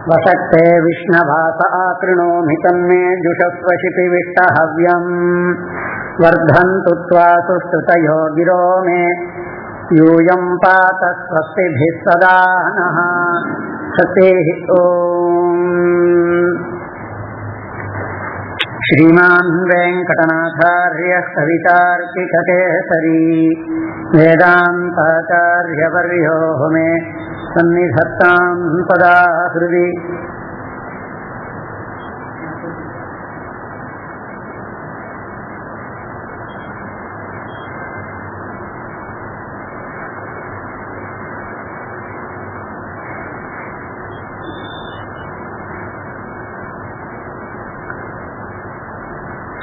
वसक्ते विष्णभास आकृणोमि तन्मे जुषस्वशिपि विष्टहव्यम् वर्धन्तु त्वा सुस्तुतयो गिरो मे यूयं पात स्वस्तिभिः सदा नः। सतेः ओम्। श्रीमान् वेङ्कटनाथार्यः कवितार्किककेसरी वेदान्ताचार्यवर्यो मे सन्निधत्तां सदा हृदि।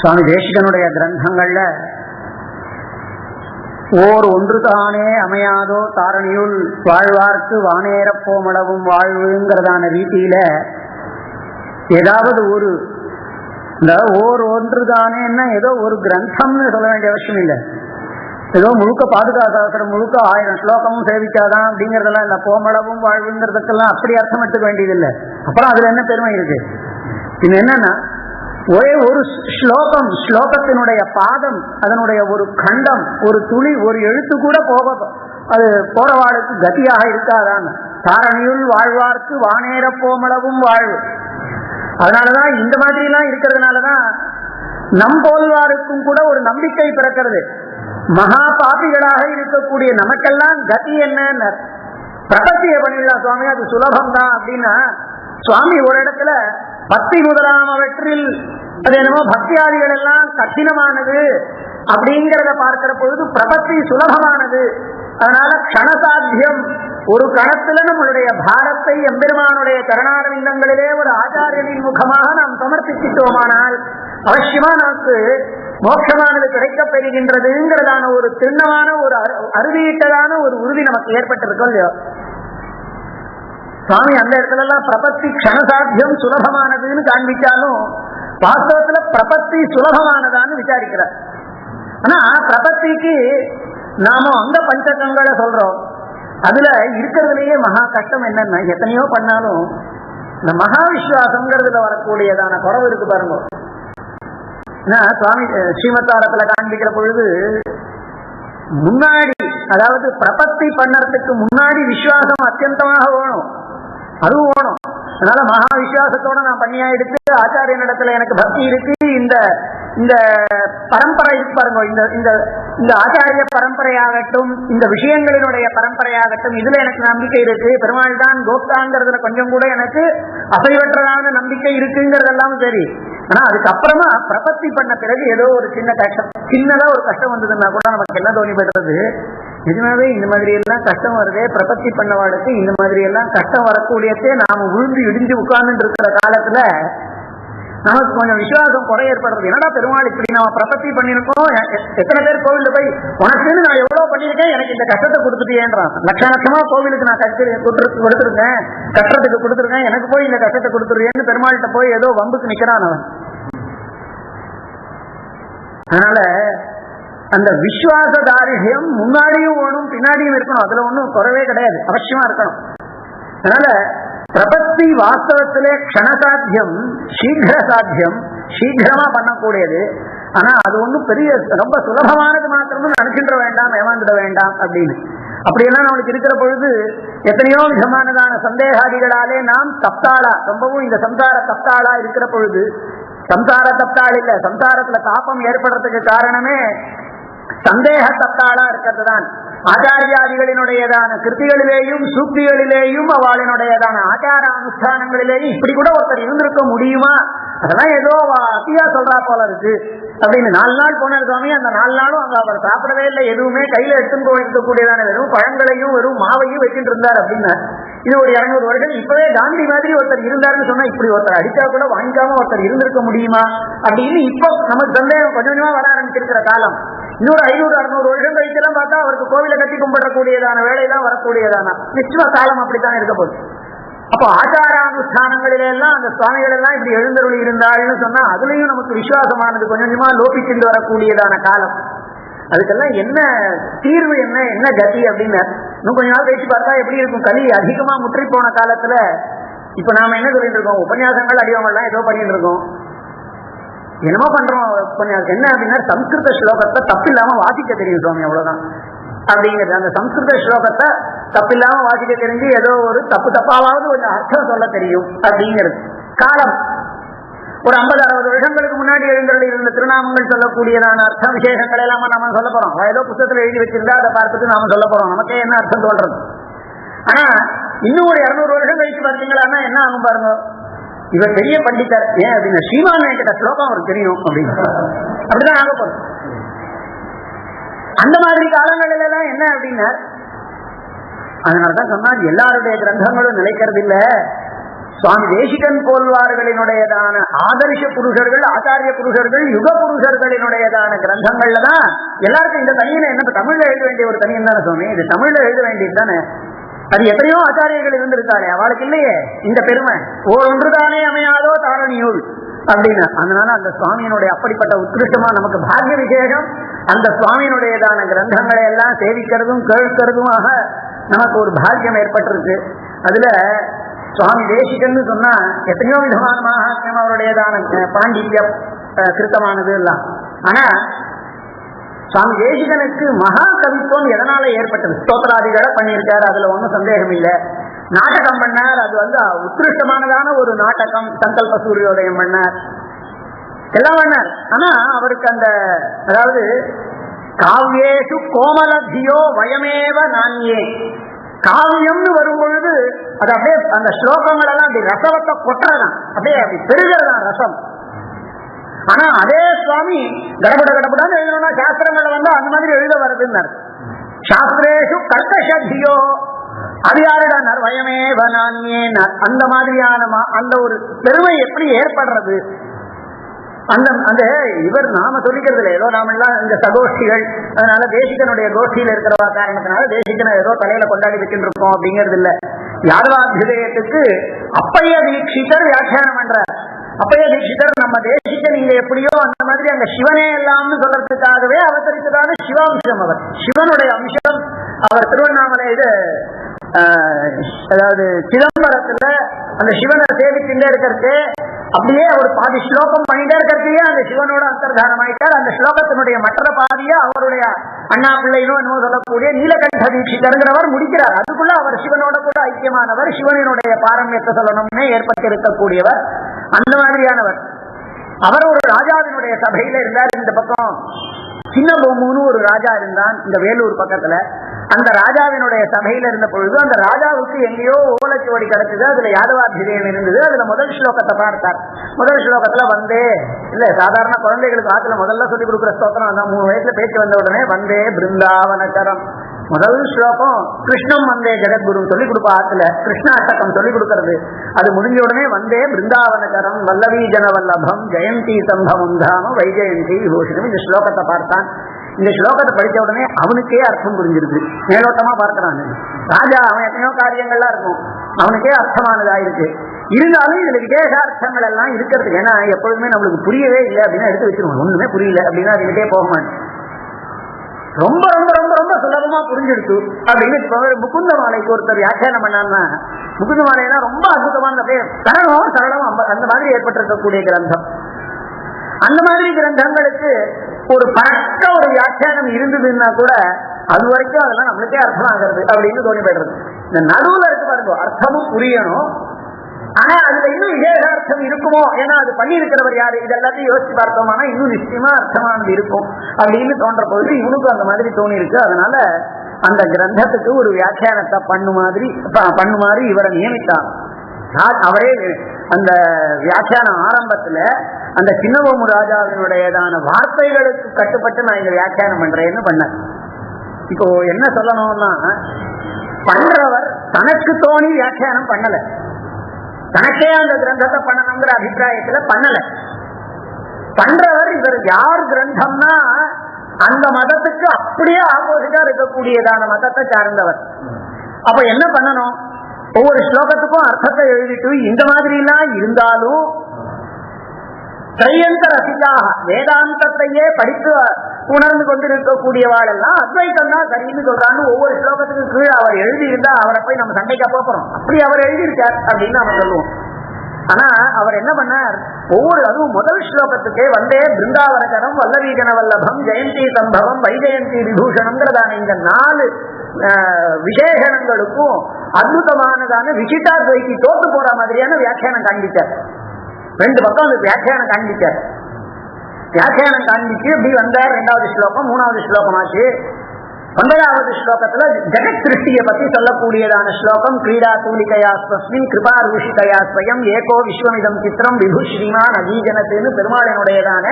சுவாமி தேசிகனுடைய கிரந்தங்கள்ல ஓர் ஒன்று தானே அமையாதோ தாரணியுள் வாழ்வார்க்கு வானேரப்போமளவும் வாழ்வுங்கிறதான ரீதியில ஏதாவது ஒரு இந்த ஓர் ஒன்று தானேன்னா ஏதோ ஒரு கிரந்தம்னு சொல்ல வேண்டிய அவசியம் இல்லை. ஏதோ முழுக்க பாதுகாசாஸ்திர முழுக்க 1000 ஸ்லோகமும் சேவிச்சாதான் அப்படிங்கறதெல்லாம் இல்லை. போமளவும் வாழ்வுங்கிறதுக்கெல்லாம் அப்படி அர்த்தம் எடுத்துக்க வேண்டியதில்லை. அப்புறம் அதுல என்ன பெருமை இருக்கு? இது என்னன்னா ஒரே ஒரு ஸ்லோகத்தினுடைய பாதம், அதனுடைய ஒரு கண்டம், ஒரு துளி, ஒரு எழுத்து கூட அது போறவாளுக்கு கதியாக இருக்காதான். தாரணியுள் வாழ்வார்க்கு வானேரப்போமளவும் வாழ்வு. அதனாலதான் இந்த மாதிரி எல்லாம் இருக்கிறதுனாலதான் நம் போல்வாருக்கும் கூட ஒரு நம்பிக்கை பிறக்கிறது. மகா பாபிகளாக இருக்கக்கூடிய நமக்கெல்லாம் கதி என்ன? பிரபத்திய பண்ணிடலாம் சுவாமி, அது சுலபம் தான் அப்படின்னா, சுவாமி ஒரு இடத்துல பக்தி முதலாமவற்றில் அது என்னமோ பக்தியாதிகள் எல்லாம் கடினமானது அப்படிங்கிறத பார்க்கிற பொழுது பிரபத்தி சுலபமானது. அதனால க்ஷணசாத்தியம், ஒரு கணத்துல நம்மளுடைய பாரத்தை எம்பெருமானுடைய கருணாரவிந்தங்களிலே ஒரு ஆச்சாரியனின் முகமாக நாம் சமர்ப்பிச்சிட்டோமானால் அவசியமா நமக்கு மோட்சமானது கிடைக்கப் பெறுகின்றதுங்கிறதான ஒரு திண்ணமான ஒரு அறுதியிட்டதான ஒரு உறுதி நமக்கு ஏற்பட்டிருக்கோம் இல்லையோ. சுவாமி அந்த இடத்துல எல்லாம் பிரபத்தி க்ஷணசாத்தியம் சுலபமானதுன்னு காண்பிச்சாலும் வாஸ்தவத்துல பிரபத்தி சுலபமானதான்னு விசாரிக்கிறார். ஆனா பிரபத்திக்கு நாம அந்த பஞ்சகங்களை சொல்றோம். அதுல இருக்கிறதுலயே மகா கஷ்டம் என்னன்னா, எத்தனையோ பண்ணாலும் இந்த மகா விஸ்வாசம்ங்கிறதுல வரக்கூடியதான குறவு இருக்கு பாருங்க. சுவாமி ஸ்ரீமத்தாரத்துல காண்பிக்கிற பொழுது முன்னாடி, அதாவது பிரபத்தி பண்ணறதுக்கு முன்னாடி விஸ்வாசம் அத்தியந்தமாக வேணும், அதுவும் வேணும். அதனால மகா விசுவாசத்தோட நான் பண்ணியா எடுத்து ஆச்சாரியனிடத்துல எனக்கு பக்தி இருக்கு, இந்த இந்த பரம்பரை இருக்கு பாருங்க, இந்த ஆச்சாரிய பரம்பரையாகட்டும், இந்த விஷயங்களினுடைய பரம்பரையாகட்டும், இதுல எனக்கு நம்பிக்கை இருக்கு, பெருமாள் தான் கோப்தாங்கிறதுல கொஞ்சம் கூட எனக்கு அசைவற்றதான நம்பிக்கை இருக்குங்கிறதெல்லாம் சரி. ஆனா அதுக்கப்புறமா பிரபத்தி பண்ண பிறகு ஏதோ ஒரு சின்ன கஷ்டம், சின்னதா ஒரு கஷ்டம் வந்ததுன்னா கூட நமக்கு என்ன தோணி போயிடுறது, நிஜமாவே இந்த மாதிரி எல்லாம் கஷ்டம் வருதே, பிரபத்தி பண்ணவாளுக்கு இந்த மாதிரி எல்லாம் கஷ்டம் வரக்கூடியதே நாம விழுந்து இடிஞ்சு உட்கார்ந்து இருக்கிற காலத்துல நமக்கு கொஞ்சம் விசுவாசம் குறை ஏற்படுறது. என்னடா பெருமாள் இப்படி நம்ம பிரபத்தி பண்ணிருக்கோம், எத்தனை பேர் கோவில்ல போய் உனக்குன்னு நான் எவ்வளவு பண்ணிருக்கேன், எனக்கு இந்த கஷ்டத்தை கொடுத்துட்டேன்றான். லட்ச லட்சமா கோவிலுக்கு நான் கொடுத்துருக்கேன், கட்டுறதுக்கு கொடுத்துருக்கேன், எனக்கு போய் இந்த கஷ்டத்தை கொடுத்துருக்கேன்னு பெருமாள்கிட்ட போய் ஏதோ வம்புக்கு நிக்கிறான் அவன். அதனால அந்த விசுவாச தாரியம் முன்னாடியும் வேணும் பின்னாடியும் இருக்கணும், அதுல ஒன்றும் குறவே கிடையாது, அவசியமா இருக்கணும். அதனால பிரபத்தி வாஸ்தவத்திலே க்ஷணசாத்தியம், சீக்கிர சாத்தியம், சீக்கிரமா பண்ணக்கூடியது. ஆனா அது ஒன்றும் பெரிய ரொம்ப சுலபமானது மாத்திரமும் நினைச்சிட வேண்டாம், ஏமாந்துட வேண்டாம் அப்படின்னு. அப்படியெல்லாம் நம்மளுக்கு இருக்கிற பொழுது எத்தனையோ விதமானதான சந்தேகாதிகளாலே நாம் தப்தாளா, ரொம்பவும் இந்த சம்சார தப்தாளா இருக்கிற பொழுது, சம்சார தப்தாள் இல்ல, சம்சாரத்துல தாபம் ஏற்படுறதுக்கு காரணமே சந்தேக தப்தாளா இருக்கிறது தான். ஆச்சாரியாதிகளினுடையதான கிருத்திகளிலேயும் சூக்திகளிலேயும் அவளினுடையதான ஆச்சார அனுஷ்டானங்களிலேயும் இப்படி கூட ஒருத்தர் இருந்திருக்க முடியுமா, அதெல்லாம் ஏதோ அத்தியா சொல்றா போல இருக்கு அப்படின்னு. 4 நாள் போன சுவாமி, அந்த 4 நாளும் அங்க அவர் சாப்பிடவே இல்லை, எதுவுமே கையில எடுத்துன்னு போயிருக்கக்கூடியதான வெறும் பழங்களையும் வெறும் மாவையும் வச்சுட்டு இருந்தார் அப்படின்னா, இது ஒரு 200 வருடம் இப்பவே காந்தி மாதிரி ஒருத்தர் இருந்தாருன்னு சொன்னா இப்படி ஒருத்தர் அடிச்சா கூட வாங்கிக்காம ஒருத்தர் இருந்திருக்க முடியுமா அப்படின்னு இப்போ நமக்கு சந்தேகம் கொஞ்சம் கொஞ்சமா வர ஆரம்பிச்சிருக்கிற காலம். இன்னொரு 500-600 வருஷம் கழிச்செல்லாம் பார்த்தா அவருக்கு கோவிலை கட்டி கும்பிடக்கூடியதான வேலையெல்லாம் வரக்கூடியதான நிச்சய காலம் அப்படித்தான் இருக்க போகுது. அப்போ ஆச்சாரானுஷ்டானங்களிலெல்லாம் அந்த சுவாமிகள் எல்லாம் இப்படி எழுந்தருளி இருந்தாள்னு சொன்னா அதுலயும் நமக்கு விசுவாசமானது கொஞ்சம் கொஞ்சமா லோபிச்சுட்டு வரக்கூடியதான காலம். அதுக்கெல்லாம் என்ன தீர்வு, என்ன கதி அப்படின்னு இன்னும் கொஞ்ச நாள் கழிச்சு பார்த்தா எப்படி இருக்கும். கலி அதிகமா முற்றி போன காலத்துல இப்ப நாம என்ன சொல்லிட்டு இருக்கோம், உபன்யாசங்கள் அடிவங்கள்லாம் ஏதோ பண்ணிட்டு இருக்கோம், என்னமோ பண்றோம். உபன்யாசம் என்ன அப்படின்னா சம்ஸ்கிருத ஸ்லோகத்தை தப்பில்லாம வாசிக்க தெரியும் சுவாமி, அவ்வளவுதான் அப்படிங்கிறது. அந்த சம்ஸ்கிருத ஸ்லோகத்தை தப்பில்லாம வாசிக்க தெரிஞ்சு ஏதோ ஒரு தப்பாவது கொஞ்சம் அர்த்தம் சொல்ல தெரியும் அப்படிங்கிறது. காலம் ஒரு 50-60 வருஷங்களுக்கு முன்னாடி எழுந்தருளி இருந்த திருநாமங்கள் சொல்லக்கூடியதான அர்த்த விசேஷங்கள் எல்லாம் நாம சொல்ல போறோம். ஏதோ புத்தகத்துல எழுதி வச்சிருந்தா அதை பார்த்துட்டு நாம சொல்ல போறோம், நமக்கே என்ன அர்த்தம் சொல்றது. ஆனா இன்னும் ஒரு 200 வருஷம் கழிச்சு பார்த்தீங்களா என்ன ஆகும் பாருங்க, இவர் பெரிய பண்டிதர் ஏன் அப்படின்னா ஸ்ரீமான் கிட்ட ஸ்லோகம் அவருக்கு தெரியும் அப்படின்னு அப்படிதான் ஆக போறோம். அந்த மாதிரி காலங்களில் எல்லாம் என்ன அப்படின்னா அதனாலதான் சொன்னா எல்லாருடைய கிரந்தங்களும் நிலைக்கிறது இல்ல. சுவாமி தேசிகன் போல்வார்களினுடையதான ஆதர்ஷ புருஷர்கள், ஆச்சாரிய புருஷர்கள், யுக புருஷர்களினுடையதான கிரந்தங்கள்ல தான் எல்லாருக்கும் இந்த தனியனை என்ன தமிழ்ல எழுத வேண்டிய ஒரு தனியன் தானே சுவாமி, இது தமிழ்ல எழுத வேண்டியது தானே. அது எத்தனையோ ஆச்சாரியர்கள் இருந்திருக்காளே, அவளுக்கு இல்லையே இந்த பெருமை. ஒன்றுதானே அமையாதோ தாரணியுள் அப்படின்னு. அதனால அந்த சுவாமியினுடைய அப்படிப்பட்ட உத்கிருஷ்டமா நமக்கு பாக்கிய விசேஷம். அந்த சுவாமியினுடையதான கிரந்தங்களை எல்லாம் சேவிக்கிறதும் கேட்கிறதுமாக நமக்கு ஒரு பாக்கியம் ஏற்பட்டிருக்கு. அதுல சுவாமி தேசிகன்னு சொன்னா எத்தனையோ விதமான மகாத்மியம் அவருடையதான பாண்டித்யம் கிருத்தமானது எல்லாம். ஆனா சுவாமி தேசிகனுக்கு மகா கவித்துவம் எதனால ஏற்பட்டது? ஸ்தோத்திராதிகளை பண்ணியிருக்காரு, அதுல ஒன்றும் சந்தேகம் இல்லை. நாடகம் பண்ணார், அது உத்கிருஷ்டமானதான ஒரு நாடகம். சங்கல்ப சூரியோதயம் பண்ணார், எல்லாம் பண்ணார். ஆனா அவருக்கு அந்த அதாவது காவியேஷு கோமலத்தியோ வயமேவ நானியே, காவியம்னு வரும் பொழுது அது அப்படியே அந்த ஸ்லோகங்கள் எல்லாம் அப்படி ரசவத்தை கொட்டுறதான், அப்படியே அப்படி பெருகிறதான் ரசம். ஆனா அதே சுவாமி கடப்படான்னு எழுதணும்னா சாஸ்திரங்கள்ல அந்த மாதிரி எழுத வருதுன்னார். சாஸ்திரேஷு கர்த்தசத்தியோ, அது யாருடானார் வயமேவ நானியேனார். அந்த மாதிரியான அந்த ஒரு பெருமை எப்படி ஏற்படுறது? அந்த இவர் நாம சொல்லிக்கிறது இல்லை, ஏதோ நாம எல்லாம் இந்த சகோஷ்டிகள், அதனால தேசிகனுடைய கோஷ்டியில இருக்கிற காரணத்தினால தேசிகனை ஏதோ தலையில கொண்டாடி வச்சுட்டு இருக்கோம் அப்படிங்கிறது இல்லை. யாதவாபியுதயத்துக்கு அப்பைய தீட்சிதர் வியாக்கியானம் பண்றார். அப்பைய தீட்சிதர் நம்ம தேசிகன் இங்க எப்படியோ அந்த மாதிரி அந்த சிவனே எல்லாம்னு சொல்றதுக்காகவே அவதரித்ததான சிவாம்சம். அவர் சிவனுடைய அம்சம். அவர் திருவண்ணாமலை அதாவது சிதம்பரத்துல அந்த சிவனை சேவிச்சுட்டே இருக்கிறது, அப்படியே அவர் பாதி ஸ்லோகம் பண்ணிட்டே இருக்கிறதையே அந்த சிவனோட அந்தர்தானம் ஆயிட்டார். அந்த ஸ்லோகத்தினுடைய மற்ற பாதிய அவருடைய அண்ணா பிள்ளைனோ என்னமோ சொல்லக்கூடிய நீலகண்ட தீட்சிதர்ங்கிறவர் முடிக்கிறார். அதுக்குள்ள அவர் சிவனோட கூட ஐக்கியமானவர், சிவனினுடைய பாரம்யத்தை சொல்லணும்னே ஏற்பட்டிருக்கக்கூடியவர். அந்த மாதிரியானவர். அவர் ஒரு ராஜாவினுடைய சபையில இருந்தார். இந்த பக்கம் சின்ன பொம்முன்னு ஒரு ராஜா இருந்தான் இந்த வேலூர் பக்கத்துல. அந்த ராஜாவினுடைய சபையில இருந்த பொழுது அந்த ராஜாவுக்கு எங்கேயோ ஓலைச்சுவடி கிடைச்சது, அதுல யாதவாபியுதயம் இருந்தது. அதுல முதல் ஸ்லோகத்தை பார்த்தார். முதல் ஸ்லோகத்துல இல்ல சாதாரண குழந்தைகளுக்கு ஆத்துல முதல்ல சொல்லி கொடுக்குற ஸ்லோகம் அதான். 3 வயசுல பேச்சு வந்த உடனே வந்தே பிருந்தாவனகரம் முதல் ஸ்லோகம் கிருஷ்ணம் வந்தே ஜெகத்குரு சொல்லி கொடுப்பா ஆத்துல. கிருஷ்ணாஷ்டகம் சொல்லி கொடுக்கறது. அது முடிஞ்ச உடனே வந்தே பிருந்தாவனகரம் வல்லவி ஜனவல்லபம் ஜெயந்தி சம்பவம் தாம வைஜெயந்தி விபூஷணம். இந்த ஸ்லோகத்தை பார்த்தான். இந்த ஸ்லோகத்தை படிச்ச உடனே அவனுக்கே அர்த்தம் புரிஞ்சிருக்கு. மேலோட்டமா பார்க்கிறான் ராஜா. அவன் எத்தனையோ காரியங்கள்லாம் இருக்கும், அவனுக்கே அர்த்தமானதா இருக்கு. இருந்தாலும் இதுல விசேஷார்த்தங்கள் எல்லாம் இருக்கிறது. ஏன்னா எப்பொழுதுமே நம்மளுக்கு புரியவே இல்லை அப்படின்னா எடுத்து வச்சிருவோம். ஒண்ணுமே புரியல அப்படின்னா அதுக்கிட்டே போக மாட்டேன். ரொம்ப ரொம்ப ரொம்ப ரொம்ப சுலபமா புரிஞ்சிடுச்சு அப்படின்னு முகுந்த மாலைக்கு ஒருத்தர் வியாக்கியானம் பண்ணான்னா, முகுந்த மாலைனா ரொம்ப அற்புதமான சரளம் சரளம் அந்த மாதிரி ஏற்பட்டிருக்கக்கூடிய கிரந்தம். அந்த மாதிரி கிரந்தங்களுக்கு ஒரு பழக்க ஒரு வியாக்கியானம் இருந்ததுன்னா கூட அது வரைக்கும் அதெல்லாம் நம்மளுக்கே அர்த்தம் ஆகிறது அப்படின்னு தோணி போயிடுறது. இந்த நடுவுல இருக்கு பாருங்க, அர்த்தமும் புரியணும், ஆனா அதுல இன்னும் விசேஷார்த்தம் இருக்குமோ, ஏன்னா அது பண்ணி இருக்கிறவர் யாரு, இது எல்லாத்தையும் யோசிச்சு பார்த்தோம்னா இன்னும் நிச்சயமா அர்த்தமானது இருக்கும் அப்படின்னு தோன்ற பொழுது இவனுக்கும் அந்த மாதிரி தோணி இருக்கு. அதனால அந்த கிரந்தத்துக்கு ஒரு வியாக்கியானத்தை பண்ணுமாறு இவரை நியமித்தார். அவரே அந்த வியாக்கியான ஆரம்பத்துல அந்த சின்னபொம்மு ராஜாவினுடையதான வார்த்தைகளுக்கு கட்டுப்பட்டு நான் இந்த வியாக்கியானம் பண்றேன்னு பண்ணேன். இப்போ என்ன சொல்லணும்னா, பண்றவர் தனக்கு தோணி வியாக்கியானம் பண்ணல, தனக்கே அந்த கிரந்தத்தை பண்ணணுங்கிற அபிப்பிராயத்துல பண்ணல. பண்றவர் இவர் யார் கிரந்தம்னா அந்த மதத்துக்கு அப்படியே ஆப்போசிட்டா இருக்கக்கூடியதான மதத்தை சார்ந்தவர். அப்ப என்ன பண்ணணும், ஒவ்வொரு ஸ்லோகத்துக்கும் அர்த்தத்தை எழுதிட்டு இந்த மாதிரி எல்லாம் இருந்தாலும் திரையந்த ரசிதாக வேதாந்தத்தையே படித்து உணர்ந்து கொண்டிருக்கக்கூடியவாள் எல்லாம் அத்வைத்தம் தான் சரின்னு சொல்றான்னு ஒவ்வொரு ஸ்லோகத்துக்கு கீழே அவர் எழுதியிருந்தா அவரை போய் நம்ம சண்டைக்கு போறோம். அப்படி அவர் எழுதியிருக்கார் அப்படின்னு நம்ம சொல்லுவோம். ஆனா அவர் என்ன பண்ணார், ஒவ்வொரு அதுவும் முதல் ஸ்லோகத்துக்கே வந்தே பிருந்தாவனகரம் வல்லவீஜன வல்லபம் ஜெயந்தி சம்பவம் வைஜெயந்தி விபூஷணம்ங்கிறதான இந்த 4 விசேஷணங்களுக்கும் அற்புதமானதான விசிட்டாத்வைக்கு தோத்து போற மாதிரியான வியாக்கியானம் காண்பிச்சார். 2 பக்கம் அந்த வியாக்கியானம் காண்பிச்சார். வியாக்கியானம் காண்பிச்சு இப்படி வந்தார். 2வது ஸ்லோகம் 3வது ஸ்லோகமாச்சு. 9வது ஸ்லோகத்துல ஜெகத் சிருஷ்டியை பத்தி சொல்லக்கூடியதான ஸ்லோகம். கிரீடா தூலிகையாஸ்மின் கிருபா ரூஷிகையாஸ்வயம் ஏகோ விஸ்வமிதம் சித்திரம் விபு ஸ்ரீமான் அகீஜனத்துன்னு பெருமாளினுடையதான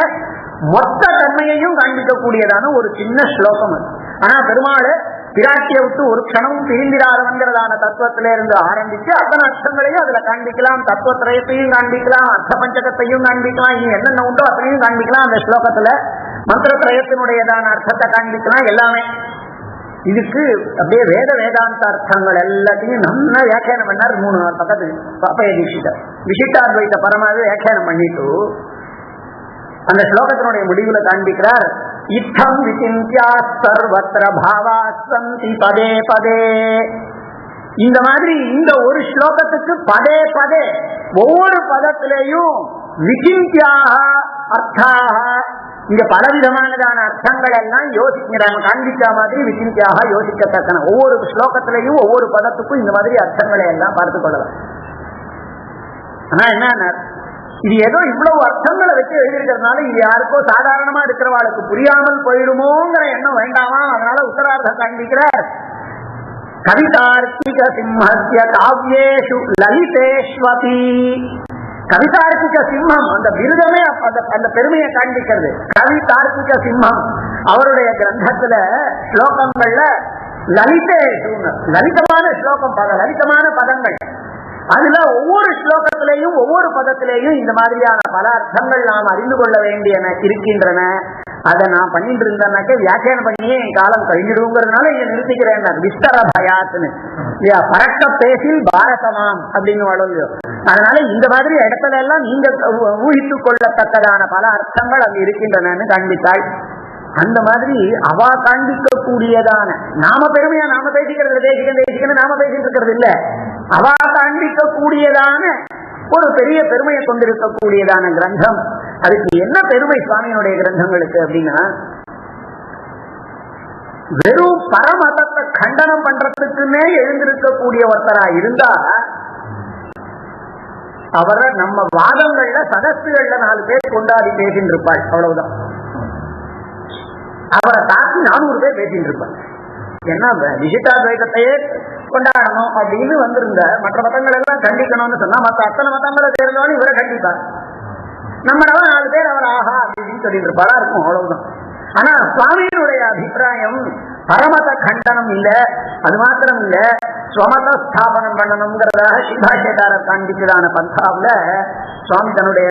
மொத்த தன்மையையும் காண்பிக்கக்கூடியதான ஒரு சின்ன ஸ்லோகம் அது. ஆனா பெருமாள் பிராட்டியை விட்டு ஒரு க்ஷணம் பிரிந்திராதவங்கிறதான தத்துவத்தில இருந்து ஆரம்பிச்சு அத்தனை அர்த்தங்களையும் அதுல காண்பிக்கலாம். தத்துவத்திரயத்தையும் காண்பிக்கலாம், அர்த்த பஞ்சகத்தையும் காண்பிக்கலாம், இனி என்னென்ன உண்டோ அத்தனையும் காண்பிக்கலாம். அந்த ஸ்லோகத்துல மந்திரத்திரயத்தினுடையதான அர்த்தத்தை காண்பிக்கலாம். எல்லாமே இதுக்கு அப்படியே வேதாந்த அர்த்தங்கள் எல்லாத்தையும் நம்ம வியாக்கியானம் பண்ணார். 3 பக்கத்துக்கு பாப்பைய தீட்சிதர் விசிட்டாத்வைத பரமாவே வியாக்கியானம் பண்ணிட்டு அந்த ஸ்லோகத்தினுடைய முடிவுல காண்பிக்கிறார். இத்தம் விசிந்தியா சர்வத்ர பாவாஸ்தி பதே பதே. இந்த மாதிரி இந்த ஒரு ஸ்லோகத்துக்கு பதே பதே ஒவ்வொரு பதத்திலேயும் விசிந்தியாக அர்த்தாக இங்க பலவிதமானதான அர்த்தங்கள் எல்லாம் யோசிக்கிறாங்க. காண்பிச்சா மாதிரி விசிந்தியாக யோசிக்கத்தக்கன ஒவ்வொரு ஸ்லோகத்திலையும் ஒவ்வொரு பதத்துக்கும் இந்த மாதிரி அர்த்தங்களை எல்லாம் பார்த்துக் கொள்ளலாம். ஆனா என்ன, இது ஏதோ இவ்வளவு அர்த்தங்களை வச்சு எழுதிருக்கிறதுனால இது யாருக்கோ சாதாரணமா இருக்கிறவாளுக்கு புரியாமல் போயிடுமோங்கிற எண்ணம் வேண்டாமா. அதனால உத்தரார்த்தம் காண்பிக்கிறார். கவிதார்த்திக சிம்மஸ்ய காவ்யேஷு லலிதேஷ்வதி. கவிதார்த்திக சிம்மம் அந்த விருதமே அந்த பெருமையை காண்பிக்கிறது. கவிதார்த்திக சிம்மம் அவருடைய கிரந்தத்துல ஸ்லோகங்கள்ல லலிதேஷு லலிதமான ஸ்லோகம், லலிதமான பதங்கள். அதுல ஒவ்வொரு ஸ்லோகத்திலையும் ஒவ்வொரு பதத்திலேயும் இந்த மாதிரியான பல அர்த்தங்கள் நாம் அறிந்து கொள்ள வேண்டியன இருக்கின்றன. அதை நான் பண்ணிட்டு இருந்தேன்னாக்க வியாக்கியானம் பண்ணியே என் காலம் கழிஞ்சிடுங்கிறதுனால இங்க நிறுத்திக்கிறேன். விஸ்தர பயாத்துன்னு இல்லையா, பறக்க பேசில் பாரதமாம் அப்படின்னு வளர்லையோ. அதனால இந்த மாதிரி இடத்துல எல்லாம் நீங்க ஊகித்துக் கொள்ளத்தக்கதான பல அர்த்தங்கள் அங்கு இருக்கின்றன காண்பித்தாள். அந்த மாதிரி அவ காண்பிக்கக்கூடியதான நாம பெருமையா நாம பேசிக்கிறது தேசிக்கணும் நாம பேசிட்டு இருக்கிறது இல்ல, அவ காண்பிக்கக்கூடியதான ஒரு பெரிய பெருமையை கொண்டிருக்கக்கூடியதான கிரந்தம். அதுக்கு என்ன பெருமை சுவாமியினுடைய கிரந்தங்களுக்கு அப்படின்னா, வெறும் பரமதத்தை கண்டனம் பண்றதுக்குன்னே எழுந்திருக்கக்கூடிய ஒருத்தரா இருந்தா அவரை நம்ம வாதங்கள்ல சதஸ்துகள்ல 4 பேர் கொண்டாடி பேசிட்டு இருப்பாள், அவ்வளவுதான். அவரை தாக்கி 400 பேர் பேசிட்டு இருப்பாள். ஏன்னா விசிட்டாத்வைதத்தையே கொண்டாடணும் அப்படின்னு வந்திருந்த மற்ற மதங்கள் எல்லாம் கண்டிக்கணும்னு சொன்னா மற்ற அத்தனை மதங்களை சேர்ந்தவனும் இவரை கண்டிப்பார். நம்மளவா 4 பேர் அவர் ஆஹா அப்படின்னு சொல்லிட்டு இருப்பாளா இருக்கும், அவ்வளவுதான். ஆனா சுவாமியினுடைய அபிப்பிராயம் பரமத கண்டனம் இல்ல, அது மாத்திரம் இல்ல, ஸ்வமத ஸ்தாபனம் பண்ணணுங்கிறதாக சிபாஷேகாரர் காண்பிச்சதான பந்தாவுல சுவாமி தன்னுடைய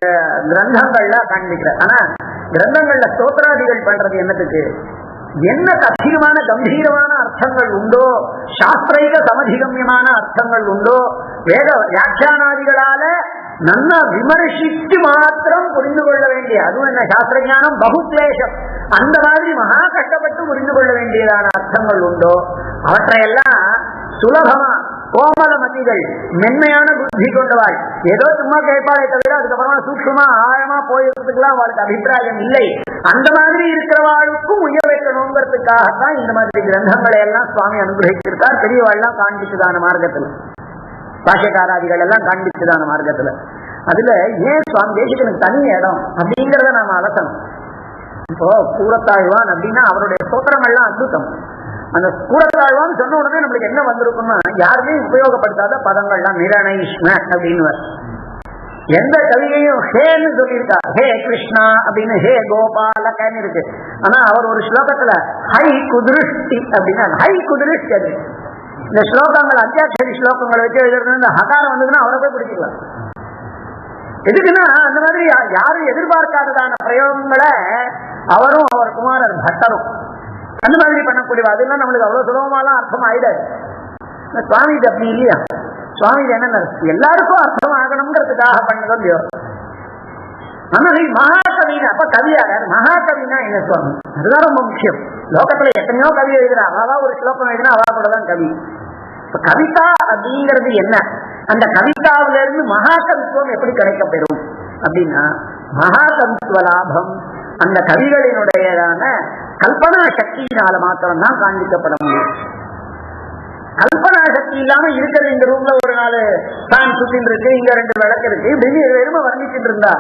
கிரந்தங்கள்ல காண்பிக்கிறார். ஆனா கிரந்தங்கள்ல ஸ்தோத்திராதிகள் பண்றது என்னத்துக்கு, என்ன கச்சிதமான கம்பீரமான அர்த்தங்கள் உண்டோ, சாஸ்திரைக சமதிகமியமான அர்த்தங்கள் உண்டோ, வேத வியாக்கியானாதிகளால நல்லா விமர்சித்து மாத்திரம் புரிந்து கொள்ள வேண்டிய, அதுவும் என்ன சாஸ்திர ஞானம் பகுக்லேஷம், அந்த மாதிரி மகா கஷ்டப்பட்டு புரிந்து கொள்ள வேண்டியதான அர்த்தங்கள் உண்டோ அவற்றையெல்லாம் சுலபமா கோமல மதிகள் மென்மையான புத்தி கொண்டவாள் ஏதோ சும்மா கேட்பாளே தவிர அதுக்கப்புறமா சூக்ஷமா ஆழமா போயிருக்கிறதுக்குலாம் அவளுக்கு அபிப்பிராயம் இல்லை. அந்த மாதிரி இருக்கிறவாளுக்கும் உயர் வைக்கணுங்கிறதுக்காகத்தான் இந்த மாதிரி கிரந்தங்களை எல்லாம் சுவாமி அனுகிரகிச்சிருக்கார். பெரியவாள்லாம் காண்பிச்சுதான மார்க்கத்துல, பாஷ்யக்காராதிகள் எல்லாம் காண்பிச்சுதான மார்க்கத்துல. அதுல ஏன் சுவாமி தேசிகனுக்கு தனி இடம் அப்படிங்கிறத நாம அலசணும். இப்போ கூரத்தாழ்வான் அப்படின்னா அவருடைய ஸ்தோத்திரங்கள்லாம் அத்புதம். அந்த கூரத்தாழ்வான்னு சொன்ன உடனே நம்மளுக்கு என்ன வந்திருக்கும்னா, யாருமே உபயோகப்படுத்தாத பதங்கள்லாம் நிரணயிஷ்ண அப்படின்னு எந்த கவியையும் ஹேன்னு சொல்லியிருக்கா, ஹே கிருஷ்ணா அப்படின்னு, ஹே கோபாலகன்னு இருக்கு. ஆனா அவர் ஒரு ஸ்லோகத்துல ஹை குதிருஷ்டி அப்படின்னா, ஹை குதிருஷ்டி அது இந்த ஸ்லோகங்கள் அத்தியாட்சரி ஸ்லோகங்களை வச்சு எழுதுறது, இந்த ஹகாரம் வந்ததுன்னா அவரை போய் பிடிச்சிக்கலாம். எதுக்குன்னா அந்த மாதிரி யாரும் எதிர்பார்க்காததான பிரயோகங்களை அவரும் அவர் குமாரர் பட்டரும் அந்த மாதிரி பண்ணக்கூடிய, அதெல்லாம் நம்மளுக்கு அவ்வளவு சுலபமாலாம் அர்த்தம் ஆயிடாது. சுவாமி இது அப்படி இல்லையா, சுவாமி என்ன எல்லாருக்கும் அர்த்தம் ஆகணுங்கிறதுக்காக பண்ணதோ இல்லையோ. ஆனால் மகாகவி மகாகவினா அப்ப கவியார் மகாகவினா என்ன சுவாமி? அதுதான் ரொம்ப முக்கியம். லோகத்துல எத்தனையோ கவி எழுதுறா, அவாவா ஒரு ஸ்லோகம் எழுதுனா அவா கூட தான் கவி. இப்ப கவிதா அப்படிங்கிறது என்ன? அந்த கவிதாவில இருந்து மகாகவித்துவம் எப்படி கிடைக்கப்பெறும் அப்படின்னா, மகாகவித்துவ லாபம் அந்த கவிகளினுடையதான கல்பனா சக்தியினால மாத்திரம்தான் காண்பிக்கப்பட முடியும். கல்பனா சக்தி இல்லாம இருக்கிறது இந்த ரூம்ல ஒரு 4 ஃபேன் சுத்தின் இருக்கு, இங்க 2 விளக்கு இருக்கு, வெறும வர்ணிச்சுட்டு இருந்தா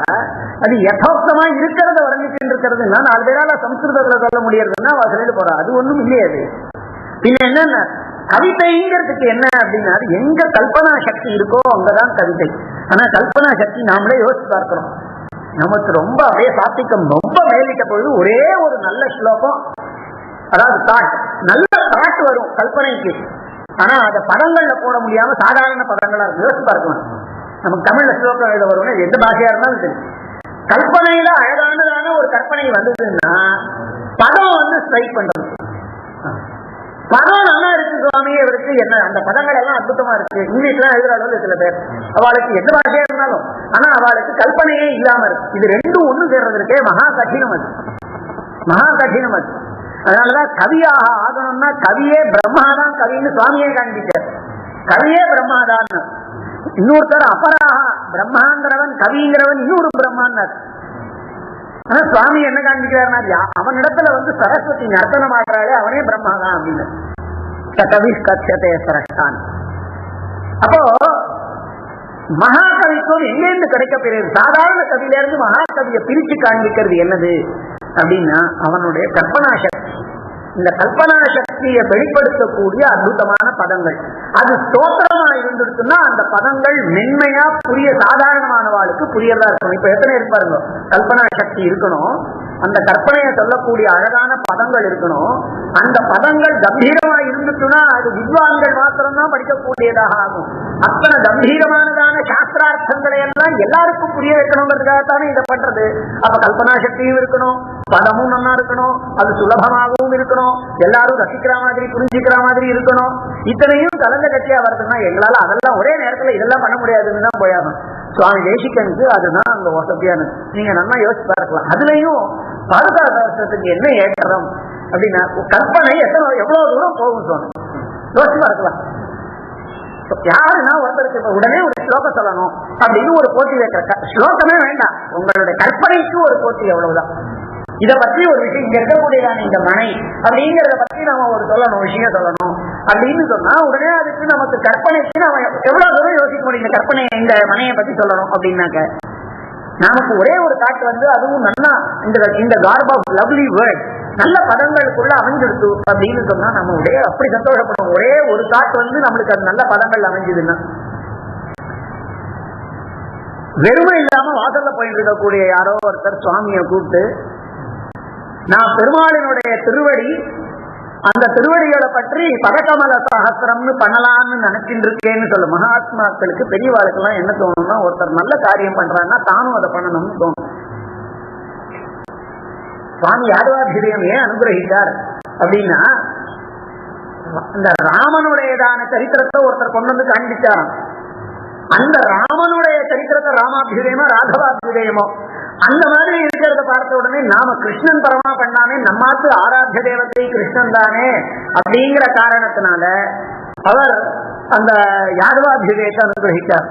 அது யதார்த்தமா இருக்கிறத வர்ணிச்சுட்டு இருக்கிறதுன்னா 4 பேரால சம்ஸ்கிருதத்துல சொல்ல முடியறதுன்னா அவ சொல்லிட்டு போறா. அது ஒண்ணும் இல்லையாது. பின்ன என்ன கவிதைங்கிறதுக்கு என்ன அப்படின்னா, எங்க கல்பனா சக்தி இருக்கோ அங்கதான் கவிதை. ஆனா கல்பனா சக்தி நாமளே யோசிச்சு பார்க்கிறோம். நமக்கு ரொம்ப அப்படியே சாத்திக்கம் ரொம்ப மேலிட்ட பொழுது ஒரே ஒரு நல்ல ஸ்லோகம், அதாவது தாட், நல்ல தாட் வரும் கல்பனைக்கு. ஆனா அதை பதங்கள்ல போட முடியாம சாதாரண பதங்களா யோசிச்சு பார்க்கலாம். நமக்கு தமிழ்ல ஸ்லோகம் எழுத வரும்னா எந்த பாஷையா இருந்தாலும் சரி, கல்பனையில அழகானதான ஒரு கற்பனை வந்ததுன்னா பதம் ஸ்ட்ரைக் பண்றது. பதம் நல்லா இருக்கு சுவாமி, இவருக்கு என்ன அந்த பதங்கள் எல்லாம் அற்புதமா இருக்கு. இங்கிலீஷ்லாம் எழுதுறாங்க சில பேர், அவளுக்கு எந்த பாஷையா இருந்தாலும், ஆனா அவளுக்கு கல்பனையே இல்லாம இருக்கு. இது ரெண்டும் ஒண்ணு சேர்றதுக்கே மகா கடினம் அது, மகா கடினம் அது. அதனாலதான் கவியாக ஆகணும்னா கவியே பிரம்மாதான் கவின்னு சுவாமியே காண்பிச்சார். கவியே பிரம்மாதான். இன்னொருத்தர் அபராக பிரம்மாங்கிறவன் கவிங்கிறவன் இன்னொரு பிரம்மான்னார். ஆனா சுவாமி என்ன காண்பிக்கிறார், அவனிடத்துல சரஸ்வதி நர்த்தனம் ஆடுறாளே அவனே பிரம்மாதான் அப்படின்னு. கவி கட்சத்தை சரஸ்தான். அப்போ மகாகவித்துவம் எங்கிருந்து கிடைக்கப்பெறுது? சாதாரண கவியில இருந்து மகாகவியை பிரிச்சு காண்பிக்கிறது என்னது அப்படின்னா அவனுடைய கற்பனா சக்தி. இந்த கல்பனா சக்தியை வெளிப்படுத்தக்கூடிய அற்புதமான பதங்கள். அது ஸ்தோத்திரமா இருந்துச்சுன்னா அந்த பதங்கள் மென்மையா புரிய சாதாரணமானவாளுக்கு புரியறதா இருக்கணும். இப்ப எத்தனை இருப்பாருங்க, கல்பனா சக்தி இருக்கணும், அந்த கற்பனையை சொல்லக்கூடிய அழகான பதங்கள் இருக்கணும். அந்த பதங்கள் கம்பீரமா இருந்துச்சுன்னா அது வித்வான்கள் மாத்திரம்தான் படிக்கக்கூடியதாக ஆகும். அத்தனை கம்பீரமானதான சாஸ்திரார்த்தங்களை எல்லாம் எல்லாருக்கும் புரிய வைக்கணுங்கிறதுக்காகத்தானே இதை பண்றது. அப்ப கல்பனா சக்தியும் இருக்கணும், பதமும் நல்லா இருக்கணும், அது சுலபமாகவும் இருக்கணும், எல்லாரும் ரசிக்கிற மாதிரி புரிஞ்சுக்கிற மாதிரி இருக்கணும். இத்தனையும் கலந்த கட்சியா வருதுன்னா எங்களால அதெல்லாம் ஒரே நேரத்துல இதெல்லாம் பண்ண முடியாதுன்னு தான் போயாகும். சுவாமி தேசிகனுக்கு அதுதான் அங்க வசதியானது. நீங்க நல்லா யோசிச்சு பார்க்கலாம். அதுலயும் பாரதாசாஸ்திரத்துக்கு என்ன ஏற்றம் அப்படின்னா, கற்பனை எவ்வளவு தூரம் போகும் சுவாமி யோசிச்சு பார்க்கலாம். யாருன்னா ஒருத்தருக்கு உடனே ஒரு ஸ்லோகம் சொல்லணும் அப்படின்னு ஒரு போட்டி வைக்கிற, ஸ்லோகமே வேண்டாம், உங்களுடைய கற்பனைக்கு ஒரு போட்டி எவ்வளவுதான். இதை பற்றி ஒரு விஷயம், இங்க இருக்கக்கூடியதான இந்த மனை அப்படிங்கிறத பத்தி நாம ஒரு சொல்லணும், விஷயம் சொல்லணும் அப்படின்னு சொன்னா உடனே அதுக்கு நமக்கு கற்பனைக்கு நாம எவ்வளவு தூரம் யோசிக்க முடியும். இந்த கற்பனை இந்த மனையை பத்தி சொல்லணும் அப்படின்னாக்க நமக்கு ஒரே ஒரு காட்டு அதுவும் நல்லா இந்த கார்ப் ஆஃப் லவ்லி வேர்ட் நல்ல பதங்களுக்குள்ள அமைஞ்சிடுச்சு அப்படின்னு சொன்னா நம்ம ஒரே அப்படி சந்தோஷப்படும். ஒரே ஒரு காட்டு நம்மளுக்கு அது நல்ல பதங்கள் அமைஞ்சதுன்னா, வெறுமை இல்லாம வாசல்ல போயிட்டு இருக்கக்கூடிய யாரோ ஒருத்தர் சுவாமியை கூப்பிட்டு, நான் பெருமாளினுடைய திருவடி, அந்த திருவடிகளை பற்றி பதகமல சாஸ்திரம்னு பண்ணலாம்னு நினைச்சிட்டு இருக்கேன்னு சொல்ல. மகாத்மாக்களுக்கு பெரியவாளுக்கெல்லாம் என்ன தோணும்னா, ஒருத்தர் நல்ல காரியம் பண்றாங்கன்னா தானும் அதை பண்ணணும்னு தோணும். சுவாமி யாதவாபிஷேகம் ஏன் அனுகிரகித்தார் அப்படின்னா, அந்த ராமனுடையதான சரித்திரத்தை ஒருத்தர் கொண்டு காண்பிச்சாராம். அந்த ராமனுடைய சரித்திரத்தை ராமாபிஷேகமோ ராகவாபிஷேகமோ அந்த மாதிரி இருக்கிறத பார்த்த உடனே நாம கிருஷ்ணன் பரமா பண்ணாமே, நம்மாத்து ஆராத்திய தேவத்தை கிருஷ்ணன் தானே அப்படிங்கிற காரணத்தினால அவர் அந்த யாதவாபிஷேகத்தை அனுகிரகித்தார்.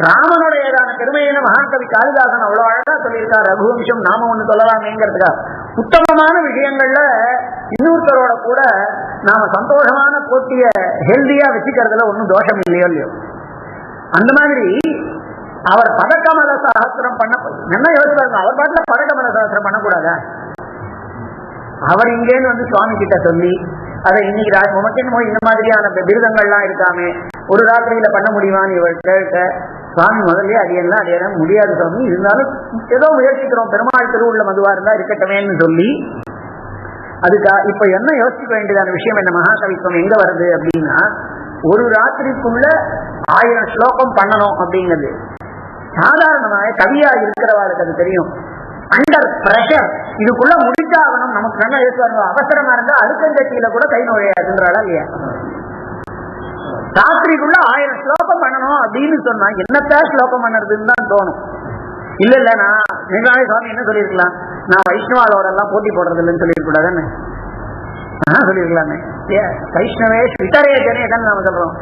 ராமனுடையதான பெருமையின மகாகவி காளிதாசன் அவ்வளவு அழகா சொல்லியிருக்கார். ரகுவம்சம் நாம ஒண்ணு சொல்லலாமேங்கிறதுக்காக உத்தமமான விஷயங்கள்ல இன்னொருத்தரோட கூட நாம சந்தோஷமான போட்டிய ஹெல்தியா வச்சுக்கிறதுல ஒன்னும் தோஷம் இல்லையோ இல்லையோ. அந்த மாதிரி அவர் பதக்கமல சாஸ்திரம் பண்ண என்ன யோசிப்பாருங்க, அவர் பாட்டுல பதக்கமல சாஸ்திரம் பண்ணக்கூடாதா? அவர் இங்கேன்னு சுவாமி கிட்ட சொல்லி அதை இன்னைக்கு உமக்கு இந்த மாதிரியான விருதங்கள்லாம் இருக்காமே, ஒரு ராத்திரியில பண்ண முடியுமான்னு இவர் கேட்க, சுவாமி முதல்ல அடையலாம் முடியாது சுவாமி, இருந்தாலும் ஏதோ முயற்சிக்கிறோம், பெருமாள் திருவுள்ள மதுவா இருந்தா இருக்கட்டமேன்னு சொல்லி, அதுக்கா இப்ப என்ன யோசிக்க வேண்டியதான விஷயம் என்ன, மகாகவித்துவம் எங்க வருது அப்படின்னா, ஒரு ராத்திரிக்குள்ள 1000 ஸ்லோகம் பண்ணணும் அப்படிங்கிறது சாதாரணமாக கவியா இருக்கிறவாளுக்கு அது தெரியும். அண்டர் பிரஷர் இதுக்குள்ள முடிச்சாகணும், நமக்கு நல்லா யோசிப்பாங்க, அவசரமா இருந்தா அடுக்கஞ்சட்டியில கூட கை நுழையாதுன்றாளா இல்லையா? ராத்திரிக்குள்ள 1000 ஸ்லோகம் பண்ணணும் அப்படின்னு சொன்னா என்னத்த ஸ்லோகம் பண்ணுறதுன்னு தான் தோணும். இல்ல இல்ல நான் நிஜமாவே சுவாமி என்ன சொல்லியிருக்கலாம், நான் வைஷ்ணவாளோட எல்லாம் போட்டி போடுறது இல்லைன்னு சொல்லியிருக்கூடாதானே? சொல்லியிருக்கலாமே. வைஷ்ணவே ஸ்விட்டரே ஜனேதான் நாம சொல்றோம்,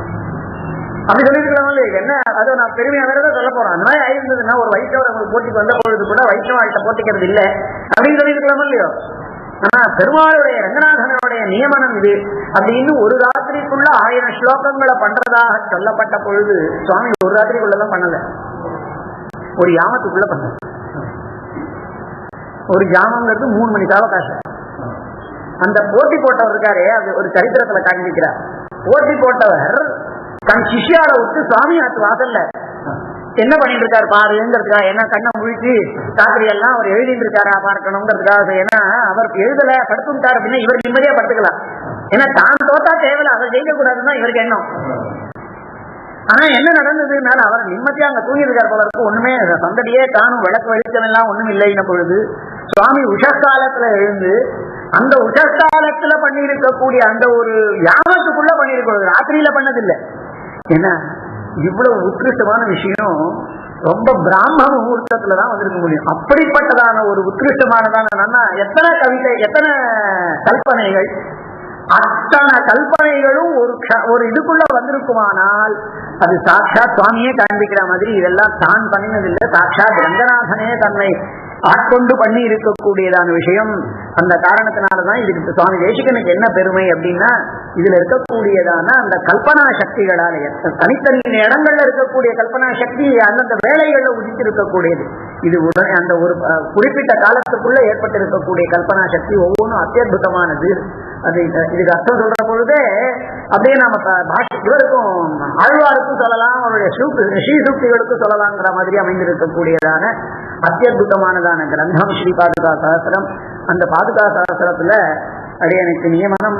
அப்படி சொல்லியிருக்கலாமா? என்ன அதை நான் பெருமையா வேற சொல்ல போறோம். அந்த மாதிரி ஆயிருந்ததுன்னா ஒரு வைஷ்ணவர் உங்களுக்கு போட்டிக்கு வந்த பொழுது கூட வைஷ்ணவாழ்கிட்ட போட்டிக்கிறது இல்லை அப்படின்னு சொல்லியிருக்கலாமா இல்லையோ? ஆனா பெருமாளுடைய ரங்கநாதனுடைய நியமனம் இது அப்படின்னு ஒரு ராத்திரிக்குள்ள 1000 ஸ்லோகங்களை பண்றதாக சொல்லப்பட்ட பொழுது சுவாமி ஒரு ராத்திரிக்குள்ளதான் பண்ணல, ஒரு யாமத்துக்குள்ள பண்ண. ஒரு ஜாமங்கிறது 3 மணி அவகாசம். அந்த போட்டி போட்டவர் இருக்காரே, அது ஒரு சரித்திரத்துல காண்பிக்கிறார். போட்டி போட்டவர் தன் சிஷ்யால விட்டு சுவாமி ஆத்து வாசல்ல என்ன பண்ணிட்டு இருக்காரு பாருங்கிறதுக்கா, என்ன கண்ணை முழிச்சு ராத்திரி எல்லாம் அவர் எழுதிட்டு இருக்காரா பார்க்கணுங்கிறதுக்காக. ஏன்னா அவர் எழுதல படுத்துட்டார் அப்படின்னா இவர் நிம்மதியா படுத்துக்கலாம். ஏன்னா தான் தோத்தா தேவையில்ல, அவர் ஜெயிக்க கூடாதுன்னா இவருக்கு எண்ணம். ஆனா என்ன நடந்ததுனால அவர் நிம்மதியா அங்க தூங்கிருக்கார் போல இருக்கு. ஒண்ணுமே சந்தடியே தானும் விளக்கு வெளிச்சம் எல்லாம் ஒண்ணும் இல்லைன்ன பொழுது சுவாமி உஷக்காலத்துல எழுந்து அந்த உஷக்காலத்துல பண்ணி இருக்கக்கூடிய அந்த ஒரு யாமத்துக்குள்ள பண்ணிருக்கிறது, ராத்திரியில பண்ணதில்லை. ஏன்னா இவ்வளவு உத்கிருஷ்டமான விஷயம் ரொம்ப பிராம முகூர்த்தத்துலதான் வந்திருக்க முடியும். அப்படிப்பட்டதான ஒரு உத்கிருஷ்டமானதான எத்தனை கவிதை, எத்தனை கல்பனைகள், அத்தனை கல்பனைகளும் ஒரு இதுக்குள்ள வந்திருக்குமானால் அது சாட்சாத் சுவாமியே காண்பிக்கிற மாதிரி இதெல்லாம் தான் பண்ணினதில்லை, சாட்சாத் ரங்கநாதனே தன்னை ஆட்கொண்டு பண்ணி இருக்கக்கூடியதான விஷயம். அந்த காரணத்தினாலதான் இதுக்கு சுவாமி தேசிகனுக்கு என்ன பெருமை அப்படின்னா, இதுல இருக்கக்கூடியதான அந்த கல்பனா சக்திகளாலேயே தனித்தனி இடங்கள்ல இருக்கக்கூடிய கல்பனா சக்தி அந்தந்த வேலைகள்ல உதித்திருக்கக்கூடியது. இது உடனே அந்த ஒரு குறிப்பிட்ட காலத்துக்குள்ள ஏற்பட்டிருக்கக்கூடிய கல்பனா சக்தி ஒவ்வொன்றும் அத்தியுதமானது. அது இதுக்கு அர்த்தம் சொல்ற பொழுதே அப்படியே நாம இவருக்கும் ஆழ்வாருக்கும் சொல்லலாம், அவருடைய ஸ்ரீசூக்திகளுக்கும் சொல்லலாங்கிற மாதிரி அமைந்திருக்கக்கூடியதான அத்தியுதமானதான கிரந்தம் ஸ்ரீ பாதுகா சகஸ்ரம். அந்த பாதுகா சகஸ்ரத்துல அடியனுக்கு நியமனம்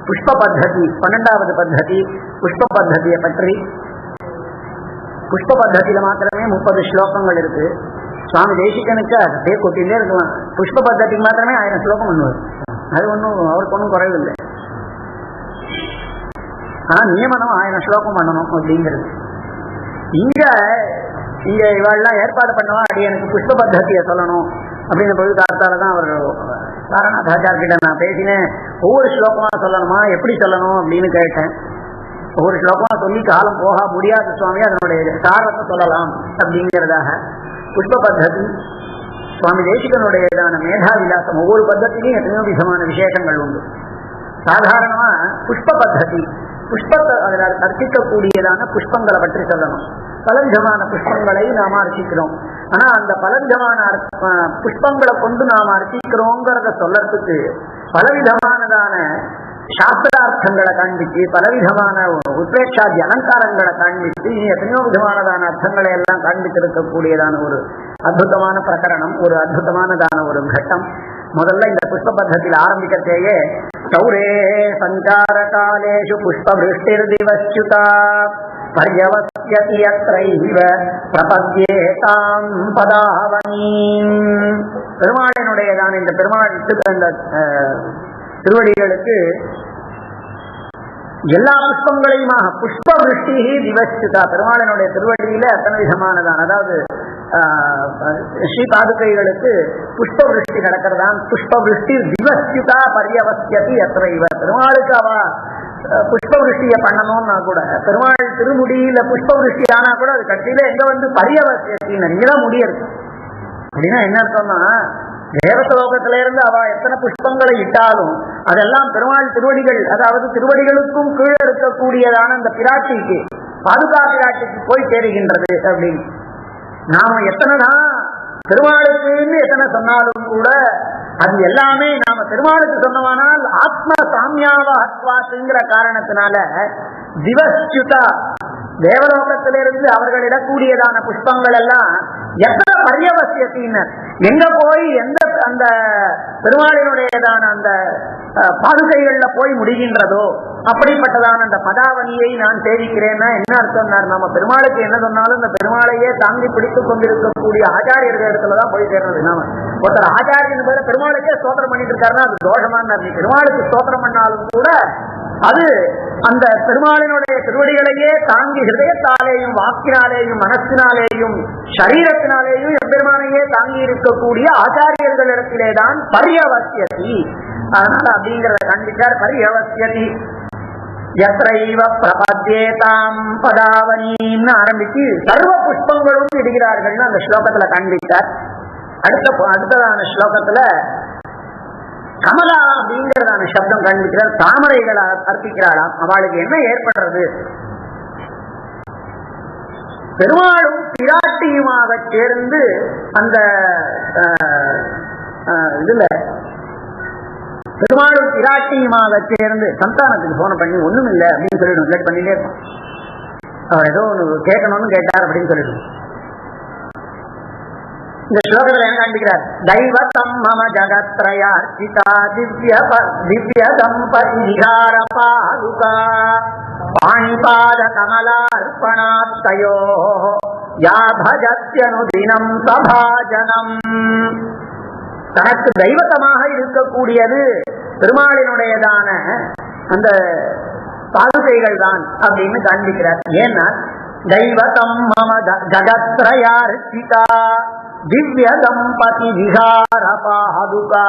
புஷ்ப பத்ததி, 12வது பத்ததி புஷ்ப பத்ததியை பற்றி. புஷ்ப பத்ததியில மாத்திரமே 30 ஸ்லோகங்கள் இருக்கு. சுவாமி தேசிகனுக்கு அதே கொட்டிலே இருக்கலாம். புஷ்ப பத்ததிக்கு மாத்திரமே 1000 ஸ்லோகம் பண்ணுவார். அது ஒன்றும் அவருக்கு ஒன்றும் குறைவில்லை. ஆனா நியமனம் 1000 ஸ்லோகம் பண்ணணும் அப்படிங்கிறது. இங்க இவெல்லாம் ஏற்பாடு பண்ணவா அடி எனக்கு புஷ்ப பத்ததியை சொல்லணும் அப்படிங்கிற பொழுது காலத்தாலதான் அவர் சாரநாதாச்சார்கிட்ட நான் பேசினேன். ஒவ்வொரு ஸ்லோகமா சொல்லணுமா, எப்படி சொல்லணும் அப்படின்னு கேட்டேன். ஒவ்வொரு ஸ்லோகமா சொல்லி காலம் போக முடியாத சுவாமி, அதனுடைய சாரத்தை சொல்லலாம் அப்படிங்கிறதாக புஷ்ப பத்ததி. சுவாமி தேசிகனுடையதான மேதா விலாசம், ஒவ்வொரு பத்தத்திலையும் எத்தனையோ விதமான விசேஷங்கள் உண்டு. சாதாரணமா புஷ்ப பத்ததி, புஷ்பத்தை அதில் அர்ச்சிக்கக்கூடியதான புஷ்பங்களை பற்றி சொல்லணும். பலவிதமான புஷ்பங்களை நாம் அர்ச்சிக்கிறோம். ஆனா அந்த பலவிதமான புஷ்பங்களை கொண்டு நாம் அர்ச்சிக்கிறோங்கிறத சொல்லறதுக்கு பலவிதமானதான சாஸ்திரார்த்தங்களை காண்பிச்சு, பலவிதமான உத்ரேட்சாதி அலங்காரங்களை காண்பிச்சு, இனி எத்தனையோ விதமானதான அர்த்தங்களை எல்லாம் காண்பித்திருக்கக்கூடியதான ஒரு அற்புதமான பிரகரணம், ஒரு அற்புதமானதான ஒரு கட்டம். முதல்ல இந்த புஷ்ப பத்ததியில் ஆரம்பிக்கத்தேயே சௌரே சஞ்சார காலேஷு புஷ்ப விருஷ்டிர் திவஸ்யுதா பர்யவஸ்யதி யத்ரைவ பிரபத்யேதாம் பதாவனீம். பெருமாளினுடையதான இந்த பெருமாளுக்கு அந்த திருவடிகளுக்கு எல்லா புஷ்பங்களையுமாக புஷ்ப விருஷ்டி திவஸ்யுதா, பெருமாளினுடைய திருவடியில அத்தனை விதமானதான், அதாவது ஸ்ரீ பாதுகைகளுக்கு புஷ்ப விருஷ்டி நடக்கிறதான். புஷ்ப விருஷ்டி திவஸ்யுதா பர்யவஸ்யதி யத்ரைவ, பெருமாளுக்கு அவ புஷ்ப விருஷ்டியை பண்ணணும்னா கூட, பெருமாள் திருமுடியில புஷ்ப விருஷ்டி ஆனா கூட அது கட்சியில எங்க வந்து பரியவசியத்தின் இங்கதான் முடியாது. அப்படின்னா என்ன அர்த்தம்னா, தேவசலோகத்தில இருந்து அவ எத்தனை புஷ்பங்களை இட்டாலும் அதெல்லாம் பெருமாள் திருவடிகள், அதாவது திருவடிகளுக்கும் கீழே இருக்கக்கூடியதான அந்த பிராட்டிக்கு, பாதுகா பிராட்டிக்கு போய் சேருகின்றது அப்படின்னு. நாம எத்தனைதான் பெருமாளுக்குன்னு எத்தனை சொன்னாலும் கூட அது எல்லாமே நாம பெருமாளுக்கு சொன்னவானால் ஆத்ம சாமியாவாத்வாசுங்கிற காரணத்தினால திவஸ்யுதா, தேவலோகத்திலிருந்து அவர்கள் இடக்கூடியதான புஷ்பங்கள் எல்லாம் எத்தனை பரியவசியத்தினர் எங்க போய் எந்த அந்த பெருமாளினுடையதான அந்த பாதுகைகள்ல போய் முடிகின்றதோ அப்படிப்பட்டதான அந்த பதாவனியை நான் சேவிக்கிறேன்னா என்ன அர்த்தம்? நம்ம பெருமாளுக்கு என்ன சொன்னாலும் இந்த பெருமாளையே தாங்கி பிடித்துக் கொண்டிருக்கக்கூடிய ஆச்சாரியர்கள் இடத்துலதான் போய் சேர்றது. நாம ஒருத்தர் ஆச்சாரியன் பேர பெருமாளுக்கே ஸ்தோத்திரம் பண்ணிட்டு இருக்காருன்னா அது தோஷமான. பெருமாளுக்கு ஸ்தோத்திரம் பண்ணாலும் கூட அது அந்த பெருமாளினுடைய திருவடிகளையே தாங்கி ஹிருதயத்தாலேயும் வாக்கினாலேயும் மனசினாலேயும் சரீரத்தினாலேயும் எம்பெருமானையே தாங்கி இருக்கக்கூடிய ஆச்சாரியர்களிடத்திலேதான் பரியவசியதி. அதனால அப்படிங்கிறத கண்டிச்சார். பரியவசியதி யத்ரைவ பிரபத்யேதாம் பதாவனின்னு ஆரம்பிச்சு சர்வ புஷ்பங்களும் இடுகிறார்கள் அந்த ஸ்லோகத்துல காண்பித்தார். அடுத்ததான ஸ்லோகத்துல கமலா அப்படிங்கிறதான சப்தம் காண்பிக்கிறார். தாமரைகளை அர்ப்பிக்கிறாளாம். அவளுக்கு என்ன ஏற்படுறது? பெருமாளும் பிராட்டியுமாக சேர்ந்து அந்த இதுல பெருமாளும் பிராட்டியுமாக சேர்ந்து சந்தானத்துக்கு போன பண்ணி ஒண்ணும் இல்லை அப்படின்னு சொல்லிடும். லேட் பண்ணிட்டே இருக்கும். அவர் ஏதோ ஒண்ணு கேட்கணும்னு கேட்டார் அப்படின்னு சொல்லிடும். இந்த ஸ்லோகத்தில் என்ன காண்பிக்கிறார்? தைவதம் மம ஜகத்ரயார்ச்சிதா திவ்ய தம்பதிகார பாதுகா பாணிபாத கமலார்ப்பணாத்தயோ யா பஜத்யனுதினம் சபாஜனம். தனக்கு தெய்வத்தமாக இருக்கக்கூடியது பெருமாளினுடையதான அந்த பாதுகைகள் தான் அப்படின்னு காண்பிக்கிறார். ஏன்னா தெய்வதம் மம ஜகத்ரயார்ச்சிதா திவ்ய தம்பதி விகார பாதுகா.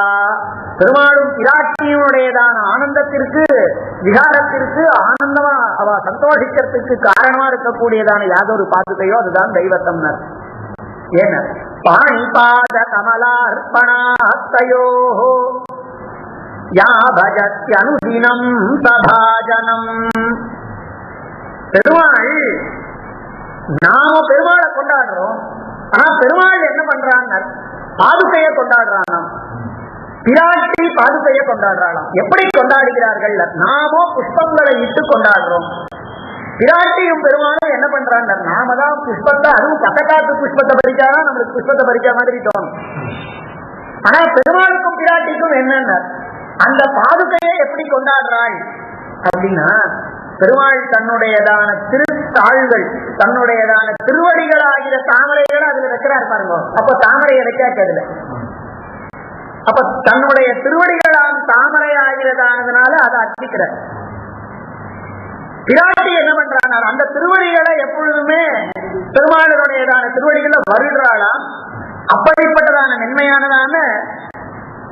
பெருமாளும் பிராட்டியுடையதான ஆனந்தத்திற்கு விகாரத்திற்கு ஆனந்தமா அவ சந்தோஷிக்கிறதுக்கு காரணமா இருக்கக்கூடியதான யாதொரு பாதுகையோ அதுதான் தெய்வத்தம். ஏன்னா பாணிபாத கமலார்ப்பணாத்தயோ யா பஜத்யனுதினம் சபாஜனம். பெருமாள் நாம பெருமாளை கொண்டாடுறோம். ஆனா பெருமாள் என்ன பண்றாங்க? பாதுகையை கொண்டாடுறானா? பிராட்டி பாதுகையை கொண்டாடுறாளாம். எப்படி கொண்டாடுகிறார்கள்? நாமோ புஷ்பங்களை இட்டு கொண்டாடுறோம். பிராட்டியும் பெருமாளும் என்ன பண்றாங்க? நாம தான் புஷ்பத்தை, அதுவும் பக்கத்தாத்து புஷ்பத்தை பறிச்சாதான் நம்மளுக்கு புஷ்பத்தை பறிச்ச மாதிரி தோணும். ஆனா பெருமாளுக்கும் பிராட்டிக்கும் என்னென்ன அந்த பாதுகையை எப்படி கொண்டாடுறாள் அப்படின்னா, பெருமாள் தன்னுடையதான திருத்தாள்கள், தன்னுடையதான திருவடிகளாகிற தாமரைகளை அதுல வைக்கிறார் பாருங்க. அப்ப தாமரையை வைக்காது. அப்ப தன்னுடைய திருவடிகளாம் தாமரை ஆகிறதானதுனால அதை அர்ப்பிக்கிறார். பிராட்டி என்ன பண்றாங்க? அந்த திருவடிகளை எப்பொழுதுமே பெருமாளுடையதான திருவடிகளை வருடுறாளாம். அப்படிப்பட்டதான மென்மையானதான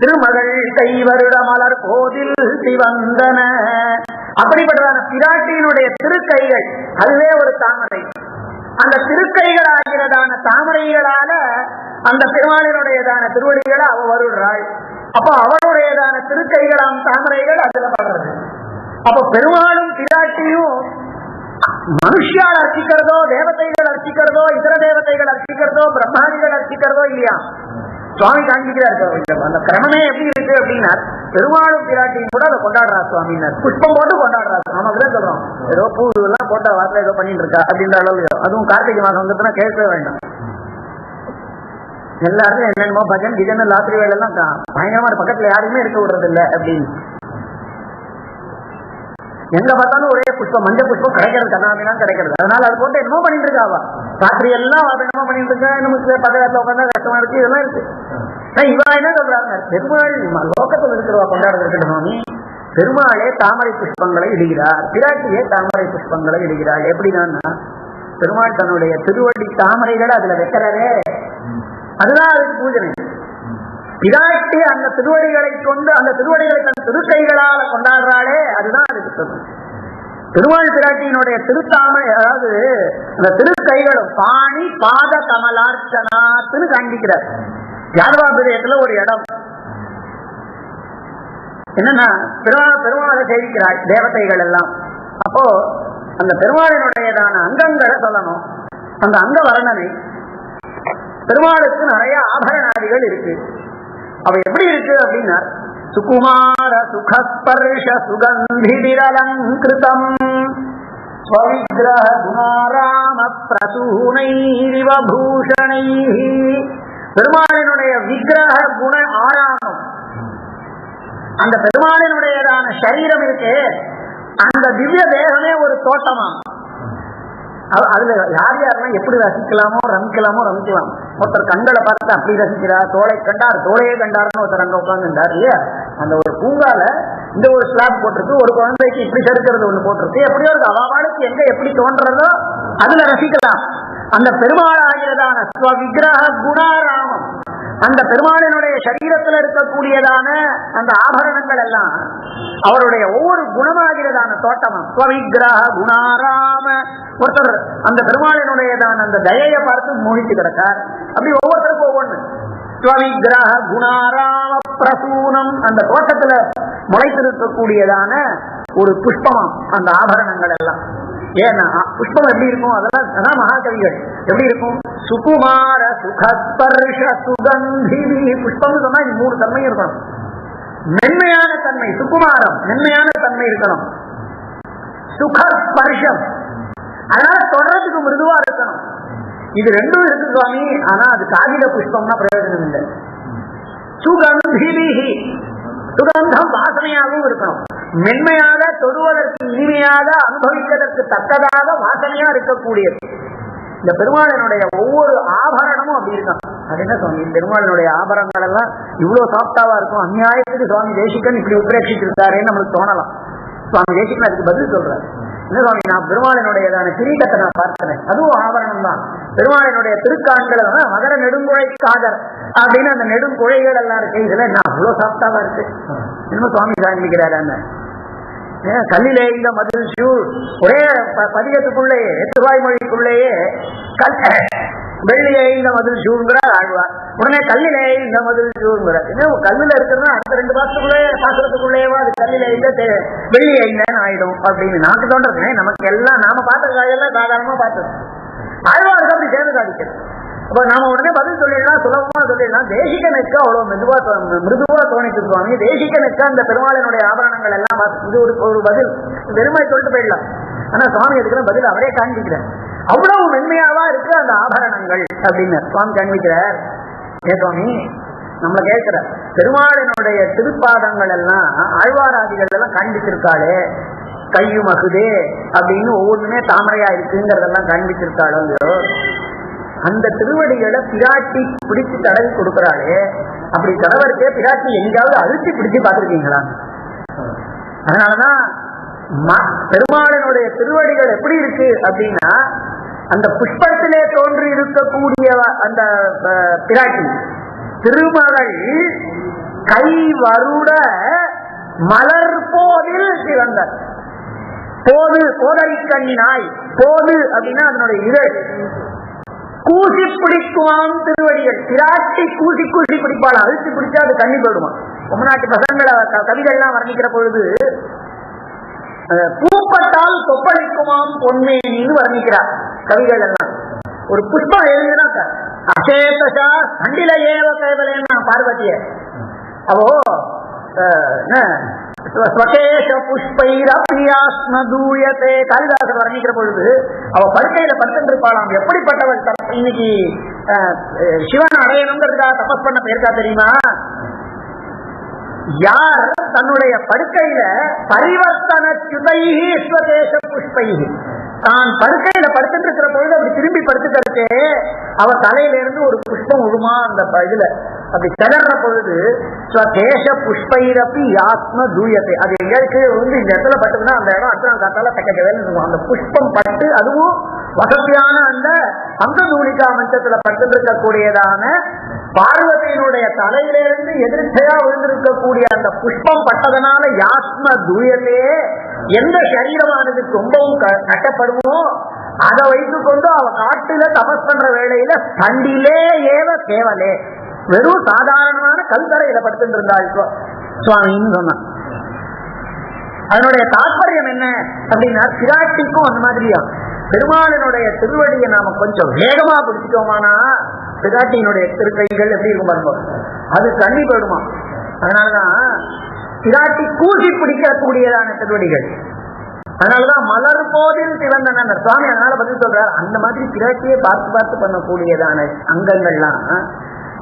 திருமகள் கை வருட மலர் கோதில் சிவந்தன. அப்படிப்பட்டதான பிராட்டியினுடைய திருக்கைகள் அதுவே ஒரு தாமரை. அந்த திருக்கைகள் ஆகிறதான தாமரைகளால அந்த பெருமாளினுடையதான திருவடிகளை அவ வருடுறாள். அப்ப அவளுடையதான திருக்கைகளாம் தாமரைகள் அதுல படுறது. அப்ப பெருமாளும் பிராட்டியும் மனுஷியால் அர்ச்சிக்கிறதோ, தேவதைகள் அர்ச்சிக்கிறதோ, இதர தேவதைகள் அர்ச்சிக்கிறதோ, பிரம்மாதிகள் அர்ச்சிக்கிறதோ இல்லையா, சுவாமி காண்பிக்கிறார். அந்த கிரமமே எப்படி இருக்கு அப்படின்னா, பெருமாளும் பிராட்டியும் கூட அதை கொண்டாடுறா சுவாமினார். புஷ்பம் போட்டு கொண்டாடுறா. நாம அப்படிதான் சொல்றோம், ஏதோ பூ எல்லாம் போட்டா வாசல ஏதோ பண்ணிட்டு இருக்கா அப்படின்ற அளவு. அதுவும் கார்த்திகை மாதம் வந்துட்டுனா கேட்கவே வேண்டாம். எல்லாருக்கும் என்னென்னமோ பஜன் கிஜன் ராத்திரி வேலை எல்லாம் பயங்கரமா பக்கத்துல யாருமே இருக்க விடுறது இல்லை அப்படின்னு. எங்க பார்த்தாலும் ஒரே புஷ்பம், மஞ்சள் புஷ்பம் கிடைக்கிறது, கண்ணாமிதான் கிடைக்கிறது. அதனால அது போட்டு என்னமோ பண்ணிட்டு இருக்காவா. ராத்திரி எல்லாம் என்னமோ பண்ணிட்டு இருக்கா. நமக்கு பக்கத்துல உட்காந்தா கஷ்டமா இருக்கு. இதெல்லாம் இருக்கு. இவா என்ன சொல்றாங்க? பெருமாள் லோகத்தில் இருக்கிறவா கொண்டாடுறது சுவாமி. பெருமாளே தாமரை புஷ்பங்களை இடுகிறார், பிராட்டியே தாமரை புஷ்பங்களை இடுகிறாள். எப்படின்னா, பெருமாள் தன்னுடைய திருவடி தாமரைகளை அதுல வைக்கிறாரே, அதுதான் அதுக்கு பூஜனை. பிராட்டி அந்த திருவடிகளை கொண்டு அந்த திருவடிகளை தன் திருக்கைகளால கொண்டாடுறாளே, அதுதான் அதுக்கு சொல்லும். பெருமாள் பிராட்டியினுடைய திருத்தாமரை, அதாவது அந்த திருக்கைகளும் பாணி பாத கமலார்ச்சனாத்துன்னு காண்பிக்கிறார். யாதவாபிரியத்துல ஒரு இடம் என்னன்னா, பெருமாளை சேவிக்கிறாள் தேவதைகள் எல்லாம். அப்போ அந்த பெருமாளினுடையதான அங்கங்களை சொல்லணும். அந்த அங்க வர்ணனை, பெருமாளுக்கு நிறைய ஆபரணாதிகள் இருக்கு. அவ எப்படி இருக்கு அப்படின்னா, சுகுமார சுகஸ்பர்ஷ சுகந்திரலங்கிருதம் ஸ்வவிக்கிரஹ குணாராம பிரசூனைரிவ பூஷணை. பெருமாளினுடைய விக்கிரக குண ஆராமம், அந்த பெருமாளினுடையதான சரீரம் இருக்கு, அந்த திவ்ய தேகமே ஒரு தோட்டமா. அதுல யார் யாரெல்லாம் எப்படி ரசிக்கலாமோ ரமிக்கலாம். ஒருத்தர் கண்களை பார்த்து அப்படி ரசிக்கிறார், தோளை கண்டார் தோளையே கண்டார்னு ஒருத்தர் அங்க உட்கார்ந்து இருந்தார் இல்லையா. அந்த ஒரு பூங்கால இந்த ஒரு ஸ்லாப் போட்டிருக்கு, ஒரு குழந்தைக்கு இப்படி சறுக்கிறது ஒண்ணு போட்டிருக்கு, எப்படியோ இருக்கு. அவாளுக்கு எங்க எப்படி தோன்றதோ அதுல ரசிக்கலாம். அந்த பெருமாள் ஆகிறதான ஸ்வவிக்கிரக குணாராமம், அந்த பெருமாளினுடைய சரீரத்தில் இருக்கக்கூடியதான அந்த ஆபரணங்கள் எல்லாம் அவருடைய ஒவ்வொரு குணமாகிறதான தோட்டமும் ஸ்வவிக்கிரக குணாராம. ஒருத்தர் அந்த பெருமாளினுடையதான அந்த தயையை பார்த்து மோகித்து கிடக்கார். அப்படி ஒவ்வொருத்தருக்கும் ஒவ்வொன்று. ஸ்வவிக்கிரக குணாராம பிரசூனம், அந்த தோட்டத்துல முளைத்திருக்கக்கூடியதான ஒரு புஷ்பம் அந்த ஆபரணங்கள் எல்லாம். ஏன்னா புஷ்பம் எப்படி இருக்கும், அதெல்லாம் அதான் மகாகவிகள் எப்படி இருக்கும். சுகுமார சுகஸ்பர்ஷ சுகந்தி. புஷ்பம் சொன்னா இது 3 தன்மை இருக்கணும். மென்மையான தன்மை சுகுமாரம், மென்மையான தன்மை இருக்கணும். சுகஸ்பர்ஷம், அதனால தொடர்றதுக்கு மிருதுவா இருக்கணும். இது ரெண்டும் இருக்கு சுவாமி. ஆனா அது காகித புஷ்பம்னா பிரயோஜனம் இல்லை. சுகந்தி, சுகந்தம் வாசனையாகவும் இருக்கணும். மென்மையாக தொடுவதற்கு இனிமையாக அனுபவிப்பதற்கு தக்கதாக வாசனையா இருக்கக்கூடியது. இந்த பெருமாளினுடைய ஒவ்வொரு ஆபரணமும் அப்படி இருக்கும். அது என்ன சுவாமி, பெருமாளினுடைய ஆபரணங்கள் எல்லாம் இவ்வளவு சாப்டாவா இருக்கும், அநியாயத்துக்கு சுவாமி தேசிகன் இப்படி உத்ரேட்சிச்சிருக்காருன்னு நம்மளுக்கு தோணலாம். சுவாமி தேசிகன் அதுக்கு பதில் சொல்றாரு. என்ன சுவாமி, நான் பெருமாளினுடையதான கிரீடத்தை நான் பார்த்தேன், அதுவும் ஆபரணம் தான். பெருமாளினுடைய திருக்காண்களை மகர நெடுங்குழைக்காதர் அப்படின்னு அந்த நெடுங்குழைகள் எல்லாம் இருக்கு. இதுல நான் அவ்வளவு சாப்டாவா இருக்கு இன்னும் சுவாமி சாமிக்கிறாரு. கல்லிலே இந்த மதில் சூழ், ஒரே பதிகத்துக்குள்ளேயே 8 ரூபாய் மொழிக்குள்ளேயே வெள்ளியே இந்த மதில் சூழ்கிறார் ஆழ்வார். உடனே கல்லிலே இந்த மதில் சூழ்கிறார். கல்லுல இருக்கிறதுனா அடுத்த 2 பாசத்துக்குள்ளேயேவா அது கல்லில இல்ல வெள்ளியே இல்லைன்னு ஆயிடும் அப்படின்னு நாக்கு தோன்றது. நமக்கு எல்லாம் நாம பார்த்த காயெல்லாம் சாதாரணமா பார்த்தது, ஆழ்வாருக்கு அப்படி சேர்ந்து காதிக்கிறது. அப்ப நாம உடனே பதில் சொல்லிடலாம், சுலபமா சொல்லிடலாம். தேசிகனுக்கு அவ்வளவு மிருதுவா தோணிட்டு சுவாமி. தேசிகனுக்கு அந்த பெருமாளினுடைய ஆபரணங்கள் எல்லாம் இது ஒரு பதில் பெருமை சொல்லிட்டு போயிடலாம். ஆனா சுவாமி எதுக்குன்னு பதில் அவரே காண்பிக்கிறார். அவ்வளவு மென்மையாவா இருக்கு அந்த ஆபரணங்கள் அப்படின்னு சுவாமி காண்பிக்கிறார். ஏ சுவாமி, நம்மள கேட்கிற பெருமாளினுடைய திருப்பாதங்கள் எல்லாம் ஆழ்வாராதிகள் எல்லாம் காண்பிச்சிருக்காளே, கையும் அகுதே அப்படின்னு ஒவ்வொன்றுமே தாமரையா இருக்குங்கிறதெல்லாம் காண்பிச்சிருக்காளோ. அந்த திருவடிகளை பிராட்டி பிடிச்சு தடவி கொடுக்கிறாளே, அப்படி தடவருக்கே பிராட்டி எங்காவது அழுத்தி பிடிச்சு பார்த்துருக்கீங்களா? அதனாலதான் பெருமாளினுடைய திருவடிகள் எப்படி இருக்கு அப்படின்னா, அந்த புஷ்பத்திலே தோன்றி இருக்கக்கூடிய அந்த பிராட்டி திருமகள் கை வருட மலர் போதில் சிறந்த போது, கோதரி கண்ணினாய் போது அப்படின்னா அதனுடைய இதழ் கூசி பிடிக்குவான் திருவடிகள். பிராட்டி கூசி கூசி பிடிப்பாள், அழுத்தி பிடிச்சா அது கண்ணி போயிடுமா. தமிழ்நாட்டு பசங்களை கவிகள்லாம் வர்ணிக்கிற பொழுது பூப்பட்டால் கொப்பளிக்குமாம் பொன்மேனின்னு வர்ணிக்கிறார் கவிகள் எல்லாம். ஒரு புஷ்பம் எழுதுனா அசேதா சண்டில ஏவ கேவலேன்னா பார்வதிய அவோ காளிதாசர் வர்ணிக்கிற பொழுது அவ படுக்கையில படுத்திருப்பாளாம். எப்படிப்பட்டவள், இன்னைக்கு சிவன் அடையணுங்கிறதுக்காக தபஸ் பண்ண பேருக்கா தெரியுமா? யார் தன்னுடைய படுக்கையில பரிவர்த்தன சுதைஹி ஸ்வதேச புஷ்பைஹி, தான் படுக்கையில படுத்துட்டு இருக்கிற பொழுது அப்படி திரும்பி படுத்துக்கிறதுக்கு அவ தலையில இருந்து ஒரு புஷ்பம் விடுமா அந்த இதுல அப்படி கிளற பொழுது ஸ்வதேச புஷ்பைரப்பி ஆத்ம தூயத்தை. அது எங்களுக்கு வந்து இந்த இடத்துல பட்டுதுன்னா அந்த இடம் அடுத்த நாள் காத்தால தக்க வேலை அந்த புஷ்பம் பட்டு, அதுவும் வசதியான அந்த அம்சதூலிகா மஞ்சத்துல பட்டு இருக்கக்கூடியதான பார்வதியினுடைய தலையிலிருந்து எதிர்ச்சையா விழுந்திருக்கக்கூடிய அந்த புஷ்பம் பட்டதனால யாத்ம தூயத்தையே எந்த சரீரமானது ரொம்பவும் கட்டப்படுமோ அதை வைத்துக் கொண்டு அவ காட்டுல தபஸ் பண்ற வேளையில தண்டிலே ஏவ கேவலே வெறும் சாதாரணமான கல்தரையில படுத்துட்டு இருந்தாள் சுவாமின்னு சொன்னான். அதனுடைய தாற்பயம் என்ன அப்படின்னா, பிராட்டிக்கும் அந்த மாதிரியா பெருமாளினுடைய திருவடியை நாம கொஞ்சம் வேகமா பிடிச்சிட்டோமானா பிராட்டியினுடைய திருக்கைகள் எப்படி இருக்கும் பாருங்க, அது தண்ணி போயிடுமா. அதனாலதான் பிராட்டி கூசி பிடிக்கக்கூடியதான திருவடிகள். அதனாலதான் மலர் போதில் சிவந்தன சுவாமி அதனால பதில் சொல்றார். அந்த மாதிரி பிராட்டியை பார்த்து பார்த்து பண்ணக்கூடியதான அங்கங்கள்லாம்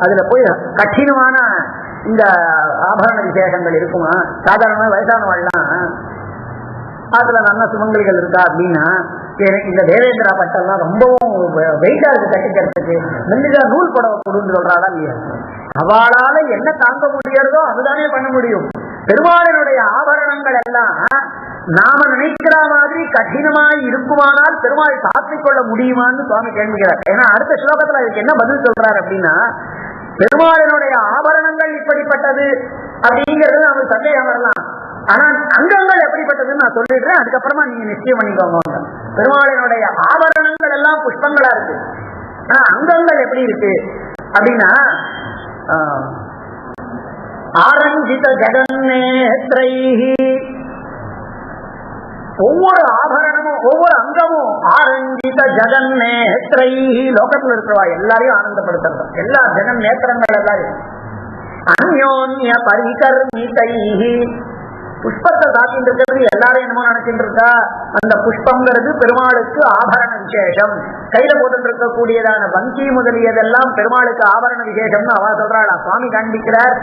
அதுல போய் கடினமான இந்த ஆபரண விசேஷங்கள் இருக்குமா? சாதாரண வயசானவள்லாம் அதுல நல்ல சுமங்கலிகள் இருக்கா அப்படின்னா, இந்த தேவேந்திரா பட்டெல்லாம் ரொம்பவும் வெயிட்டா இருக்கு கட்டிக்கிறதுக்கு, மெல்லிதா நூல் புடவை கொடுன்னு சொல்றாளா இல்லையா? அவளால என்ன தாங்க முடியறதோ அதுதானே பண்ண முடியும். பெருமாளினுடைய ஆபரணங்கள் எல்லாம் நாம நினைக்கிற மாதிரி கடினமாய் இருக்குமானால் பெருமாள் சாத்திக் கொள்ள முடியுமான்னு சுவாமி கேள்விக்கிறார். ஏன்னா அடுத்த ஸ்லோகத்துல அதுக்கு என்ன பதில் சொல்றாரு அப்படின்னா, பெருமாளினுடைய ஆபரணங்கள் இப்படிப்பட்டது அப்படிங்கிறது நமக்கு சந்தேகம் வரலாம். ஆனா அங்கங்கள் எப்படிப்பட்டதுன்னு நான் சொல்லிடுறேன், அதுக்கப்புறமா நீங்க நிச்சயம் பண்ணிக்கோங்க. பெருமாளினுடைய ஆபரணங்கள் எல்லாம் புஷ்பங்களா இருக்கு, ஆனா அங்கங்கள் எப்படி இருக்கு அப்படின்னா, ஆரஞ்சித ஜெகன்னேத்ரைஹி, ஒவ்வொரு ஆபரணமும் ஒவ்வொரு அங்கமும் ஆரஞ்சித ஜெகன்னேத்ரைஹி, லோகத்தில் இருக்கிறவா எல்லாரையும் ஆனந்தப்படுத்துறது, எல்லா ஜெகன் நேத்திரங்கள் எல்லாம் அந்யோன்ய பரிகர்மிதைஹி, புஷ்பத்தை சாத்திட்டு இருக்கிறது எல்லாரும் என்னமோ நினைச்சிட்டு இருக்கா, அந்த புஷ்பங்கிறது பெருமாளுக்கு ஆபரண விசேஷம். கையில போட்டு இருக்கக்கூடியதான வங்கி முதலியதெல்லாம் பெருமாளுக்கு ஆபரண விசேஷம்னு அவ சொல்றாளா. சுவாமி காண்பிக்கிறார்,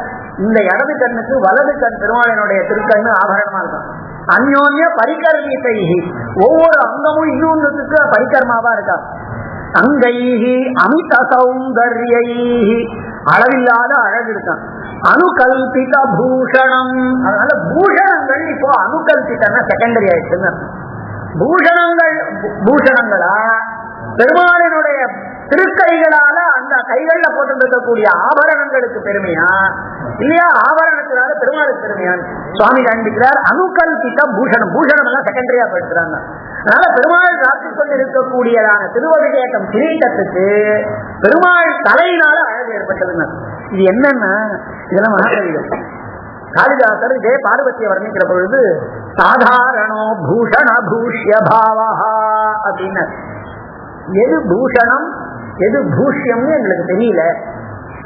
இந்த இடது கண்ணுக்கு வலது கண் பெருமாளினுடைய திருக்கண்ணு ஆபரணமா இருக்கும். அந்யோன்ய பரிகர்மிதைஹி, ஒவ்வொரு அங்கமும் இன்னொன்றுக்கு பரிகர்மாவா இருக்கா. அங்கைஹி அமித சௌந்தர்யைஹி, அளவில்லாத அழகு இருக்கான். அனுகல்பித பூஷணம், அதனால பூஷணங்கள் இப்போ அனுகல்பித்தன செகண்டரி ஆயிடுச்சுங்க. பூஷணங்களா பெருமாளினுடைய திருக்கைகளால அந்த கைகள்ல போட்டு இருக்கக்கூடிய ஆபரணங்களுக்கு பெருமையா இல்லையா, ஆபரணத்தினால பெருமாளுக்கு பெருமையா சுவாமி காண்பிக்கிறார். அனுகல்பித பூஷணம், பூஷணம் எல்லாம் செகண்டரியா போயிடுறாங்க. அதனால பெருமாள் காத்துக் கொண்டு இருக்கக்கூடியதான திருவபிஷேகம் கிரீட்டத்துக்கு பெருமாள் தலையினால அழகு ஏற்பட்டதுங்க. இது என்னன்னா, இதெல்லாம் மகாகவிகள். காளிதாசர் இதே பார்வதியை வர்ணிக்கிற பொழுது சாதாரணோ பூஷண பூஷ்ய பாவா அப்படின்னு, எது பூஷணம் எது பூஷ்யம்னு எங்களுக்கு தெரியல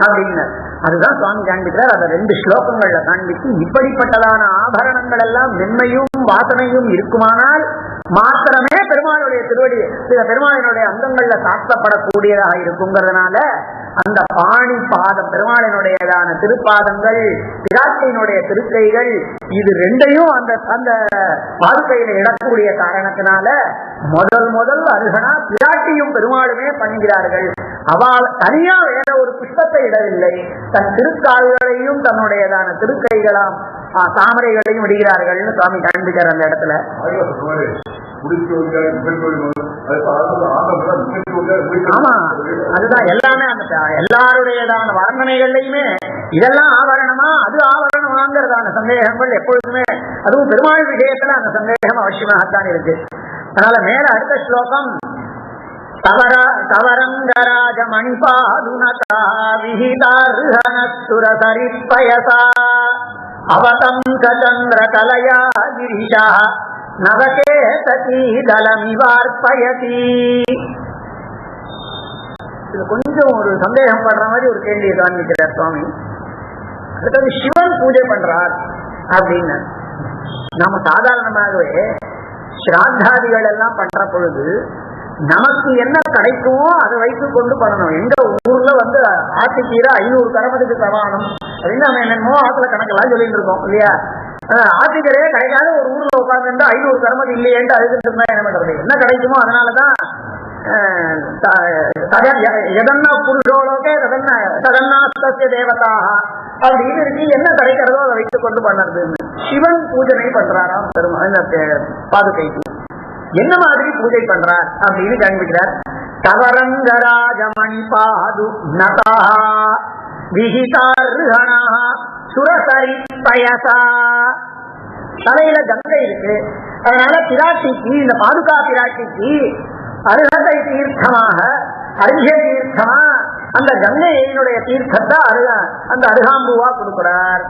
அப்படின்னு அதுதான் சுவாமி காண்பிக்கிறார். அதை 2 ஸ்லோகங்கள்ல காண்பித்து, இப்படிப்பட்டதான ஆபரணங்கள் எல்லாம் மென்மையும் வாசனையும் இருக்குமானால் மாத்திரமே பெருமாளுடைய திருவடி பெருமாளினுடைய அங்கங்கள்ல சாத்தப்படக்கூடியதாக இருக்குங்கிறதுனால அந்த பாணி பாதம், பெருமாளினுடையதான திருப்பாதங்கள், பிராட்டியினுடைய திருக்கைகள், இது 2ஐயும் அந்த அந்த பாதுகையில இடக்கூடிய காரணத்தினால முதல் அருகனா பிராட்டியும் பெருமாளுமே பண்ணுகிறார்கள். அவள் தனியா வேற ஒரு புஷ்பத்தை இடவில்லை, தன் திருக்கால்களையும் தன்னுடையதான திருக்கைகளாம் தாமரைகளையும் விடுகிறார்கள் சுவாமி காண்பிக்கிறார் அந்த இடத்துல. ஆமா, அதுதான் எல்லாமே அந்த எல்லாருடையதான வர்ணனைகள்லையுமே இதெல்லாம் ஆபரணமா அது ஆபரணமாங்கிறதான சந்தேகங்கள் எப்பொழுதுமே, அதுவும் பெருமாள் விஷயத்துல அந்த சந்தேகம் அவசியமாகத்தான் இருக்கு. அதனால மேல அடுத்த ஸ்லோகம், தவரங்கராஜ மணிபாதுனகா விஹிதார்ஹனசுரதரிப்பயசா அவதங்க சந்திர கலயா கிரிஷா நவகே சதீதலமிவார்ப்பயதி. இது கொஞ்சம் ஒரு சந்தேகம் படுற மாதிரி ஒரு கேள்வியை காண்பிக்கிறார் சுவாமி. அடுத்தது சிவன் பூஜை பண்றார் அப்படின்னு, நாம சாதாரணமாகவே ஸ்ராத்தாதிகள் எல்லாம் பண்ற பொழுது நமக்கு என்ன கிடைக்குமோ அதை வைத்துக் கொண்டு பண்ணணும். எங்க ஊர்ல ஆட்டுக்கீரை 500 கரமத்துக்கு சமானம் அப்படின்னு நம்ம என்னமோ ஆத்துல கணக்கெல்லாம் சொல்லிட்டு இருக்கோம் இல்லையா. ஆட்டுக்கீரையே கிடைக்காத ஒரு ஊர்ல உட்கார்ந்து 500 கரமத்து இல்லையேன்ட்டு அதுக்கு இருந்தா என்ன பண்றது, என்ன கிடைக்குமோ அதனாலதான் எதன்னா புருஷோலோகே ததன்னாஸ்தஸ்ய தேவதாக அப்படின்னு இருக்கு. என்ன கிடைக்கிறதோ அதை வைத்துக் கொண்டு பண்ணுறது. சிவன் பூஜனை பண்றாராம் பெருமாள் பாதுகைக்கு. என்ன மாதிரி பூஜை பண்றார் அப்படின்னு காண்பிக்கிறார். தவரங்கராஜமணி பாது நதா விஹிதார்ஹணா சுரசரி பயசா, தலையில கங்கை இருக்கு, அதனால பிராட்டிக்கு, இந்த பாதுகா பிராட்டிக்கு அருகதை தீர்த்தமாக, அருகே தீர்த்தமா அந்த கங்கையினுடைய தீர்த்தத்தை அந்த அருகாம்புவா கொடுக்கிறார்,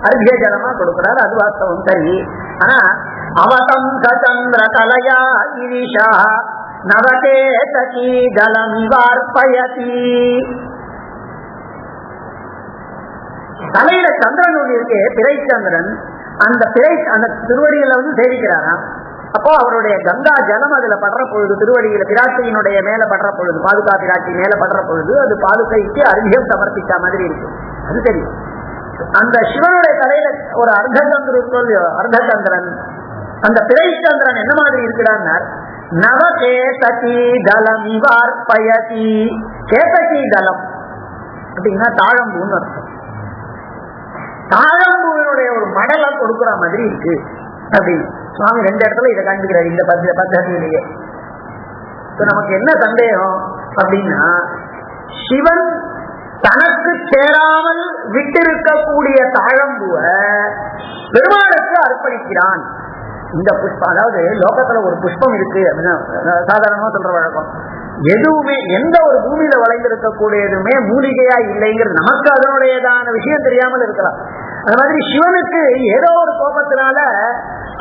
அருகே ஜலமா கொடுக்கிறார். அது வாஸ்தவம் சரி. ஆனா அவதங்க சந்திர கலயா கிரிஷா நவகே சகி ஜலமிவார்ப்பயதி, தலையில சந்திரன் ஒன்று இருக்கு, பிறைச்சந்திரன். அந்த திருவடியில சேவிக்கிறாராம். அப்போ அவருடைய கங்கா ஜலம் அதுல படுற பொழுது, திருவடியில பிராட்டியினுடைய மேல படுற பொழுது, பாதுகா பிராட்டி மேல படுற பொழுது அது பாதுகைக்கு அர்க்கியம் சமர்ப்பிச்ச மாதிரி இருக்கு. அது சரி. அந்த சிவனுடைய தலையில ஒரு அர்த்தச்சந்திரன், அந்த பிறைச்சந்திரன் என்ன மாதிரி இருக்கிறார், நவகேதகி தலம் இவார்ப்பயதி. கேதகி தலம் அப்படின்னா தாழம்பூன்னு அர்த்தம். தாழம்பூவினுடைய ஒரு மடலை கொடுக்குற மாதிரி இருக்கு அப்படின்னு சுவாமி 2 இடத்துல இதை காண்பிக்கிறார் இந்த பద్ధதியிலேயே. நமக்கு என்ன சந்தேகம் அப்படின்னா, சிவன் தனக்கு சேராமல் விட்டிருக்கக்கூடிய தாழம்பூவை பெருமாளுக்கு அர்ப்பணிக்கிறான். இந்த புஷ்பம், அதாவது லோகத்துல ஒரு புஷ்பம் இருக்கு அப்படின்னா சாதாரணமா சொல்ற வழக்கம், எதுவுமே எந்த ஒரு பூமியில வளைந்திருக்கக்கூடியதுமே மூலிகையா இல்லைங்கிறது நமக்கு அதனுடையதான விஷயம் தெரியாமல் இருக்கலாம். அந்த மாதிரி சிவனுக்கு ஏதோ ஒரு கோபத்தினால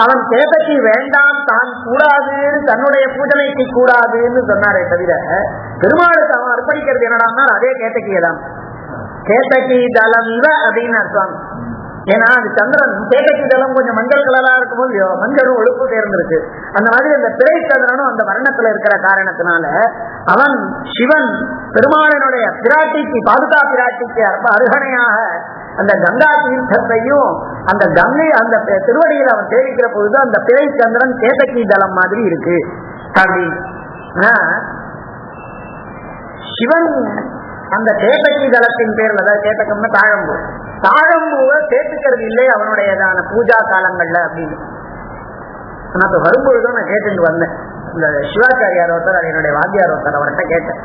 அவன் கேதகி வேண்டாம், தான் கூடாதுன்னு தன்னுடைய பூஜனைக்கு கூடாதுன்னு சொன்னாரே தவிர, பெருமாளுக்கு அவன் அர்ப்பணிக்கிறது என்னடான்னா அதே கேதகியதான். கேதகி தலம் இவ அப்படின்னு அர்த்தம். ஏன்னா அது சந்திரன் கேதகி தலம் கொஞ்சம் மஞ்சள் கலரா இருக்கும்போது மஞ்சளும் ஒழுப்பு சேர்ந்திருக்கு. அந்த மாதிரி அந்த பிறை சந்திரனும் அந்த வர்ணத்துல இருக்கிற காரணத்தினால அவன் சிவன் பெருமாளனுடைய பிராட்டிக்கு, பாதுகா பிராட்டிக்கு அருகணையாக அந்த கங்கா தீர்த்தத்தையும் அந்த கங்கை அந்த திருவடியில் அவன் சேவிக்கிற பொழுது அந்த பிறை சந்திரன் கேதகி தலம் மாதிரி இருக்கு அப்படின்னா, சிவன் அந்த கேதகி தலத்தின் பேர்ல, அதாவது கேதகம்னா தாழம்பூ, தாழம்பூவை சேர்த்துக்கிறது இல்லை அவனுடையதான பூஜா காலங்கள்ல அப்படின்னு. நான் இப்ப வரும்பொழுதும் நான் கேட்டுட்டு வந்தேன். இந்த சிவாச்சாரியார் ஒருத்தர், என்னுடைய வாத்தியார் ஒருத்தர், அவர்கிட்ட கேட்டேன்.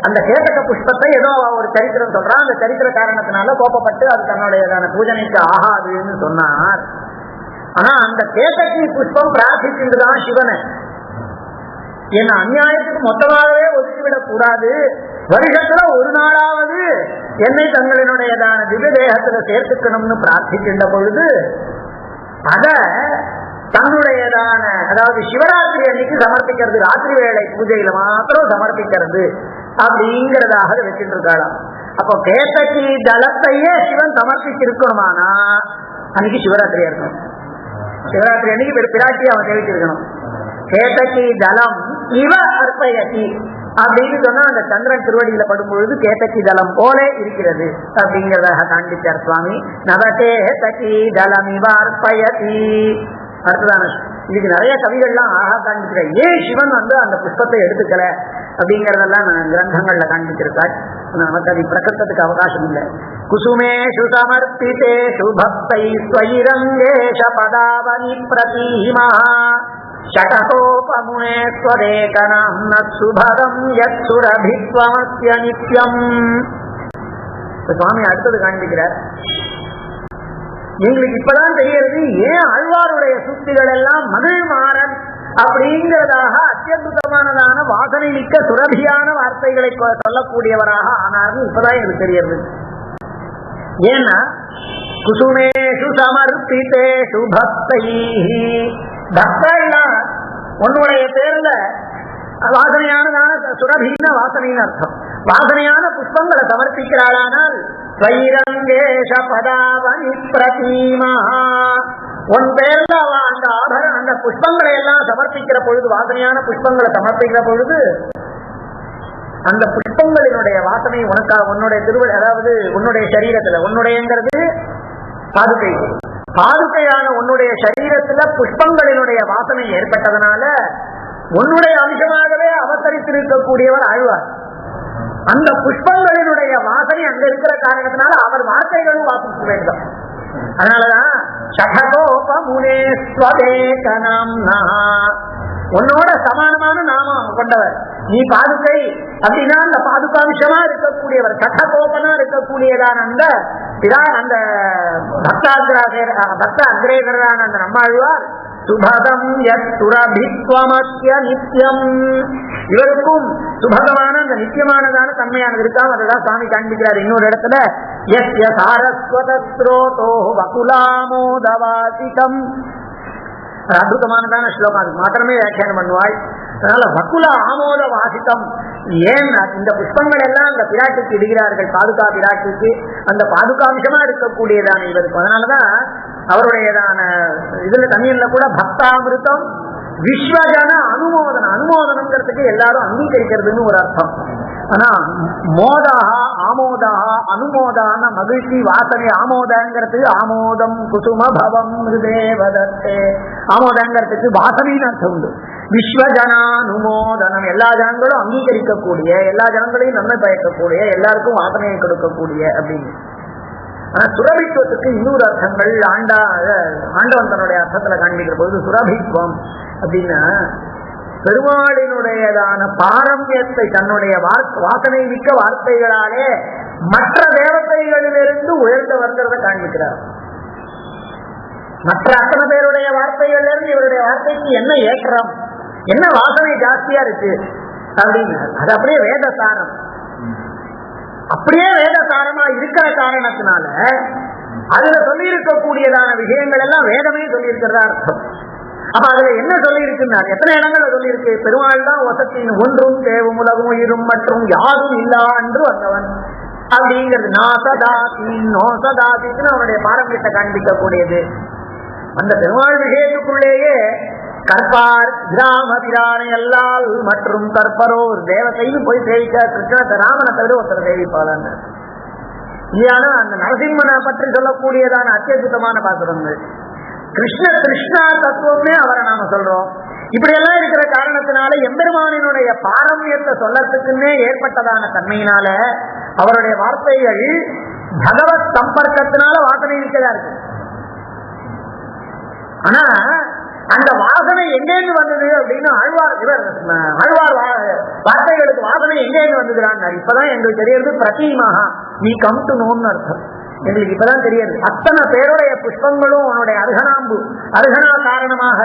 அந்த கேதக புஷ்பத்தை ஏதோ ஒரு சரித்திரம் சொல்றான், அந்த சரித்திர காரணத்தினால கோப்பப்பட்டு அது தன்னுடையதான பூஜனைக்கு ஆகாதுன்னு சொன்னார். ஆனா அந்த கேதகி புஷ்பம் பிரார்த்திச்சுதான் சிவனை என்ன அநியாயத்துக்கு மொத்தமாகவே ஒதுக்கிவிடக் கூடாது, வருஷத்துல ஒரு நாளாவது என்னை தங்களினுடையதான திவ்ய தேகத்துல சேர்த்துக்கணும்னு பிரார்த்திக்கின்ற பொழுது அத தன்னுடையதான, அதாவது சிவராத்திரி அன்னைக்கு சமர்ப்பிக்கிறது, ராத்திரி வேளை பூஜையில மாத்திரம் சமர்ப்பிக்கிறது அப்படிங்கிறதாக வச்சுட்டு இருக்காளாம். அப்போ கேதகி தலத்தையே சிவன் சமர்ப்பிச்சிருக்கணுமானா அன்னைக்கு சிவராத்திரியா இருக்கணும். சிவராத்திரி அன்னைக்கு பிராட்டியை அவன் தெரிவிச்சிருக்கணும். கேதகி தலம் இவ அர்ப்பயதி அப்படின்னு சொன்னா அந்த சந்திரன் திருவடியில படும் பொழுது கேதகி தலம் போல இருக்கிறது அப்படிங்கிறதாக காண்பிச்சார் சுவாமி. நவகேதகி தலம் இவ அர்ப்பயதி. அடுத்ததான இதுக்கு நிறைய கவிகள்லாம் ஆகா காண்பிக்கிற. ஏன் சிவன் அந்த புஷ்பத்தை எடுத்துக்கல அப்படிங்கறதெல்லாம் கிரந்தங்கள்ல காண்பிச்சிருக்காள். நமக்கு அது பிரகடனத்துக்கு அவகாசம் இல்லை. குசுமேஷு சமர்ப்பிதேஷு பக்தை ஸ்வயிரங்கேஷ பதாவனி பிரதீமா ஷடகோபமுனே ஸ்வதேகனம் நத்சுபதம் யத்சுரபித்வமஸ்ய நித்யம். சுவாமி அடுத்தது காண்பிக்கிறார். எங்களுக்கு இப்பதான் தெரிகிறது ஏன் ஆழ்வாருடைய சூக்திகள் எல்லாம் மகிழ்மாறன் அப்படிங்கிறதாக அத்தியுதமானதான வாசனை மிக்க சுரபியான வார்த்தைகளை சொல்லக்கூடியவராக ஆனார்னு இப்பதான் எனக்கு தெரிகிறது. ஏன்னா குசுமேஷு சமர்ப்பிதேஷு பக்தைஹி, பக்தெல்லாம் உன்னுடைய பேர்ல வாசனையானதான சுரபீன வாசனைன்னு அர்த்தம். வாசனையான புஷ்பங்களை சமர்ப்பிக்கிறாளானால் ஸ்வயிரங்கேஷ பதாவனி பிரதீமா, உன் பேர்ல அந்த ஆபரணம் அந்த புஷ்பங்களை எல்லாம் சமர்ப்பிக்கிற பொழுது, வாசனையான புஷ்பங்களை சமர்ப்பிக்கிற பொழுது அந்த புஷ்பங்களினுடைய வாசனை உன்னுடைய திருவடி, அதாவது உன்னுடைய சரீரத்துல, உன்னுடையங்கிறது பாதுகை, பாதுகையான உன்னுடைய சரீரத்துல புஷ்பங்களினுடைய வாசனை ஏற்பட்டதனால உன்னுடைய அம்சமாகவே அவதரித்திருக்கக்கூடியவர் ஆழ்வார். அந்த புஷ்பங்களினுடைய வாசனை அங்க இருக்கிற காரணத்தினால அவர் வார்த்தைகளும் வாசிக்க வேண்டும். அதனாலதான் உன்னோட சமானமான நாமம் கொண்டவர் நீ பாதுகை அப்படின்னா அந்த பாதுகாம்சமா இருக்கக்கூடியவர், சட்டகோபனா இருக்கக்கூடியதான அந்த பக்த அக்ரேகரான அந்த நம்மாழ்வார் சுபதம் யத்சுரபித்வமஸ்ய நித்யம், இவருக்கும் சுபகமான அந்த நித்தியமானதான தன்மையானது இருக்காம அதுதான் சாமி காண்பிக்கிறார் இன்னொரு இடத்துல. யஸ்ய சாரஸ்வத ஸ்ரோதோ வகுலாமோதவாசிகம், அற்புதமானதான ஸ்லோகம், அது மாத்திரமே வியாக்கியானம் பண்ணுவாள். அதனால வகுல ஆமோத வாசித்தம், ஏன் இந்த புஷ்பங்கள் எல்லாம் அந்த பிராட்டிக்கு இடுகிறார்கள், பாதுகா பிராட்டிக்கு அந்த பாதுகாம்சமா இருக்கக்கூடியதான இவருக்கு. அதனாலதான் அவருடையதான இதுல தமிழ்ல கூட பக்தாமிருத்தம் விஸ்வஜன அனுமோதனம், அனுமோதனம்ங்கிறதுக்கு எல்லாரும் அங்கீகரிக்கிறதுன்னு ஒரு அர்த்தம். ஆனா மோதா ஆமோதா அனுமோதான மகிழ்ச்சி வாசனை, ஆமோதங்கிறதுக்கு ஆமோதம் குசும பவம் தேவதத்தே, ஆமோதங்கிறதுக்கு வாசனைன்னு அர்த்தம் உண்டு. விஸ்வஜனானுமோதனம், எல்லா ஜனங்களும் அங்கீகரிக்கக்கூடிய, எல்லா ஜனங்களையும் நன்மை பயக்கக்கூடிய, எல்லாருக்கும் வாசனையை கொடுக்கக்கூடிய அப்படின்னு. ஆனா சுரபித்துவத்துக்கு இன்னொரு அர்த்தங்கள் ஆண்டவன் தன்னுடைய அர்த்தத்துல காண்பிக்கிற போது சுரபித்துவம் அப்படின்னா பெருமாளினுடையதான பாரம்பியத்தை தன்னுடைய வாசனை மிக்க வார்த்தைகளாலே மற்ற தேவதைகளிலிருந்து உயர்ந்து வருகிறத காண்பிக்கிறார். மற்ற அத்தனை பேருடைய வார்த்தைகள்ல இருந்து இவருடைய வார்த்தைக்கு என்ன ஏற்றம், என்ன வாசனை ஜாஸ்தியா இருக்கு அப்படின்னு அது அப்படியே வேதசாரம். அப்படியே வேதசாரமா இருக்கிற காரணத்தினால அதுல சொல்லி இருக்கக்கூடியதான விஷயங்கள் எல்லாம் வேதமே சொல்லி இருக்கிறதா அர்த்தம். அப்ப அதுல என்ன சொல்லி இருக்குன்னாரு, எத்தனை இடங்கள்ல சொல்லி இருக்கு, பெருமாள் தான் வசத்தின் ஒன்றும் தேவும் உலகும் உயிரும் மற்றும் யாரும் இல்லா என்று வந்தவன் அப்படிங்கிறது நோசதாசின்னு அவனுடைய பாரம்பரியத்தை காண்பிக்கக்கூடியது. அந்த பெருமாள் விஷயத்துக்குள்ளேயே கற்பார் கிராம பிராணி எல்லால் மற்றும் கற்பரோர் தேவத்தையும் போய் சேவிக்க கிருஷ்ண ராமனை தவிர ஒருத்தர் சேவிப்பாளன் இல்லையானா அந்த நரசிம்மனை பற்றி சொல்லக்கூடியதான அத்தியுதமான பாசுரங்கள். கிருஷ்ணா தத்துவமே அவரை நாம சொல்றோம். இப்படி எல்லாம் இருக்கிற காரணத்தினால எம்பெருமானினுடைய பாரம்பரியத்தை சொல்லத்துக்குன்னே ஏற்பட்டதான தன்மையினால அவருடைய வார்த்தைகள் பகவத் சம்பர்க்கத்தினால வாசனை இருக்கதா இருக்கு. ஆனா அந்த வாசனை எங்கேருந்து வந்தது அப்படின்னு ஆழ்வார் வார்த்தைகளுக்கு வாசனை எங்கேருந்து வந்ததுறாங்க. இப்பதான் எங்களுக்கு தெரியுது பிரதிமகா நீ கம் டு நோன்னு அர்த்தம். எங்களுக்கு இப்பதான் தெரியாது அத்தனை பேருடைய புஷ்பங்களும் உன்னுடைய அருகனா காரணமாக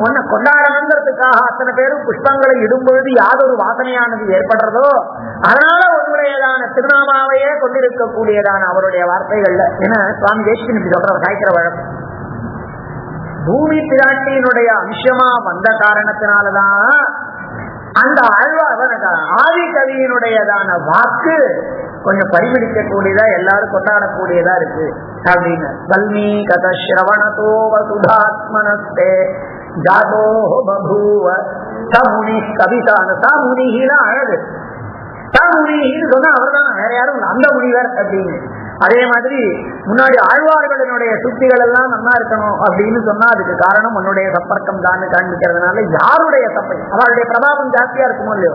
உன்னை கொண்டாடணுங்கிறதுக்காக அத்தனை பேரும் புஷ்பங்களை இடும் பொழுது யாதொரு வாசனையானது ஏற்படுறதோ அதனால உன்னுடையதான திருநாமாவையே கொண்டிருக்கக்கூடியதான அவருடைய வார்த்தைகள்ல ஏன்னா சுவாமி தேசிகன் சொல்ற சாய்க்கிற வழக்கம் பூமி பிராட்டியினுடைய அம்சமா வந்த காரணத்தினாலதான் அந்த ஆதி கவியினுடையதான வாக்கு கொஞ்சம் பரிமளிக்கக்கூடியதா எல்லாரும் கொண்டாடக்கூடியதா இருக்கு அப்படின்னு வல்மீ கத ஸ்ரவணதோ வசுதாத்மனஸ்தே ஜாதோ பபூவ சமுனி கவிதான சாமுனிகில அழகு சாமுனின்னு சொன்னா அவர் தான் வேற யாரும் அந்த முனிவர் அப்படின்னு. அதே மாதிரி முன்னாடி ஆழ்வார்களினுடைய சுத்திகள் எல்லாம் நல்லா இருக்கணும் அப்படின்னு சொன்னா அதுக்கு காரணம் உன்னுடைய சம்பர்க்கம் தான் காண்பிக்கிறதுனால யாருடைய அவருடைய பிரபாவம் ஜாஸ்தியா இருக்குமோ இல்லையோ.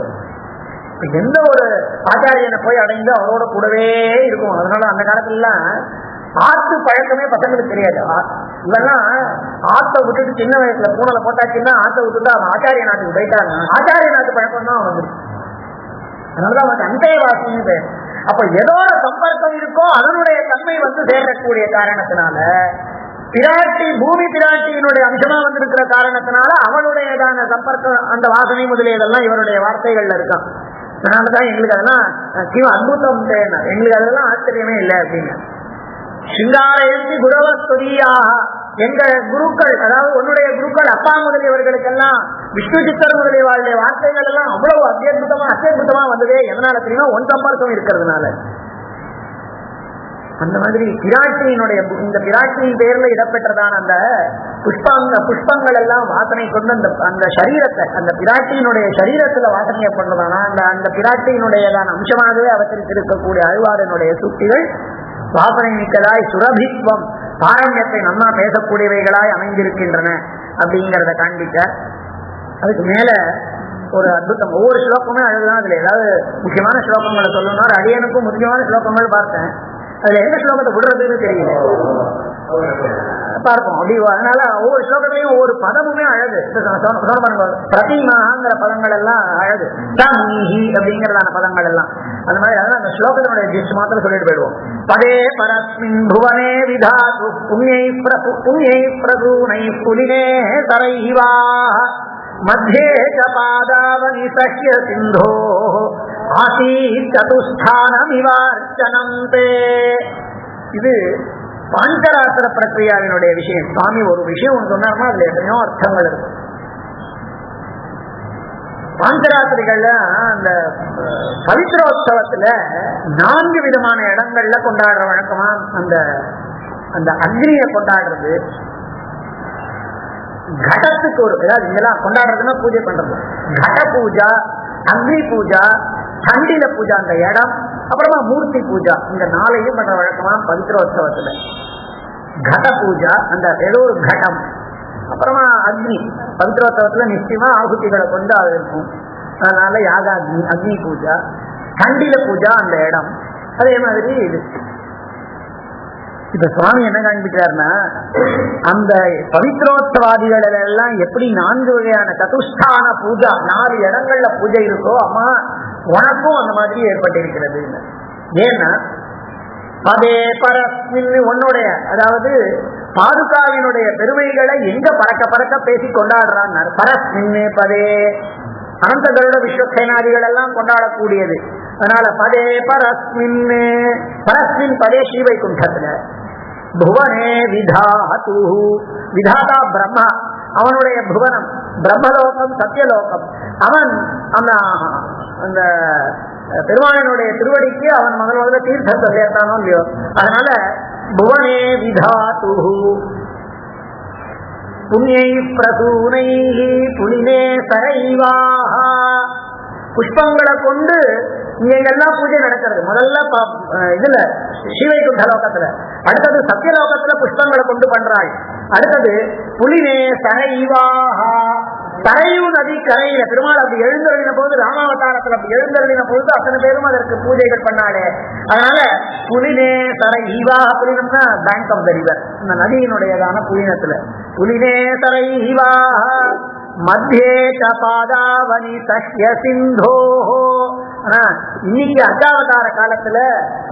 எந்த ஒரு ஆச்சாரியனை போய் அடைந்து அவரோட கூடவே இருக்கும். அதனால அந்த காலத்துலாம் ஆத்து பழக்கமே பசங்களுக்கு தெரியாது. இவெல்லாம் ஆத்தை விட்டுட்டு சின்ன வயசுல பூனலை போட்டாச்சுன்னா ஆத்தை விட்டுட்டு அவன் ஆச்சாரிய நாட்டுக்கு போயிட்டாங்க. ஆச்சாரிய நாட்டு பழக்கம் தான் அவன் அதனாலதான் அவனுக்கு அந்தேவாசின்னு பேர். அப்ப எதோட சம்பர்க்கம் இருக்கோ அதனுடைய தன்மை சேரக்கூடிய காரணத்தினால பிராட்டி பூமி பிராட்டியினுடைய அம்சமா வந்திருக்கிற காரணத்தினால அவளுடையதான சம்பர்க்கம் அந்த வாசனை முதலியதெல்லாம் இவருடைய வார்த்தைகள்ல இருக்கான். அதனாலதான் எங்களுக்கு அதெல்லாம் அற்புதம் எங்களுக்கு அதெல்லாம் ஆச்சரியமே இல்லை அப்படின்னு. சிங்காரயந்தி குரவஸ்துதியாக எங்க குருக்கள் அதாவது உன்னுடைய குருக்கள் அப்பா முதலியவர்களுக்கெல்லாம் விஷ்ணு சித்தர் முதலியவாளுடைய வார்த்தைகள் எல்லாம் அவ்வளவு அத்தியுதமா வந்ததே எதனால தெரியுமா ஒன் சம்பர்க்கம் இருக்கிறதுனால. அந்த மாதிரி பிராட்டியினுடைய இந்த பிராட்டியின் பேர்ல இடம்பெற்றதான அந்த புஷ்பங்கள் எல்லாம் வாசனை கொண்டு அந்த சரீரத்தை அந்த பிராட்டியினுடைய சரீரத்துல வாசனையை பண்றதானா அந்த பிராட்டியினுடையதான அம்சமாகவே அவற்றிருக்கக்கூடிய ஆழ்வாரனுடைய சுத்திகள் வாசனை மிக்கதாய் சுரபித்வம் பாரம்பரியத்தை நம்ம பேசக்கூடியவைகளாய் அமைந்திருக்கின்றன அப்படிங்கிறத காண்பிக்க. அதுக்கு மேல ஒரு அற்புதம் ஒவ்வொரு ஸ்லோகமே அழகுதான். அதுல ஏதாவது முக்கியமான ஸ்லோகங்களை சொல்லணும்னா அடியனுக்கும் முக்கியமான ஸ்லோகங்கள் பார்த்தேன். அதுல எந்த ஸ்லோகத்தை விடுறதுன்னு தெரியல பார்ப்போம் அப்படி. அதனால ஒவ்வொரு ஸ்லோகத்திலையும் ஒவ்வொரு பதமுமே அழகு. பிரதிமாங்கிற பதங்கள் எல்லாம் அழகு, அப்படிங்கிறதான பதங்கள் எல்லாம் அந்த மாதிரி. அதனால அந்த ஸ்லோகத்தினுடைய ஜிஸ்ட் மாத்திரம் சொல்லிட்டு போயிடுவோம். பதே பரஸ்மின் புவனே விதாது புண்ணியை பிரசூனை புலினே தரைவா மத்தியே பாதாவனி சஹ்ய சிந்தோ ஆசி சதுஸ்தானமிவார்ச்சனம் தே. இது பாஞ்சராத்திர பிரக்ரியாவினுடைய விஷயம். சுவாமி ஒரு விஷயம் ஒன்று சொன்னார்னா அதுல எத்தனையோ அர்த்தங்கள் இருக்கு. பாஞ்சராத்திரிகள்ல அந்த பவித்ரோத்சவத்துல 4 விதமான இடங்கள்ல கொண்டாடுற வழக்கமா அந்த அக்னியை கொண்டாடுறது. கடத்துக்கு ஒரு இதெல்லாம் கொண்டாடுறதுன்னா பூஜை பண்றது. கட பூஜா, அக்னி பூஜா, சண்டில பூஜா அந்த இடம், அப்புறமா மூர்த்தி பூஜா, இந்த 4ஐயும் பண்ற வழக்கமா பவித்ரோத்சவத்துல. கட பூஜா அந்த ஏதோ ஒரு கடம், அப்புறமா அக்னி பவித்ரோத்சவத்துல நிச்சயமா ஆகுதிகளை கொண்டு அது இருக்கும். அதனால யாகாக்னி அக்னி பூஜா, சண்டில பூஜா அந்த இடம். அதே மாதிரி இது இப்ப சுவாமி என்ன காண்பிக்கிறார்னா, அந்த பவித்ரோத்சவாதிகள் எல்லாம் எப்படி 4 வகையான சதுஷ்டான பூஜா 4 இடங்கள்ல பூஜை இருக்கோ, அம்மா உனக்கும் அந்த மாதிரி ஏற்பட்டிருக்கிறது. ஏன்னா பதே பரஸ்மின் உன்னுடைய, அதாவது பாதுகாவினுடைய பெருமைகளை எங்க பறக்க பறக்க பேசி கொண்டாடுறான். பரஸ்மின் பதே அனந்த கருட விஸ்வசேனாதிகள் எல்லாம் கொண்டாடக்கூடியது. அதனால பதே பரஸ்மின், பரஸ்மின் பதே ஸ்ரீவைகுண்டத்துல புவனே விதாது, விதாதா பிரம்மா, அவனுடைய புவனம் பிரம்மலோகம் சத்தியலோகம். அவன் அந்த பெருமானினுடைய திருவடிக்கு அவன் முதல்ல தீர்த்தத்தை சேர்த்தானோ இல்லையோ, அதனால புவனே விதாது புண்ணியை பிரசூனை புலினே சரைவாக, புஷ்பங்களை கொண்டு இங்கெல்லாம் பூஜை நடக்கிறது. முதல்ல இதுல ஸ்ரீவைகுண்ட லோகத்துல, அடுத்தது சத்தியலோகத்துல புஷ்பங்களை கொண்டு பண்றாள். அடுத்தது புலினே சரைவாக, சரையு நதி கரையில பெருமாள் அப்படி எழுந்தருளின போது, ராமாவதாரத்துல அப்படி எழுந்தருளின போது அத்தனை பேரும் அதற்கு பூஜைகள் பண்ணாலே. அதனால புலினே சரைவாக, புலினம்னா பேங்க் ஆஃப் த ரிவர், இந்த நதியினுடையதான புலினத்துல புலினே சரைவாக மத்தியே பாதாவனி சஹ்ய சிந்தோ. ஆனா இன்னைக்கு அர்த்தாவதார காலத்துல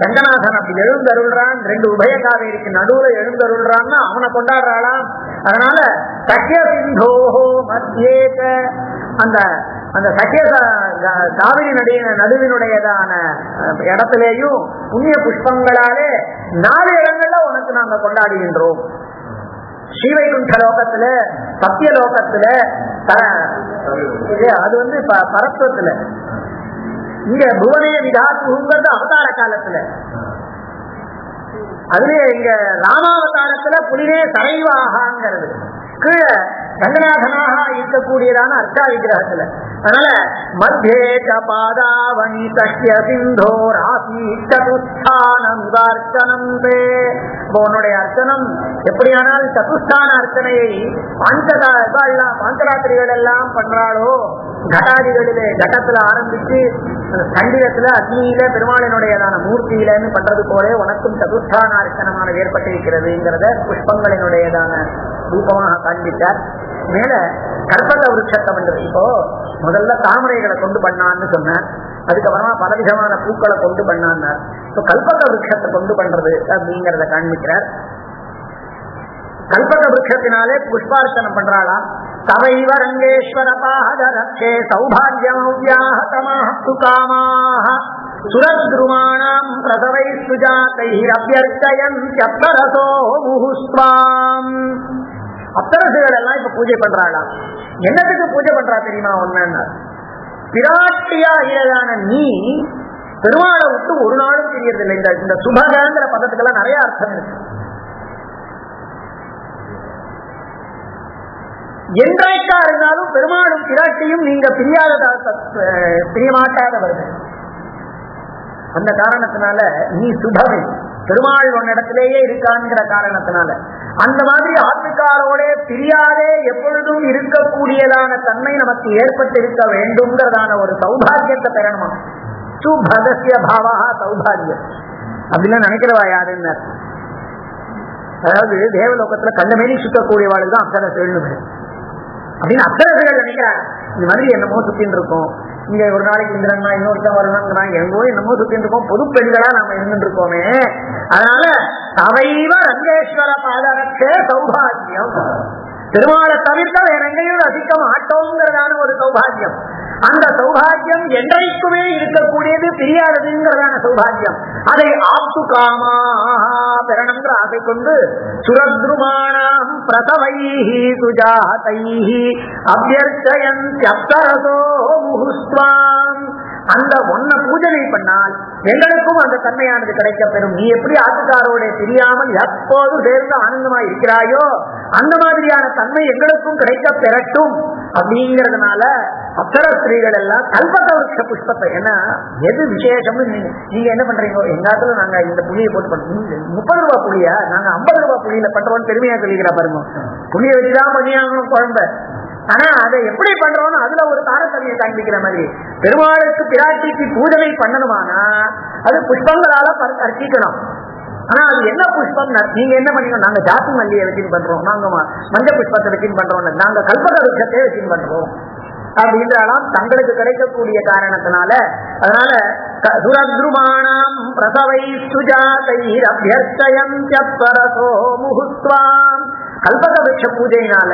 ரங்கநாதன் அப்படி எழுந்தருள்றான், 2 உபய காவேரிக்கு நடுவுல எழுந்தருள்றான்னா அவனை கொண்டாடுறாளாம். அதனால சஹ்ய சிந்தோஹோ மத்தியேக, அந்த அந்த சஹ்ய காவிரி நடுவினுடையதான இடத்திலேயும் புண்ணிய புஷ்பங்களாலே 4 இடங்கள்ல உனக்கு நாங்க கொண்டாடுகின்றோம். ஸ்ரீவைகுண்ட லோகத்துல சத்தியலோகத்துல அது பரத்துவத்துல, இங்க புவனே விதாத்துங்கிறது அவதார காலத்துல, அதுலயே இங்க ராமாவதாரத்துல புலினே சரைவாகாங்கிறது கீழே ரங்கநாதனாக இருக்கக்கூடியதான அர்ச்சா விக்கிரகத்துல. அதனால மத்தியே பாதாவனி சஹ்ய சிந்தோ ராசி சதுஸ்தானம் தே. உன்னுடைய அர்ச்சனம் எப்படியானால் சதுஸ்தான அர்ச்சனையை பாஞ்சராத்திரிகள் எல்லாம் பண்றாளோ, கட்டாதிகளிலே கட்டத்துல ஆரம்பிச்சு கண்டிடத்துல அக்னியில பெருமாளினுடையதான மூர்த்தியிலன்னு பண்றது போல உனக்கும் சதுஸ்தான அர்ச்சனமான ஏற்பட்டிருக்கிறதுங்கிறத புஷ்பங்களினுடையதான ரூபமாக காண்பித்தார். மேல கற்பக விருட்சத்தை பண்றது, இப்போ முதல்ல தாமரைகளை கொண்டு பண்ணான்னு சொன்னார், அதுக்கப்புறமா பலவிதமான பூக்களை கொண்டு பண்ணான்னார். இப்போ கல்பக விருட்சத்தை கொண்டு பண்றது அப்படிங்கிறத காண்பிக்கிறார். கல்பக விருட்சத்தினாலே புஷ்பார்ச்சனம் பண்றாளாம். தவைவ ரங்கேஸ்வர பாஹதரக்ஷே சௌபாகியமவ்யாஹதமாஹ சுகாமாஹ சுரத்ருமாணாம் பிரசவை சுஜாதைரப்யர்ச்சயந்த்யப்சரசோ முஹுஸ்வாம். அப்சரசுகள் எல்லாம் இப்ப பூஜை பண்றாளாம். என்னத்துக்கு பூஜை பண்றா தெரியுமா? ஒன்னா பிராட்டியாகியதான நீ பெருமாளை விட்டு ஒரு நாளும் தெரியறதில்லை. இந்த சுபகங்கிற பதத்துக்கெல்லாம் நிறைய அர்த்தம் இருக்கு. என்றைக்கா இருந்தாலும் பெருமாளும் பிராட்டியும் நீங்க பிரியமாட்டாதவர்கள். அந்த காரணத்தினால நீ சுபவை, பெருமாள் உன்னிடத்திலேயே இருக்கான்ங்கிற காரணத்தினால அந்த மாதிரி ஆத்துக்காரோட பிரியாதே எப்பொழுதும் இருக்கக்கூடியதான தன்மை நமக்கு ஏற்பட்டிருக்க வேண்டும்ங்கிறதான ஒரு சௌபாகியத்தை பெறணுமா. சுபதசிய பாவா சௌபாகியம் அப்படின்னா நினைக்கிறவா யாருன்னு, அதாவது தேவலோகத்துல கண்டமேனி சுத்தக்கூடியவாள் தான் அப்சரசுகள் அப்படின்னு அப்சரசுகள் நினைக்கிறாங்க. இந்த மாதிரி என்னமோ சுத்தின்னு இருக்கோம், இங்க ஒரு நாளைக்கு இந்திரன்னா இன்னொருத்தன் வரணுங்கிறாங்க, எங்கோ என்னமோ சுத்தின்னு இருக்கோம், பொது பெண்களா நாம இருந்துட்டு இருக்கோமே. அதனால தவைவ ரங்கேஸ்வர பாதரட்சே சௌபாகியம், பெருமாளை தவிர்க்க வேற எங்கேயும் ரசிக்க மாட்டோங்கிறதான ஒரு சௌபாகியம். அந்த சௌபாகியம் என்றைக்குமே இருக்கக்கூடியது, பிரியாததுங்கிறதான சௌபாகியம். அதை ஆப்து காமா பெறணுங்கிற ஆசை கொண்டு சுரத்ருமாணாம் பிரசவைஹி சுஜாதைஹி அப்யர்ச்சயந்த்யப்சரசோ முஹுஸ்வாம். அந்த ஒன்ன பூஜனை பண்ணால் எங்களுக்கும் அந்த தன்மையானது கிடைக்க பெறும். நீ எப்படி ஆத்துக்காரோட தெரியாமல் எப்போது சேர்ந்து ஆனந்தமா இருக்கிறாயோ அந்த மாதிரியான தன்மை எங்களுக்கும் கிடைக்க பெறட்டும் அப்படிங்கிறதுனால அப்சர ஸ்திரீகள் எல்லாம் கல்பக விருட்ச புஷ்பத்தை, ஏன்னா எது விசேஷம்னு நீங்க என்ன பண்றீங்க, எங்காத்துல நாங்க இந்த புளியை போட்டு பண்றோம், 30 ரூபாய் புளியா நாங்க 50 ரூபாய் புளியில பண்றோம்னு பெருமையா சொல்லிக்கிறா பாருங்க. புளிய வச்சுதான் பண்ணியாகணும் குழம்பு. ஆனா அதை எப்படி பண்றோம்னு அதுல ஒரு தாரதமியம் காண்பிக்கிற மாதிரி பெருமாளுக்கு பிராட்டிக்கு பூஜனை பண்ணணுமானா அது புஷ்பங்களால அர்ச்சிக்கணும். ஆனா அது என்ன புஷ்பம், நீங்க என்ன பண்ணீங்க, நாங்க ஜாதி மல்லியை வச்சுன்னு பண்றோம், நாங்க மஞ்ச புஷ்பத்தை வச்சுன்னு பண்றோம், நாங்க கல்பக விருட்சத்தை வச்சுன்னு பண்றோம் அப்படின்றாலும் தங்களுக்கு கிடைக்கக்கூடிய காரணத்தினால. அதனால துரத்ருமாணம் பிரசவை சுஜாதைர் அபியர்ச்சயம் சரசோ முகுத்வாம், கல்பக விருட்ச பூஜையினால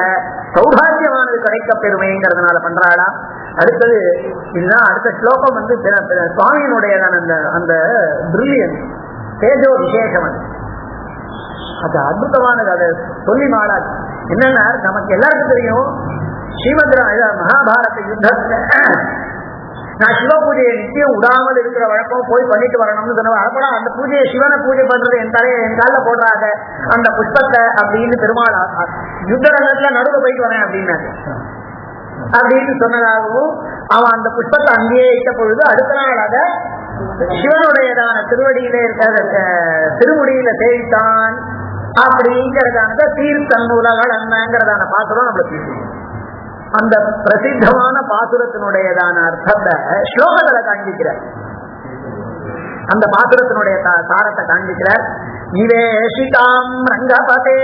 சௌபாகியமானது கிடைக்க பெருமைங்கிறதுனால பண்றாளாம். அடுத்தது இதுதான் அடுத்த ஸ்லோகம் வந்து சுவாமியினுடையதான அந்த பிரில்லியன் தேஜோ விசேஷம். அது அற்புதமானது. அதை சொல்லி மாடாது. என்னன்னா நமக்கு எல்லாருக்கும் தெரியும், ஸ்ரீமத் மகாபாரத யுத்தத்துல நான் சிவ பூஜையை நிச்சயம் விடாமல் இருக்கிற வழக்கம் போய் பண்ணிட்டு வரணும்னு சொன்னவா. அப்பதான் அந்த பூஜையை சிவனை பூஜை பண்றது என் காலில் போடுறாங்க அந்த புஷ்பத்தை அப்படின்னு பெருமாள் யுத்த ரங்கத்துல நடுவில் போயிட்டு வரேன் அப்படின்னாரு அப்படின்னு சொன்னதாகவும், அவன் அந்த புஷ்பத்தை அங்கேயே இட்ட பொழுது அடுத்த நாள் அதை சிவனுடையதான திருவடியில இருக்கிற திருமுடியில தேய்த்தான் அப்படிங்கிறதான தீர்த்தன்னுலகள் என்னங்கிறதான பாசுரம் நம்மளுக்கு அந்த பிரசித்தமான பாசுரத்தினுடையதான அர்த்தத்தை ஸ்லோகத்துல காண்பிக்கிறார். அந்த பாசுரத்தினுடைய சாரத்தை காண்பிக்கிறார். நிவேஷிதாம் ரங்கபதே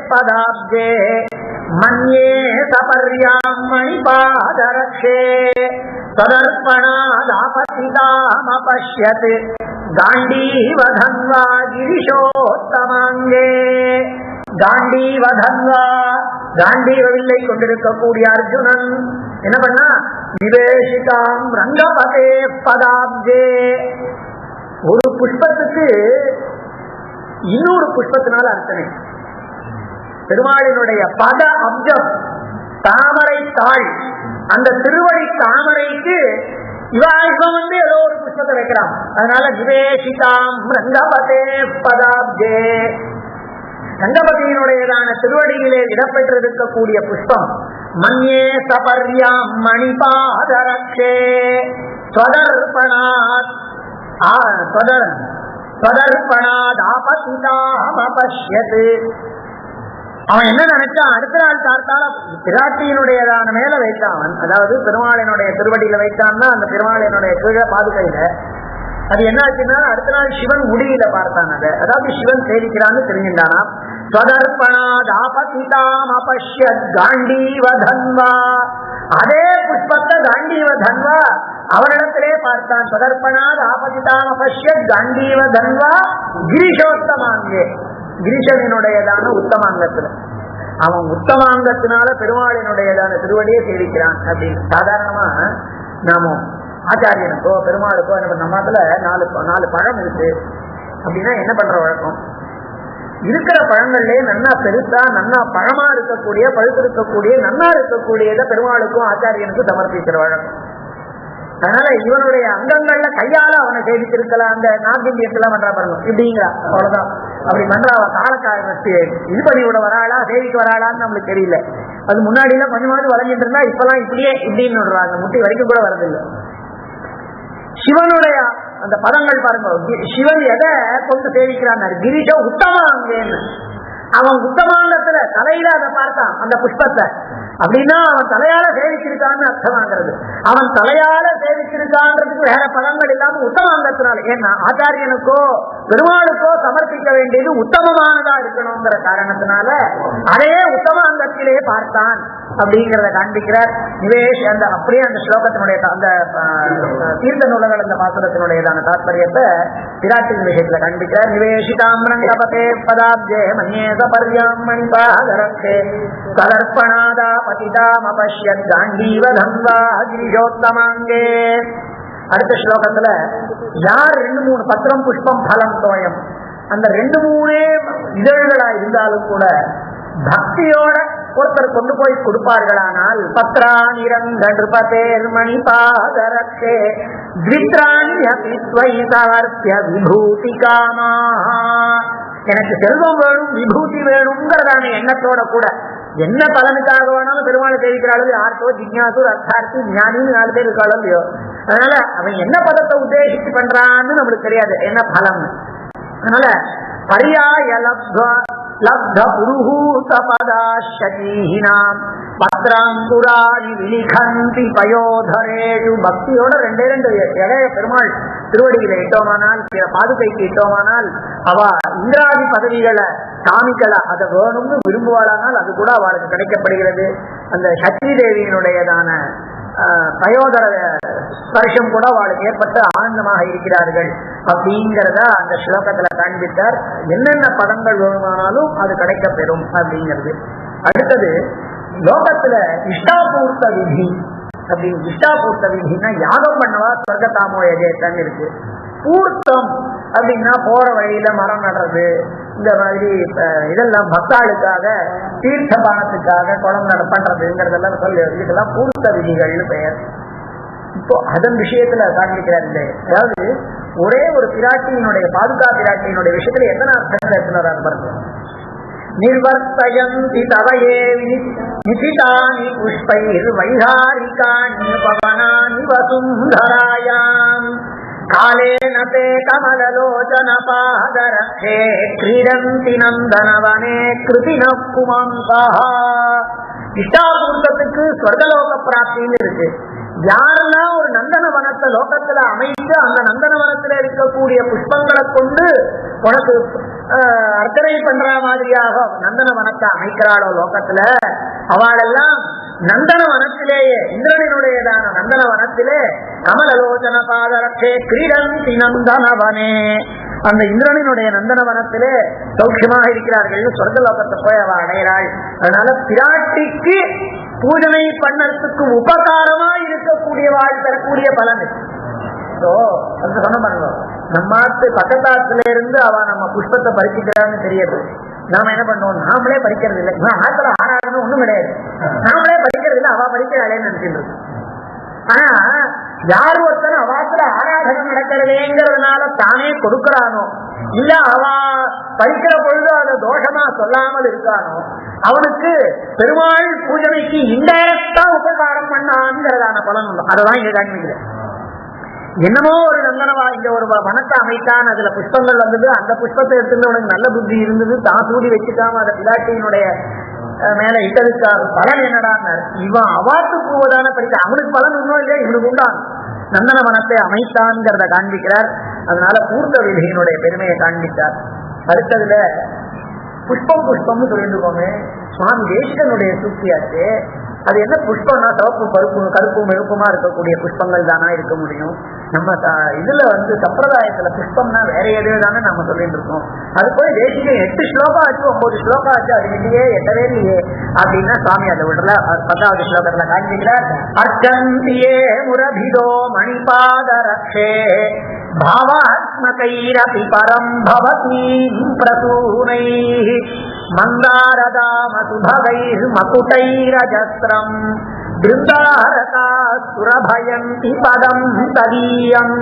பதாப்ஜே மன்யே சபர்யாம் மணிபாதரக்ஷே ததர்ப்பணாதாபதிதாமபஷ்யத் காண்டீவதன்வா கிரிஷோத்தமாங்கே. காண்டீவதன்வா, காண்டீவவில்லை கொண்டிருக்கக்கூடிய அர்ஜுனன் என்ன பண்ணா, நிவேஷிதாம் ரங்கபதே பதாப்ஜே, ஒரு புஷ்பத்துக்கு இன்னொரு புஷ்பத்தினால அர்ச்சனை. பெருமாளினுடைய பத அப்ஜம் தாமரை தாள், அந்த திருவடி தாமரைக்கு இவன் வந்து ஏதோ ஒரு புஷ்பத்தை வைக்கிறான். அதனால நிவேஷிதாம் ரங்கபதே பதாப்ஜே, ரங்கபதியினுடையதான திருவடியிலே இடம்பெற்றிருக்கக்கூடிய புஷ்பம். மன்யே சபர்யாம் மணிபாதரக்ஷே ஸ்வதர்ப்பணாத் ஸ்வதர்ப்பணாதாபதிதாமபஷ்யத். அவன் என்ன நினைச்சான், அடுத்த நாள் பார்த்தால பிராட்டியினுடையதான மேல வைத்தான். அதாவது பெருமாளினுடைய திருவடியில வைத்தான்னா அந்த பெருமாளினுடைய கீழே பாதுகையில அது என்ன ஆச்சுன்னா அடுத்த நாள் சிவன் முடியில பார்த்தான். அதை அதாவது சிவன் சேவிக்கிறான்னு தெரிஞ்சின்றானா. காண்டீவதன்வா, அதே புஷ்பத்தை காண்டீவதன்வா அவனிடத்திலே பார்த்தான். ஸ்வதர்ப்பணாத் ஆபதிதாமபஷ்யத் காண்டீவதன்வா கிரிஷோத்தமாங்கே, கிரீஷனுடையதான உத்தமாங்கத்துல அவன் உத்தமாங்கத்தினால பெருமாளினுடையதான திருவடியை சேவிக்கிறான் அப்படின்னு. சாதாரணமா நாம ஆச்சாரியனுக்கோ பெருமாளுக்கோ நம்மத்துல நாலு பழம் இருக்கு அப்படின்னா என்ன பண்ற வழக்கம், இருக்கிற பழங்கள்லயே நன்னா பெருசா நன்னா பழமா இருக்கக்கூடிய பழுத்து இருக்கக்கூடிய நன்னா இருக்கக்கூடியத பெருமாளுக்கும் ஆச்சாரியனுக்கும் சமர்ப்பிக்கிற வழக்கம். அதனால இவனுடைய அங்கங்கள்ல கையால அவனை சேவிச்சிருக்கலாம். அந்த நார்த் இந்தியன்ஸ் எல்லாம் பண்றா பாருங்க இப்படிங்கிறா, அவ்வளவுதான். அப்படி பண்றா அவ காலக்காரத்து இது பண்ணி விட வராளா சேவிக்க வராளான்னு நம்மளுக்கு தெரியல. அது முன்னாடி எல்லாம் கொஞ்சமாவது வளைஞ்சிட்டு இருந்தா இப்பெல்லாம் இப்படியே இப்படின்னு விடுறாங்க, முட்டி வரைக்கும் கூட வரதில்லை. சிவனுடைய அந்த பதங்கள் பாருங்க, சிவன் எதை கொண்டு சேவிக்கிறான், கிரிஷ உத்தமாங்கன்னு. அவன் உத்தமாங்கத்துல தலையில அதை பார்த்தான் அந்த புஷ்பத்தை அப்படின்னா அவன் தலையால சேவிச்சிருக்கான்னு அர்த்தமாங்கிறது. அவன் தலையால சேவிச்சிருக்கான்றதுக்கு வேற பதங்கள் இல்லாம உத்தமாங்கத்தினால, ஏன்னா ஆச்சாரியனுக்கோ பெருமாளுக்கோ சமர்ப்பிக்க வேண்டியது உத்தமமானதா இருக்கணுங்கிற காரணத்தினால அதையே உத்தமாங்கத்திலே பார்த்தான் அப்படிங்கிறத காண்பிக்கிறார். நிவேஷ் அந்த அப்படியே அந்த ஸ்லோகத்தினுடைய அந்த தீர்த்த நூலகள் அந்த பாசுரத்தினுடையதான தாத்பரியத்தை பிராட்டின் விஷயத்துல காண்பிக்கிறார். நிவேஷிதாம் ரங்கபதே பதாப்ஜே மன்யே சபர்யாம் மணிபாதரக்ஷே ததர்ப்பணாதா பதிதாமபஷ்யத் காண்டீவதன்வா கிரிஷோத்தமாங்கே. அடுத்த ஸ்லோகத்துல யார் 2-3 பத்திரம் புஷ்பம் பலம் தோயம், அந்த 2-3 இதழ்களா இருந்தாலும் கூட பக்தியோட ஒருத்தர் கொண்டு போய் கொடுப்பார்களானால் பத்ராணிரங்கேர் மணிபாதரக்ஷே விபூதி காமா, எனக்கு செல்வம் வேணும் விபூதி வேணுங்கிறதான எண்ணத்தோட கூட என்ன பலனுக்காக வேணாலும் பெருமாளை தெரிவிக்கிறாள். யார்த்தோ ஜிக்ஞாசு அர்த்தார்த்தி ஞானின்னு 4 பேர் இருக்காளோ இல்லையோ. அதனால அவன் என்ன பதத்தை உத்தேசித்து பண்றான்னு நம்மளுக்கு தெரியாது, என்ன பலம். அதனால பரியாய லப்த புருஹூத பதாஷீனாம் பத்ராங்குராணி விலிகந்தி பயோதரேஷு. பக்தியோட 2 இலைய பெருமாள் திருவடியில இட்டோமானால் பாதுகைக்கு இட்டோமானால் அவ இந்திராதி பதவிகளை காமிக்கல, அதை வேணும்னு விரும்புவாளானால் அது கூட அவளுக்கு கிடைக்கப்படுகிறது. அந்த சக்தி தேவியினுடையதான பயோதர ஸ்பர்ஷம் கூட அவளுக்கு ஏற்பட்டு ஆனந்தமாக இருக்கிறார்கள் அப்படிங்கிறத அந்த ஸ்லோகத்துல காண்பித்தார். என்னென்ன பதங்கள் வேணுமானாலும் அது கிடைக்கப்பெறும் அப்படிங்கிறது. அடுத்தது லோகத்துல இஷ்டாபூர்த்த விதி அப்படின்னு. இஷ்டாபூர்த்த விதினா யாகம் பண்ணவா சொர்க்கத்தாமோ எஜேத்தன் இருக்கு. பூர்த்தம் அப்படின்னா போற வழியில மரம் நடுறது, இந்த மாதிரி இதெல்லாம் பக்தாளுக்காக தீர்த்த பானத்துக்காக குளம் பண்றதுங்கிறதெல்லாம் சொல்லி இதெல்லாம் பூர்த்த விதிகள்னு பெயர். இப்போ அதன் விஷயத்துல காண்பிக்கிறார். அதாவது ஒரே ஒரு பிராட்டியினுடைய பாதுகா பிராட்டியினுடைய விஷயத்துல எத்தனை அர்த்தங்கள் எடுத்துனார் பாருங்க. நிர்வர்த்தயந்தி தவயே நிசிதானி புஷ்பைர் வைகாரிகாணி பவனானி வசுந்தராயாம் காலேன தே கமலலோச்சன பாதரக்ஷே கிரீடந்தி நந்தனவனே கிருதின புமாம்சஹ. இஷ்டாபூர்த்தத்துக்கு ஸ்வர்கலோக பிராப்தின்னு இருக்கு. யாருன்னா ஒரு நந்தனவனத்தை லோகத்துல அமைத்து அந்த நந்தனவனத்துல இருக்கக்கூடிய புஷ்பங்களை கொண்டு உனக்கு அர்ச்சனை பண்ற மாதிரியாக நந்தனவனத்தை அமைக்கிறாளோ லோகத்துல, அவளெல்லாம் நந்தனவனத்திலேயே இந்திரனுடையதான நந்தனவனத்திலே கமலலோச்சன பாதரக்ஷே கிரீடந்தி நந்தனவனே, அந்த இந்திரனுடைய நந்தனவனத்திலே சௌக்கியமாக இருக்கிறார்கள். சொர்க்கலோகத்தை போய் அவ அடைகிறாள். அதனால பிராட்டிக்கு பூஜனை பண்ணறதுக்கு உபகாரமா இருக்கக்கூடிய வாழ் பெறக்கூடிய பலன். சொன்ன பண்ணுவோம், நம்ம பக்கத்தாத்துல இருந்து அவ நம்ம புஷ்பத்தை பறிச்சுக்கிறான்னு தெரியாது. நாம என்ன பண்ணுவோம், நாமளே பறிக்கிறது இல்லை. ஆத்துல ஆராதனை ஒண்ணும் கிடையாது, நாமளே பறிக்கிறது இல்லை, அவ பறிக்கிறாளேன்னு நினைச்சிட்டு. ஆனா யார் ஒருத்தர் அவாத்துல ஆராதனை நடக்கிறதுங்கிறதுனால தானே கொடுக்கிறானோ, இல்ல அவ பறிக்கிற பொழுது அதை தோஷமா சொல்லாமல் இருக்கானோ, அவனுக்கு பெருமாள் பூஜனைக்கு இன்டைரக்டா உபகாரம் பண்ணான்ங்கிறதான பலன் உண்டு. அதான் இங்க காண்பிக்கிறேன். என்னமோ ஒரு நந்தனவா இங்க ஒரு வனத்தை அமைத்தான், அதுல புஷ்பங்கள் வந்தது, அந்த புஷ்பத்தை எடுத்துட்டு உனக்கு நல்ல புத்தி இருந்தது, தான் சூடி வச்சுக்காம அதை பிராட்டியினுடைய மேல இட்டதுக்காக பலன் என்னடான்னு இவன் அவாத்து போவதான பறிக்க அவனுக்கு பலன் இன்னும் இல்லையா, இவனுக்கு உண்டான் நந்தன வனத்தை அமைத்தான்ங்கிறத காண்பிக்கிறார். அதனால பூர்த்த விதியினுடைய பெருமையை காண்பித்தார். அடுத்ததுல புஷ்பம் புஷ்பம்னு சொல்லிட்டு போங்க. சுவாமி தேசிகனுடைய சூழ்ச்சியாச்சு. அது என்ன புஷ்பம்னா சிவப்பு பருப்பு கருப்பும் வெளுப்புமா இருக்கக்கூடிய புஷ்பங்கள் தானா இருக்க முடியும். நம்ம இதுல சம்பிரதாயத்துல புஷ்பம்னா வேற எதுவே தானே நம்ம சொல்லிட்டு இருக்கோம். அது போய் தேசிகம் 8 ஸ்லோகம் ஆச்சு, 9 ஸ்லோகம் ஆச்சு, அது இல்லையே எட்டவே இல்லையே அப்படின்னா சுவாமி அதை விடல. 10வது ஸ்லோகத்துல காண்பிக்கிறார். அர்ச்சந்தியே முரபிதோ மணிபாதரக்ஷே பாவாத்மகைரபி பரம் பவதீம் பிரசூனைஹ மந்தாரதாமசுபகைர் மகுடைரஜஸ்ரம் பிருந்தாரகா சுரபயந்தி பதம் ததீயம்.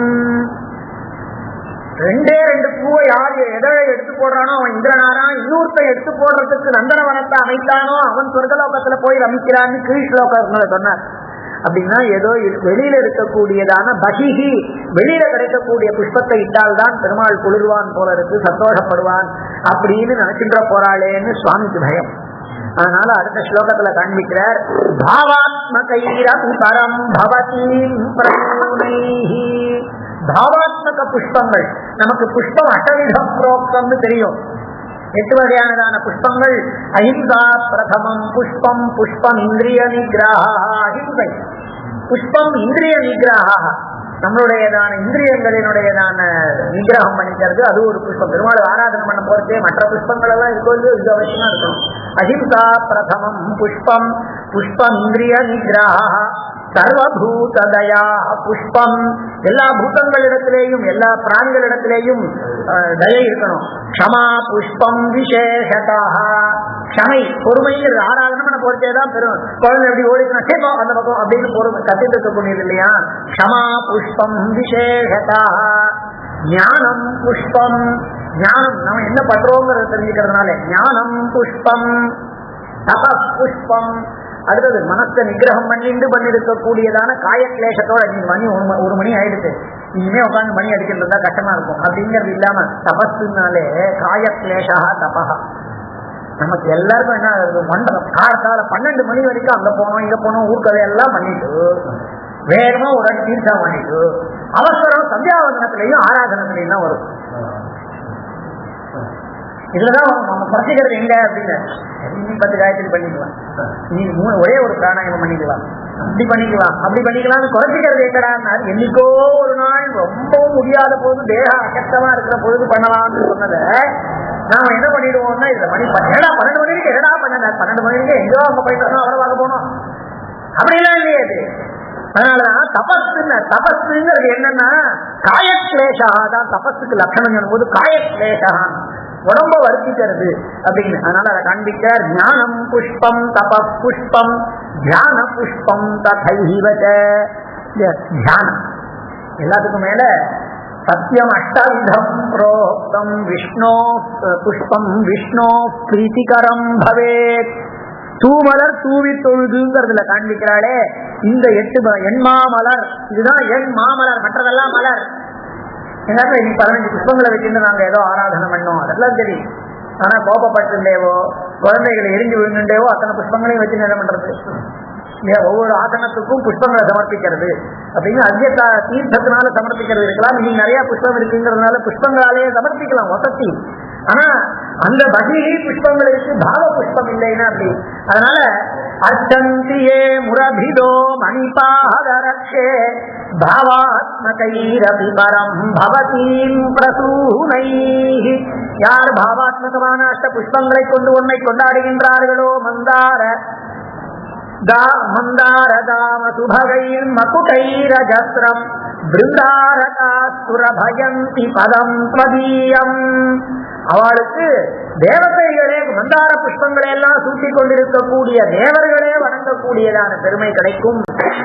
2 பூவை யார் எதை எடுத்து போடுறானோ அவன் இந்திரனாரா, இன்னொருத்த எடுத்து போடுறதுக்கு நந்தனவனத்தை அமைத்தானோ அவன் சொர்க்கலோகத்துல போய் ரமிக்கிறான்னு கீழ் ஸ்லோகங்களை சொன்னார். அப்படின்னா ஏதோ வெளியில இருக்கக்கூடியதான பகிஹி, வெளியில கிடைக்கக்கூடிய புஷ்பத்தை இட்டால்தான் பெருமாள் குளிர்வான் போல இருக்கு, சந்தோஷப்படுவான் அப்படின்னு நினைக்கின்ற போறாளேன்னு சுவாமிக்கு பயம். அதனால அடுத்த ஸ்லோகத்துல காண்பிக்கிறார். பாவாத்மகைரபி பரம் பவதீம் பிரசூனைஹ. பாவாத்மக புஷ்பங்கள், நமக்கு புஷ்பம் அட்டவிதம் புரோக்தம்னு தெரியும். 8 வகையானதான புஷ்பங்கள். அஹிம்சா பிரதமம் புஷ்பம், புஷ்பம் இந்திரிய நிகிரஹ. அஹிம்சை புஷ்பம் இந்திரிய நிகிரஹ, நம்மளுடையதான இந்திரியங்களினுடையதான நிகிரகம் பண்ணிக்கிறது, அது ஒரு புஷ்பம். பெருமாள் ஆராதனை பண்ண போறதே மற்ற புஷ்பங்கள் எல்லாம் இருக்கோது, இது அவசியமா இருக்கணும். அஹிம்சா பிரதமம் புஷ்பம், புஷ்பம் இந்திரிய நிகிரஹ. சர்வபூததயா புஷ்பம், எல்லா பூதங்களிடத்திலேயும் எல்லா பிராணிகளிடத்திலேயும் தயை இருக்கணும். க்ஷமா புஷ்பம் விசேஷதா. க்ஷமை பொறுமைங்கிறது ஆராதனை பண்ண பொறுத்தேதான் பெரும். குழந்தை எப்படி ஓடிக்கணும் கேட்போம் அந்த பக்கம் அப்படின்னு பொறுமை கத்திட்டு இருக்கக்கூடியது இல்லையா. க்ஷமா புஷ்பம் விசேஷதா. ஞானம் புஷ்பம், ஞானம் நம்ம என்ன பண்றோங்கிறத தெரிஞ்சுக்கிறதுனால ஞானம் புஷ்பம். தப புஷ்பம், அடுத்தது மனசை நிகிரகம் பண்ணிருக்கக்கூடியதான காயக்லேஷத்தோட நீங்க மணி 1 மணி ஆயிடுச்சு, இனிமே உட்காந்து மணி அடிக்கிறதா கஷ்டமா இருக்கும் அப்படிங்கிறது இல்லாம தபஸ்னாலே காயக்லேஷா தபஹா. நமக்கு எல்லாருக்கும் என்ன மண்டலம் காலத்தால 12 மணி வரைக்கும் அங்க போனோம் இங்க போனோம் ஊர்க்கதையெல்லாம் பண்ணிட்டு வேகமா ஒரு தீர்த்தம் பண்ணிட்டு அவசரம் சந்தியாவந்தனத்திலையும் ஆராதனத்திலையும் தான் வரும். இதுலதான் நம்ம குறைச்சிக்கிறது எங்க அப்படின்னு, நீ 10 காயத்ரி பண்ணிக்கலாம், நீ ஒரே ஒரு பிராணாயாமம் பண்ணிக்கலாம், அப்படி பண்ணிக்கலாம் குறைச்சிக்கிறது எங்கடான்னா, என்னைக்கோ ஒரு நாள் ரொம்பவும் முடியாத போது தேகம் அசக்தமா இருக்கிற பொழுது பண்ணலாம்னு சொன்னதை நாம என்ன பண்ணிடுவோம்னா, இதுல மணி 12 மணிக்கு என்னடா பண்ண 12 மணிக்கு எங்கோ அங்க போயிட்டு அவரை பார்க்க போனோம் அப்படிலாம் இல்லையே அது. அதனாலதான் தபஸுங்கிறது என்னன்னா காயக்லேஷா தான் தபஸுக்கு லட்சணம் போது காயக்லேஷா உடம்ப வருத்திக்கிறது அப்படின்னு. அதனால அதை காண்பிக்கிறார். ஞானம் புஷ்பம் தப புஷ்பம் தியான புஷ்பம் ததைவச. தியானம் எல்லாத்துக்கும் மேல சத்தியம் அஷ்டவிதம் புரோக்தம் விஷ்ணோ புஷ்பம் விஷ்ணோ பிரீத்திகரம் பவேத். தூமலர் தூவி தொழுதுங்கிறதுல காண்பிக்கிறாளே இந்த 8 எண்மாமலர், இதுதான் எண் மாமலர், மற்றதெல்லாம் மலர். எங்காச்சும் இன்னைக்கு 15 புஷ்பங்களை வச்சுட்டு நாங்க ஏதோ ஆராதனை பண்ணோம் அதெல்லாம் தெரியும். ஆனா கோபப்பட்டுண்டேவோ குழந்தைகளை எரிஞ்சு விழுந்துட்டேவோ அத்தனை புஷ்பங்களையும் வச்சு என்ன பண்றது? ஒவ்வொரு ஆசனத்துக்கும் புஷ்பங்களை சமர்ப்பிக்கிறது அப்படின்னு அத்தியத்தா தீர்த்தத்தினால சமர்ப்பிக்கிறது இருக்கலாம். இன்னைக்கு நிறைய புஷ்பம் இருக்குங்கிறதுனால புஷ்பங்களாலேயே சமர்ப்பிக்கலாம் வசதி. ஆனா அந்த பகிரி புஷ்பங்கள் இருக்கு, பாவ புஷ்பம் இல்லைன்னா அப்படி. அதனால அர்ச்சந்தியே முரபிதோ மணிபாதரக்ஷே பாவாத்மகைரபி பரம் பவதீம் பிரசூனைஹி. யார் பாவாத்மகமான அஷ்ட புஷ்பங்களை கொண்டு உன்னை கொண்டாடுகின்றார்களோ மந்தாரதாம சுபகைர் மகுடைரஜஸ்ரம் பிருந்தாரகாசுரபயந்தி பதம் ஸ்வதீயம். அவளுக்கு தேவதைகளே மந்தார புஷ்பங்களை எல்லாம் சூட்டி கொண்டிருக்கக்கூடிய தேவர்களே வணங்கக்கூடியதான பெருமை கிடைக்கும்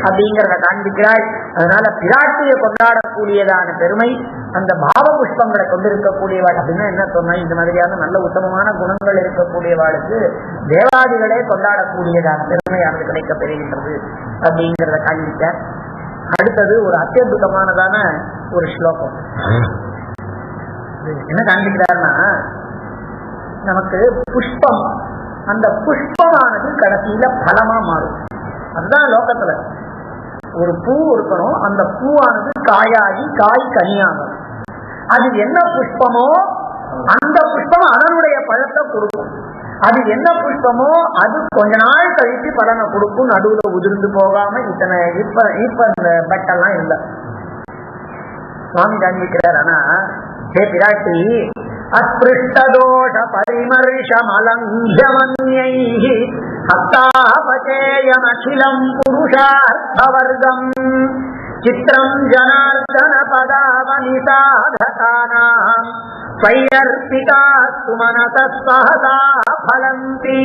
அப்படிங்கிறத காண்பிக்கிறாள். அதனால பிராட்டியை கொண்டாடக்கூடியதான பெருமை அந்த பாவ புஷ்பங்களை கொண்டிருக்கக்கூடியவாள். அப்படின்னா என்ன சொன்னா, இந்த மாதிரியான நல்ல உத்தமமான குணங்கள் இருக்கக்கூடியவாளுக்கு தேவாதிகளே கொண்டாடக்கூடியதான பெருமையானது கிடைக்க பெறுகின்றது அப்படிங்கிறத காண்பிக்க. அடுத்தது ஒரு அத்தியுதமானதான ஒரு ஸ்லோகம். என்ன காண்பிக்கிறார்னா, நமக்கு புஷ்பம், அந்த புஷ்பமானது கடைசியில பலமா மாறும். அதுதான் லோகத்துல ஒரு பூ இருக்கணும், அந்த பூவானது காயாகி காய் கனியாகும். அது என்ன புஷ்பமோ அந்த புஷ்பம் அதனுடைய பழத்தை கொடுக்கும். அது என்ன புஷ்பமோ அது கொஞ்ச நாள் கழித்து பலனை கொடுக்கும், நடுவுல உதிர்ந்து போகாம. இப்ப இந்த பட்டெல்லாம் இல்லை. சுவாமி காண்பிக்கிறார். ஆனா ஹே பிராட்டி, அஸ்பிருஷ்டதோஷ பரிமர்ஷமலங்க்யமன்யைஹி ஹஸ்தாபசேயமகிலம் புருஷார்த்தவர்க்கம் சித்ரம் ஜனார்தன பதாவனி சாதகானாம் ஸ்வயர்பிதாஸ்து மனசः சஹசா ஃபலந்தி.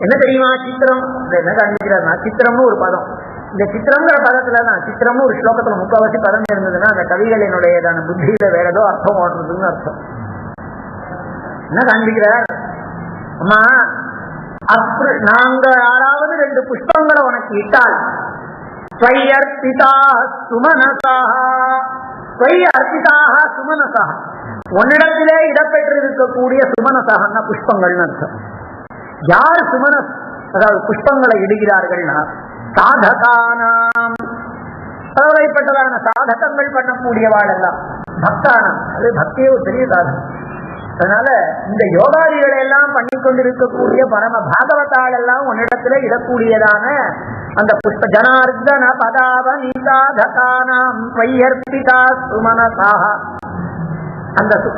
என்ன தெரியுமா சித்திரம்? என்ன காண்பிக்கிறார்னா, சித்திரம்னு ஒரு பதம். இந்த சித்திரங்கிற பதத்துலதான், சித்திரம்னு ஒரு ஸ்லோகத்துல 3/4 பதம் இருந்ததுன்னா அந்த கவிகளினுடையதான புத்தியில வேற ஏதோ அர்த்தம் ஓடுறதுன்னு அர்த்தம். என்ன காண்பிக்கிறார்? அம்மா, நாங்க யாராவது 2 புஷ்பங்களை உனக்கு இட்டால் உன்னிடத்திலே இடம்பெற்றிருக்கக்கூடிய சுமனசாக புஷ்பங்கள்னு அர்த்தம். யார் சுமனஸ், அதாவது புஷ்பங்களை இடுகிறார்கள்னா சாதகானாம், பலவகைப்பட்டதான சாதகங்கள் பண்ணக்கூடியவாள் எல்லாம் பக்தானம். அது பக்தியே ஒரு பெரிய சாதகம். அதனால இந்த யோகாதிகளை எல்லாம் பண்ணி கொண்டிருக்கக்கூடிய பரம பாகவதாள் எல்லாம் உன்னிடத்துல இடக்கூடியதான அந்த புஷ்ப ஜனார்தன பதாவனி சாதகானாம் ஸ்வயர்பிதா சுமனசாக.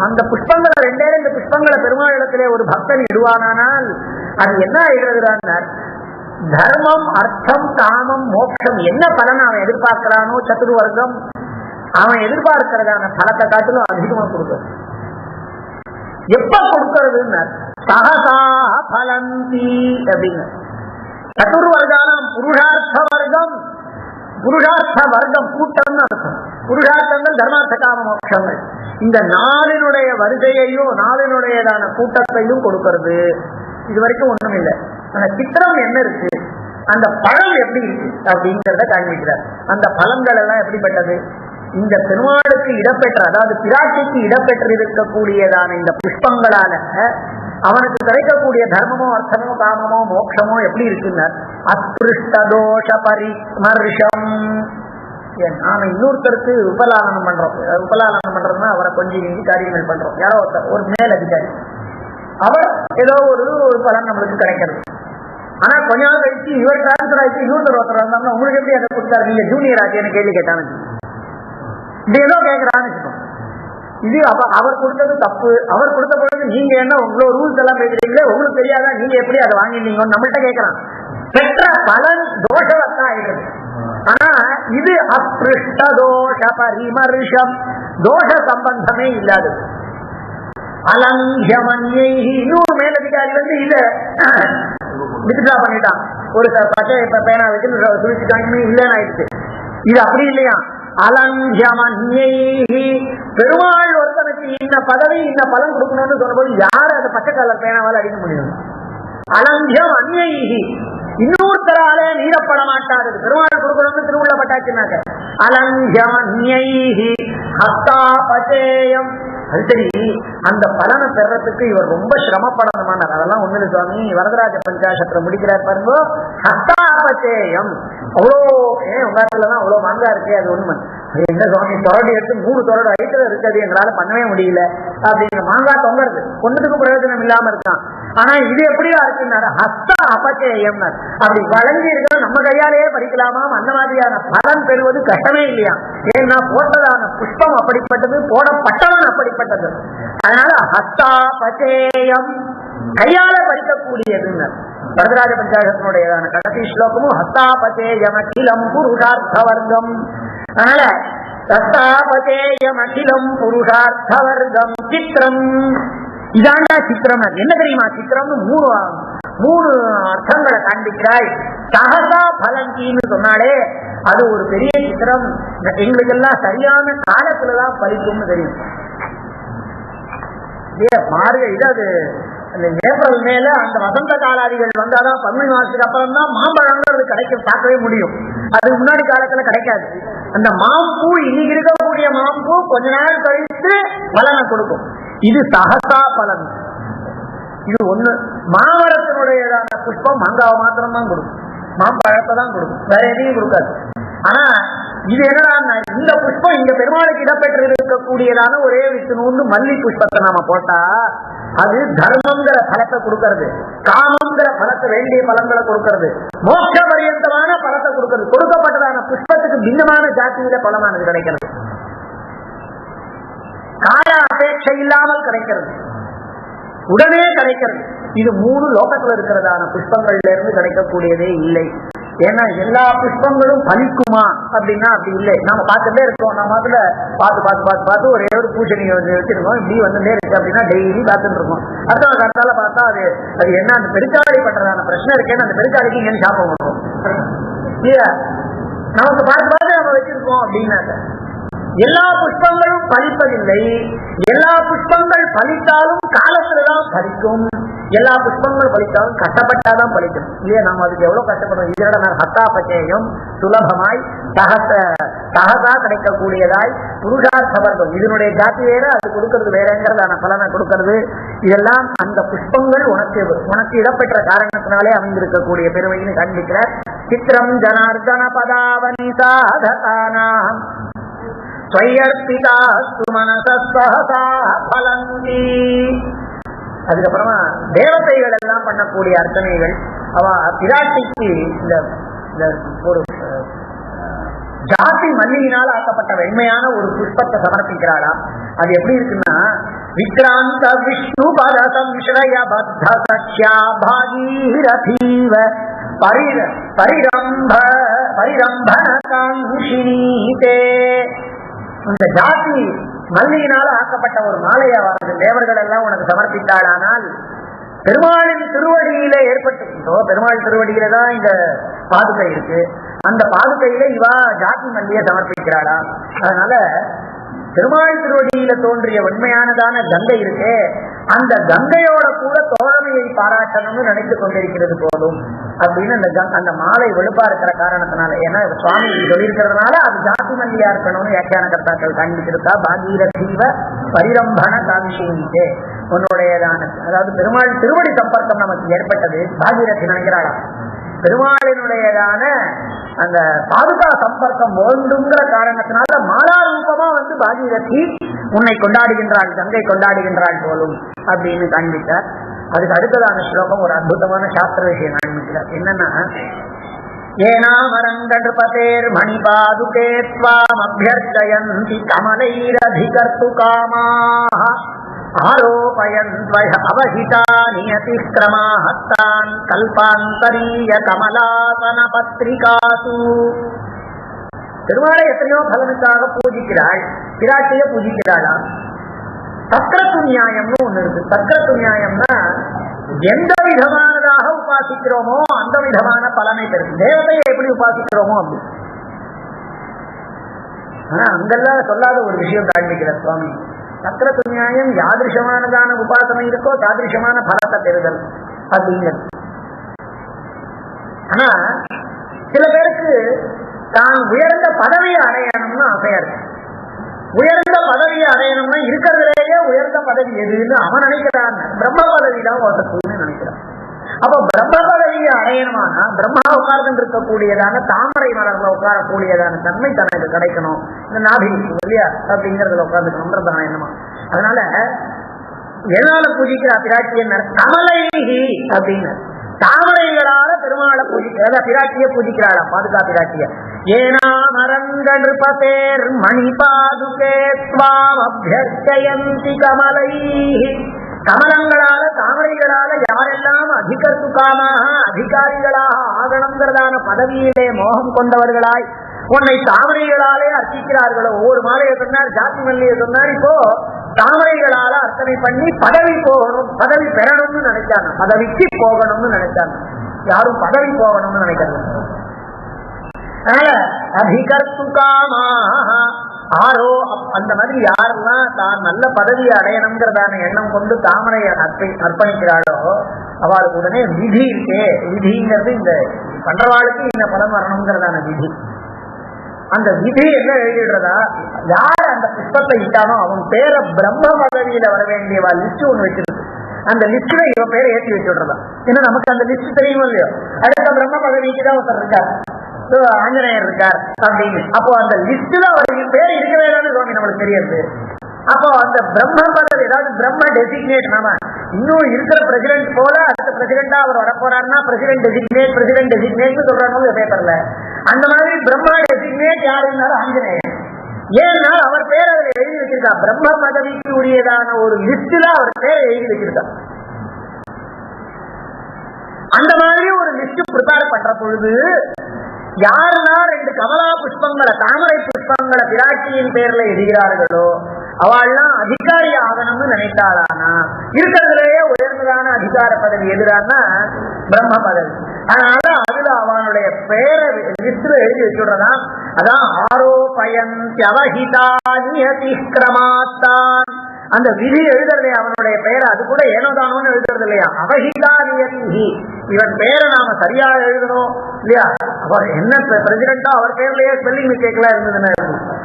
அந்த புஷ்பங்களை 2 புஷ்பங்களை பெருமாள் இடத்திலே ஒரு பக்தன் இடுவானால் அது என்ன ஆகிறது? தர்மம், அர்த்தம், காமம், மோட்சம் என்ன பலன் அவன் எதிர்பார்க்கிறானோ சதுர்வர்க்கம் அவன் எதிர்பார்க்கிறதான பலத்தை காட்டிலும் அதிகமா கொடுக்கிறது. எப்ப கொடுக்கறதுன்னு சஹசா பலந்தி அப்படின்னு. சதுர்வர்கானம் புருஷார்த்த வர்க்கம், புருஷார்த்த வர்க்கம் கூட்டம்னு அர்த்தம். புருஷார்த்தங்கள் தர்மார்த்த காம மோட்சங்கள். இந்த 4னுடைய வரிசையையும் 4னுடையதான கூட்டத்தையும் கொடுக்கிறது. இது வரைக்கும் ஒண்ணும் இல்லை. அந்த சித்திரம் என்ன இருக்கு, அந்த பழம் எப்படி இருக்கு அப்படிங்கிறத காண்பிக்கிறார். அந்த பழங்கள் எல்லாம் எப்படிப்பட்டது? இந்த பெருமாளுக்கு இடம்பெற்ற, அதாவது பிராட்டிக்கு இடம்பெற்றிருக்கக்கூடியதான இந்த புஷ்பங்களால அவனுக்கு கிடைக்கக்கூடிய தர்மமோ அர்த்தமோ காமமோ மோட்சமோ எப்படி இருக்குன்னா அஸ்பிருஷ்டதோஷ பரிமர்ஷம். நாம இன்னொருத்தருக்கு உபலாலனம் பண்றோம். உபலாலனம் பண்றோம்னா அவரை கொஞ்சம் காரியங்கள் பண்றோம். யாரோ ஒருத்தர், ஒரு மேல் அதிகாரி அவர் ஏதோ ஒரு பலன் நம்மளுக்கு கிடைக்கிறது. ஆனா கொஞ்ச நாள் கழிச்சு இவர் டிரான்ஸ்பர் ஆயிடுச்சு, ஒருத்தர் வந்தாங்கன்னா உங்களுக்கு எப்படி அதை கொடுத்தாரு, நீங்க ஜூனியர் ஆச்சுன்னு கேள்வி கேட்டானு இப்படி ஏதோ கேட்கறான்னு வச்சுக்கோங்க. இது அவர் கொடுத்தது தப்பு. அவர் கொடுத்த பொழுது நீங்க என்ன உங்களோட ரூல்ஸ் எல்லாம் பேசுறீங்களே, உங்களுக்கு தெரியாதா, நீங்க எப்படி அதை வாங்கினீங்கன்னு நம்மள்கிட்ட கேட்கறான். பெற்ற பலன் தோஷவத்தான் ஆயிடுது. ஆனா இது அப்ருஷ்ட தோஷ பரிமர்ஷம், தோஷ சம்பந்தமே இல்லாது. அலங்கியமன்யை இன்னொரு மேலதிகாரி இத வித்ட்ரா பண்ணிட்டான், ஒரு பச்சை பேனா வச்சு துடிச்சுட்டாங்க, இல்லைன்னு ஆயிடுச்சு. இது அப்படி இல்லையா, அலங்கியமன்யை பெருமாள் ஒருத்தனுக்கு இன்ன பதவி இன்ன பலன் கொடுக்கணும்னு சொல்லும்போது யாரு அந்த பச்சை கலர் பேனாவால் அடிக்க முடியும்? அலங்கியம் அந்நியை இன்னொருத்தரால மீறப்பட மாட்டாது. பெருமாள் கொடுக்கணும்னு திருவுள்ள பட்டாச்சுனாக்க அலங்கியம் அந்நியை ஹஸ்தாபச்சேயம். அது சரி, அந்த பலனை பெறத்துக்கு இவர் ரொம்ப சிரமப்படணுமானார். அதெல்லாம் ஒண்ணு சுவாமி வரதராஜ பஞ்சாசத்துல முடிக்கிறார் பாருங்க. ஹஸ்தாபச்சேயம் அவ்வளோ உங்களாலதான் அவ்வளவு மாங்கா இருக்கு, அது உண்மை. என்ன சுவாமி தொடர்ந்து எடுத்து 3 தொடர் ஐத்துல இருக்காது, எங்களால பண்ணவே முடியல அப்படிங்கிற மாங்காய் தொங்குறது ஒண்ணுத்துக்கு பிரயோஜனம் இல்லாம இருக்கான். ஆனா இது எப்படியா இருக்குன்னாரு, ஹஸ்த அபச்சேயம். அப்படி வழங்கி இருக்கிற நம்ம கையாலேயே பறிக்கலாமா, அந்த மாதிரியான பலன் பெறுவது கஷ்டமே இல்லையா. ஏன்னா போட்டதான புஷ்பம் அப்படிப்பட்டது, போடப்பட்டவன் அப்படிப்பட்டது. அதனால ஹஸ்தாபச்சேயம் கையால பறிக்கக்கூடியதுன்னு வரதராஜ பஞ்சாசத்தினுடையதான கடைசி ஸ்லோகமும் ஹஸ்தாபச்சேயம் அகிலம் புருஷார்த்த வர்க்கம். அதனால ஹஸ்தாபச்சேயம் அகிலம் புருஷார்த்த வர்க்கம் சித்திரம். இதாண்டா சித்திரம். என்ன தெரியுமா சித்திரம்னு 3 அர்த்தங்களை காண்பிக்கிறாய். சகசா பலங்கின்னு சொன்னாலே அது ஒரு பெரிய சித்திரம். எங்களுக்கெல்லாம் சரியான காலத்துலதான் பலிக்கும்னு தெரியும். மார்கழி அது ஏப்ரல் மேல அந்த வசந்த காலாதிகள் வந்தாதான் பங்குனி மாசத்துக்கு அப்புறம் தான் மாம்பழங்கள் கிடைக்க பார்க்கவே முடியும். அதுக்கு முன்னாடி காலத்துல கிடைக்காது. அந்த மாம்பூ இன்னைக்கு இருக்கக்கூடிய மாம்பூ கொஞ்ச நாள் கழித்து பலனை கொடுக்கும். இது சகசா பலன். இது ஒண்ணு. மாமரத்தினுடையதான புஷ்பம் மாங்காவை மாத்திரம்தான் கொடுக்கும், மாம்பழத்தை தான் கொடுக்கும், வேற எதையும் கொடுக்காது. ஆனா இது என்னன்னா, இந்த புஷ்பம் இங்க பெருமாளுக்கு இடம்பெற்று இருக்கக்கூடியதான ஒரே விஷ்ணுன்னு மல்லி புஷ்பத்தை நாம போட்டா அது தர்மங்கிற பலத்தை கொடுக்கறது, காமங்கிற பலத்தை வேண்டிய பலன்களை கொடுக்கறது, மோட்ச பரியந்தமான பலத்தை கொடுக்கறது. கொடுக்கப்பட்டதான புஷ்பத்துக்கு பின்னமான ஜாத்தியில பலமானது கிடைக்கிறது, கால அபேட்சை இல்லாமல் கிடைக்கிறது, உடனே கிடைக்கிறது. இது 3 லோகத்துல இருக்கிறதான புஷ்பங்கள்ல இருந்து கிடைக்கக்கூடியதே இல்லை. ஏன்னா எல்லா புஷ்பங்களும் பலிக்குமா அப்படின்னா அப்படி இல்லை. நாம பார்த்துட்டே இருக்கோம், நம்ம அதுல பார்த்து ஒரே ஒரு பூசணி வச்சிருக்கோம், இப்படி வந்துட்டே இருக்கு அப்படின்னா டெய்லி பார்த்துட்டு இருக்கோம். அடுத்த கருத்தால பார்த்தா அது என்ன, அந்த பெருச்சாளி பண்றதான பிரச்சனை இருக்கேன்னு அந்த பெருச்சாளிக்கு இங்கன்னு சாப்பிட மாட்டோம் இல்லையா. நமக்கு பார்த்து நம்ம வச்சிருக்கோம் அப்படின்னாக்க எல்லா புஷ்பங்களும் பலிப்பதில்லை. எல்லா புஷ்பங்கள் பலித்தாலும் காலத்துலதான் பலிக்கும். எல்லா புஷ்பங்கள் பலித்தாலும் கஷ்டப்பட்டாதான் பலிக்கும் இல்லையா. நாம அதுக்கு எவ்வளவு கஷ்டப்படுறோம். இதோட நான் ஹஸ்தாபச்சேயம் சுலபமாய் சகசா கிடைக்கக்கூடியதாய் புருஷார்த்த வர்க்கம். இதனுடைய ஜாதி வேற, அது கொடுக்கறது வேறங்கிறதான பலனை கொடுக்கறது. இதெல்லாம் அந்த புஷ்பங்கள் உனக்கு இடம்பெற்ற காரணத்தினாலே அமைந்திருக்கக்கூடிய பெருமைன்னு காண்பிக்கிறார். சித்திரம் ஜனார்தன பதாவனி சாதகானாம் அதுக்கப்புறமா தேவதைகள் எல்லாம் பண்ணக்கூடிய அர்ச்சனைகள். அவ பிராட்டிக்கு இந்த ஒரு ஜாதி மல்லியினால் ஆக்கப்பட்ட வெண்மையான ஒரு புஷ்பத்தை சமர்ப்பிக்கிறாளா. அது எப்படி இருக்குன்னா, விக்ராந்த விஷ்ணு பரதம் ஸ்ரய பத்த சக்யா பாகீரதீவ பரிரம்பன காங்கினீதே. இந்த ஜாதி மல்லியினால ஆக்கப்பட்ட ஒரு மாலையாவானது தேவர்கள் எல்லாம் உனக்கு சமர்ப்பித்தாளானால் பெருமாளின் திருவடியில ஏற்பட்டுக்கிட்டோ, பெருமாள் திருவடியில தான் இந்த பாதுகை இருக்கு, அந்த பாதுகையில இவா ஜாதி மல்லியை சமர்ப்பிக்கிறாளா. அதனால பெருமாள் திருவடியில தோன்றிய உண்மையானதான கங்கை இருக்கு, அந்த கங்கையோட கூட தோழமையை பாராட்டணும்னு நினைத்து கொண்டிருக்கிறது போதும் அப்படின்னு அந்த மாலை வெளுப்பா இருக்கிற காரணத்தினால, ஏன்னா சுவாமி சொல்லியிருக்கிறதுனால அது ஜாதி மல்லியா இருக்கணும்னு வியாக்கியான கர்த்தாக்கள் காண்பிச்சிருக்கா. பாகீரதீவ பரிரம்பன காமிஷே, உன்னுடையதான அதாவது பெருமாள் திருவடி சம்பர்க்கம் நமக்கு ஏற்பட்டது. பாகீரதி நினைக்கிறாளா, பெருமாளினுடையதான அந்த பாதுகா சம்பர்க்கம் வேண்டுங்கிற காரணத்தினால மாலா ரூபமா வந்து பாகீரதி உன்னை கொண்டாடுகின்றாள், கங்கை கொண்டாடுகின்றாள் போலும் அப்படின்னு காண்பித்தார். அதுக்கு அடுத்ததான ஸ்லோகம் ஒரு அற்புதமான சாஸ்திர விஷயம் காண்பிக்கிறார். என்னன்னா, ஏனாமரங்கபதேர் மணிபாதுகே த்வாம் அப்யர்ச்சயந்தி கமலைரதிகர்த்து காமாஹ ஆரோபயன் த்வய அவஹிதா நியதிக்ரமாஹத்தான் கல்பாந்தரீய கமலாசன பத்ரிகாசு. பெருமாளை எத்தனையோ பலனுக்காக பூஜிக்கிறாள், பிராட்டியை பூஜிக்கிறாளா. சக்கரத்து நியாயம்னு ஒண்ணு இருக்கு. சக்கரத்து நியாயம்னா எந்த விதமானதாக உபாசிக்கிறோமோ அந்த விதமான பலனை பெறும். தேவதையை எப்படி உபாசிக்கிறோமோ அப்படி. ஆனா அங்கெல்லாம் சொல்லாத ஒரு விஷயம் காண்பிக்கிறார் சுவாமி. சக்கரத்து நியாயம் யாதிருஷமானதான உபாசனை இருக்கோ தாதிருஷமான பலத்தை பெறுதல் அப்படிங்கிறது. ஆனா சில பேருக்கு தான் உயர்ந்த பதவியை அடையணும்னு ஆசையா இருக்கு. உயர்ந்த பதவியை அடையணும்னா இருக்கிறதுலேயே உயர்ந்த பதவி எதுன்னு அவன் நினைக்கிறான். பிரம்ம பதவி தான் ஓட்டத்துன்னு நினைக்கிறான். அப்ப பிரம்ம பதவியை அடையணுமானா பிரம்மா உட்கார்ந்து இருக்கக்கூடியதான தாமரை மலர்ல உட்காரக்கூடியதான தன்மை தனக்கு கிடைக்கணும். இந்த நாபி இல்லையா அப்படிங்கறதுல உட்கார்ந்துக்கணும் என்னமா. அதனால எதனால பூஜிக்கிறா பிராட்டிய கமலைஹி அப்படின்னு தாமரைகளால பெருமாளை பூஜிக்கிறத பிராட்டிய பூஜிக்கிறாளா. பாதுகா பிராட்டிய ஏனாமரங்கபதேர் மணிபாதுகே த்வாம் அப்யர்ச்சயந்தி கமலைஹி. கமலங்களால தாமரைகளால யாரெல்லாம் அதிகர்த்து காமாக அதிகாரிகளாக ஆகணுங்கிறதான பதவியிலே மோகம் கொண்டவர்களாய் உன்னை தாமரைகளாலே அர்ச்சிக்கிறார்களோ. ஒவ்வொரு மாலையை சொன்னார், ஜாதி மல்லியை சொன்னார். இப்போ தாமரைகளால அர்ச்சனை பண்ணி பதவி போகணும், பதவி பெறணும்னு நினைச்சாங்க, பதவிக்கு போகணும்னு நினைச்சாங்க. யாரும் பதவி போகணும்னு நினைக்கிறது. அதனால அதிகர்த்து காமாக ஆரோ அந்த மாதிரி யாரெல்லாம் தான் நல்ல பதவியை அடையணுங்கிறதான எண்ணம் கொண்டு தாமரையை அர்ப்பணிக்கிறாளோ அவளுக்கு உடனே விதி இருக்கே. விதிங்கிறது இந்த பண்றவாளுக்கு இந்த பலம் வரணுங்கிறதான விதி. அந்த விதி என்ன எழுதிடுறதா, யார் அந்த புஷ்பத்தை இட்டானோ அவன் பேரை பிரம்ம பதவியில வர வேண்டியவா லிஸ்ட் ஒண்ணு வச்சிருக்கு. அந்த லிஸ்ட்ல இவன் பேரை ஏற்றி வச்சுடுறதா. ஏன்னா நமக்கு அந்த லிஸ்ட் தெரியுமோ இல்லையோ. அடுத்த பிரம்ம பதவிக்கு தான் ஒருத்தர் இருக்கார், ஆஞ்சநேயர் இருக்கார் அப்படின்னு. அப்போ அந்த லிஸ்ட்ல அவருக்கு பேர் இருக்கவே சுவாமி நம்மளுக்கு தெரியாது. அப்போ அந்த பிரம்ம பதவி ஏதாவது பிரம்ம டெசிக்னேட் நாம இன்னும் இருக்கிற பிரசிடென்ட் போல அடுத்த பிரசிடென்டா அவர் வரப்போறாருன்னா பிரசிடென்ட் டெசிக்னேட் சொல்றாங்க பேப்பர்ல. அந்த மாதிரி பிரம்மா டெசிக்னேட் யாரு இருந்தாலும் ஆஞ்சநேயர். ஏன்னா அவர் பேர் அதுல எழுதி வச்சிருக்கா. பிரம்ம பதவிக்கு உரியதான ஒரு லிஸ்ட்ல அவர் பேரை எழுதி வச்சிருக்கா. அந்த மாதிரி ஒரு லிஸ்ட் ப்ரிப்பேர் பண்ற பொழுது யாருன்னா 2 கமலா புஷ்பங்களை தாமரை புஷ்பங்களை பிராட்டியின் பேர்ல எழுதுகிறார்களோ அவள்லாம் அதிகாரி ஆகணும்னு நினைத்தாளானா இருக்கிறதுலேயே உயர்ந்ததான அதிகார பதவி எதிரானா பிரம்ம பதவி. அதனால அதுல அவனுடைய பேரை லிஸ்ட்ல எழுதி வச்சுடுறதா. அதான் ஆரோபயன் அவஹிதானியதிக்ரமாத்தான். அந்த விதி எழுதுறது அவனுடைய பெயரை அது கூட ஏனோதானோன்னு எழுதுறது இல்லையா. அவஹிதா நியதி இவன் பேரை நாம சரியா எழுதணும் இல்லையா. அவர் என்ன பிரசிடென்டா அவர் பேர்லயே ஸ்பெல்லிங் மிஸ்டேக்லாம் இருந்ததுன்னா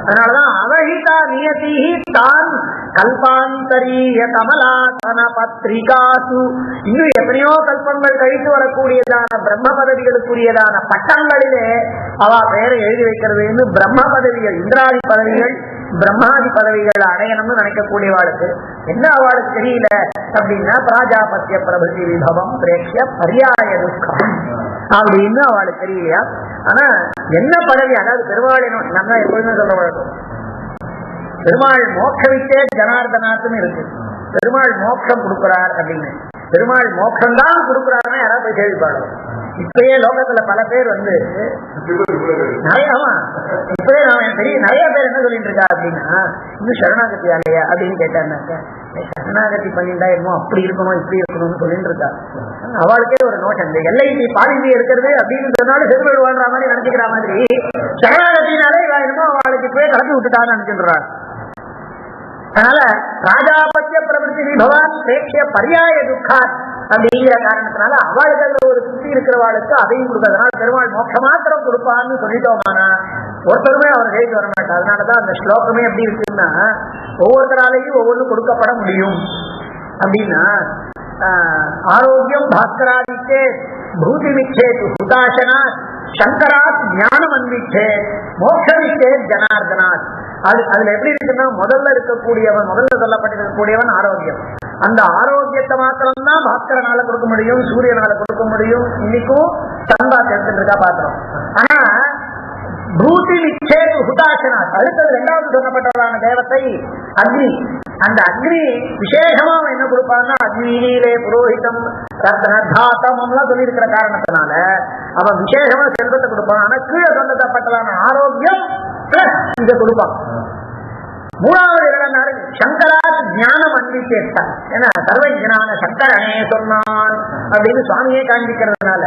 அதனாலதான் அவஹிதா நியதி தான் கல்பாந்தரீய கமலாசன பத்ரிகாசு. இன்னும் எத்தனையோ கல்பங்கள் கழித்து வரக்கூடியதான பிரம்ம பதவிகளுக்குரியதான பட்டங்களிலே அவ பேரை எழுதி வைக்கிறது. பிரம்ம பதவிகள் இந்திராதி பதவிகள் பிரம்மாதி பதவிகள் அடையணும்னு நினைக்கக்கூடியவாளுக்கு என்ன அவளுக்கு தெரியல அப்படின்னா பிராஜாபத்திய பிரபதி விபவம் பிரேக்ஷ பரியாய துக்கம் அப்படின்னு அவளுக்கு தெரியலையா. ஆனா என்ன பதவி, அதாவது பெருமாளின் நம்ம எப்பொழுதுமே சொல்ல வழக்கம் பெருமாள் மோட்சவித்தே ஜனார்தனாத்துன்னு இருக்கு. பெருமாள் மோட்சம் கொடுக்கிறார் அப்படின்னு. பெருமாள் மோட்சம் தான் கொடுக்கிறாருன்னா யாராவது போய் கேள்விப்பாடு. இப்பயே லோகத்துல பல பேர் இப்பவே நிறைய பேர் என்ன சொல்லிட்டு இருக்கா அப்படின்னா இன்னும் சரணாகதி ஆலையா அப்படின்னு கேட்டாருனாக்க சரணாகதி பண்ணிட்டா என்னமோ அப்படி இருக்கணும் இப்படி இருக்கணும்னு சொல்லிட்டு இருக்கா. அவளுக்கே ஒரு நோட்டம் இந்த எல்ஐசி பாலிசி இருக்கிறது அப்படின்னு சொன்னாலும் செருவல் வாழ்ற மாதிரி நினைச்சுக்கிற மாதிரி சரணாகத்தினாலே என்னமோ அவளுக்கு இப்பவே கலந்து விட்டுட்டான்னு நினைச்சுடுறாள். அதனால ராஜாபத்திய பிரபத்தி பகவான் பிரேட்சிய பரியாய துக்காத் அப்படிங்கிற காரணத்தினால அவளுக்கு ஒரு சுத்தி இருக்கிறவாளுக்கு அதையும் கொடுக்கறதுனால பெருமாள் மோட்ச மாத்திரம் கொடுப்பான்னு சொல்லிட்டோமானா ஒருத்தருமே அவர் ஜெயிச்சு வர மாட்டார். அதனாலதான் அந்த ஸ்லோகமே எப்படி இருக்குன்னா ஒவ்வொருத்தராலையும் ஒவ்வொன்றும் கொடுக்கப்பட முடியும் அப்படின்னா ஆரோக்கியம் பாஸ்கராதிச்சே பூதி விச்சேத் ஹுதாசனாத் சங்கராத் ஞானம் அன்விச்சேத் மோட்ச விச்சேத் ஜனார்தனாத் அதுல எப்படி இருக்குன்னா முதல்ல இருக்கக்கூடியவன், முதல்ல சொல்லப்பட்டிருக்கக்கூடியவன் ஆரோக்கியம். அந்த ஆரோக்கியத்தை மாத்திரம்தான் பாஸ்கரனால கொடுக்க முடியும், சூரியனால கொடுக்க முடியும். இன்னைக்கும் சன்பாத் எடுத்துட்டு இருக்கா பாத்திரம். ஆனா பூதி நிச்சேது ஹுதாசனா, அடுத்தது இரண்டாவது சொல்லப்பட்டவரான தேவத்தை அக்னி. அந்த அக்னி விசேஷமா அவன் என்ன கொடுப்பான்னா, அக்னியிலே புரோஹிதம் ரத்னதாத்தம்லாம் சொல்லி இருக்கிற காரணத்தினால அவன் விசேஷமா செல்வத்தை கொடுப்பான். ஆனா கீழே சொல்லப்பட்டதான ஆரோக்கியம் இதை கொடுப்பான். மூணாவது இரண்டாவது சங்கரா ஞானம் அன்பிச்சேட்டான். ஏன்னா சர்வஜனான சங்கரனே சொன்னான் அப்படின்னு சுவாமியே காண்பிக்கிறதுனால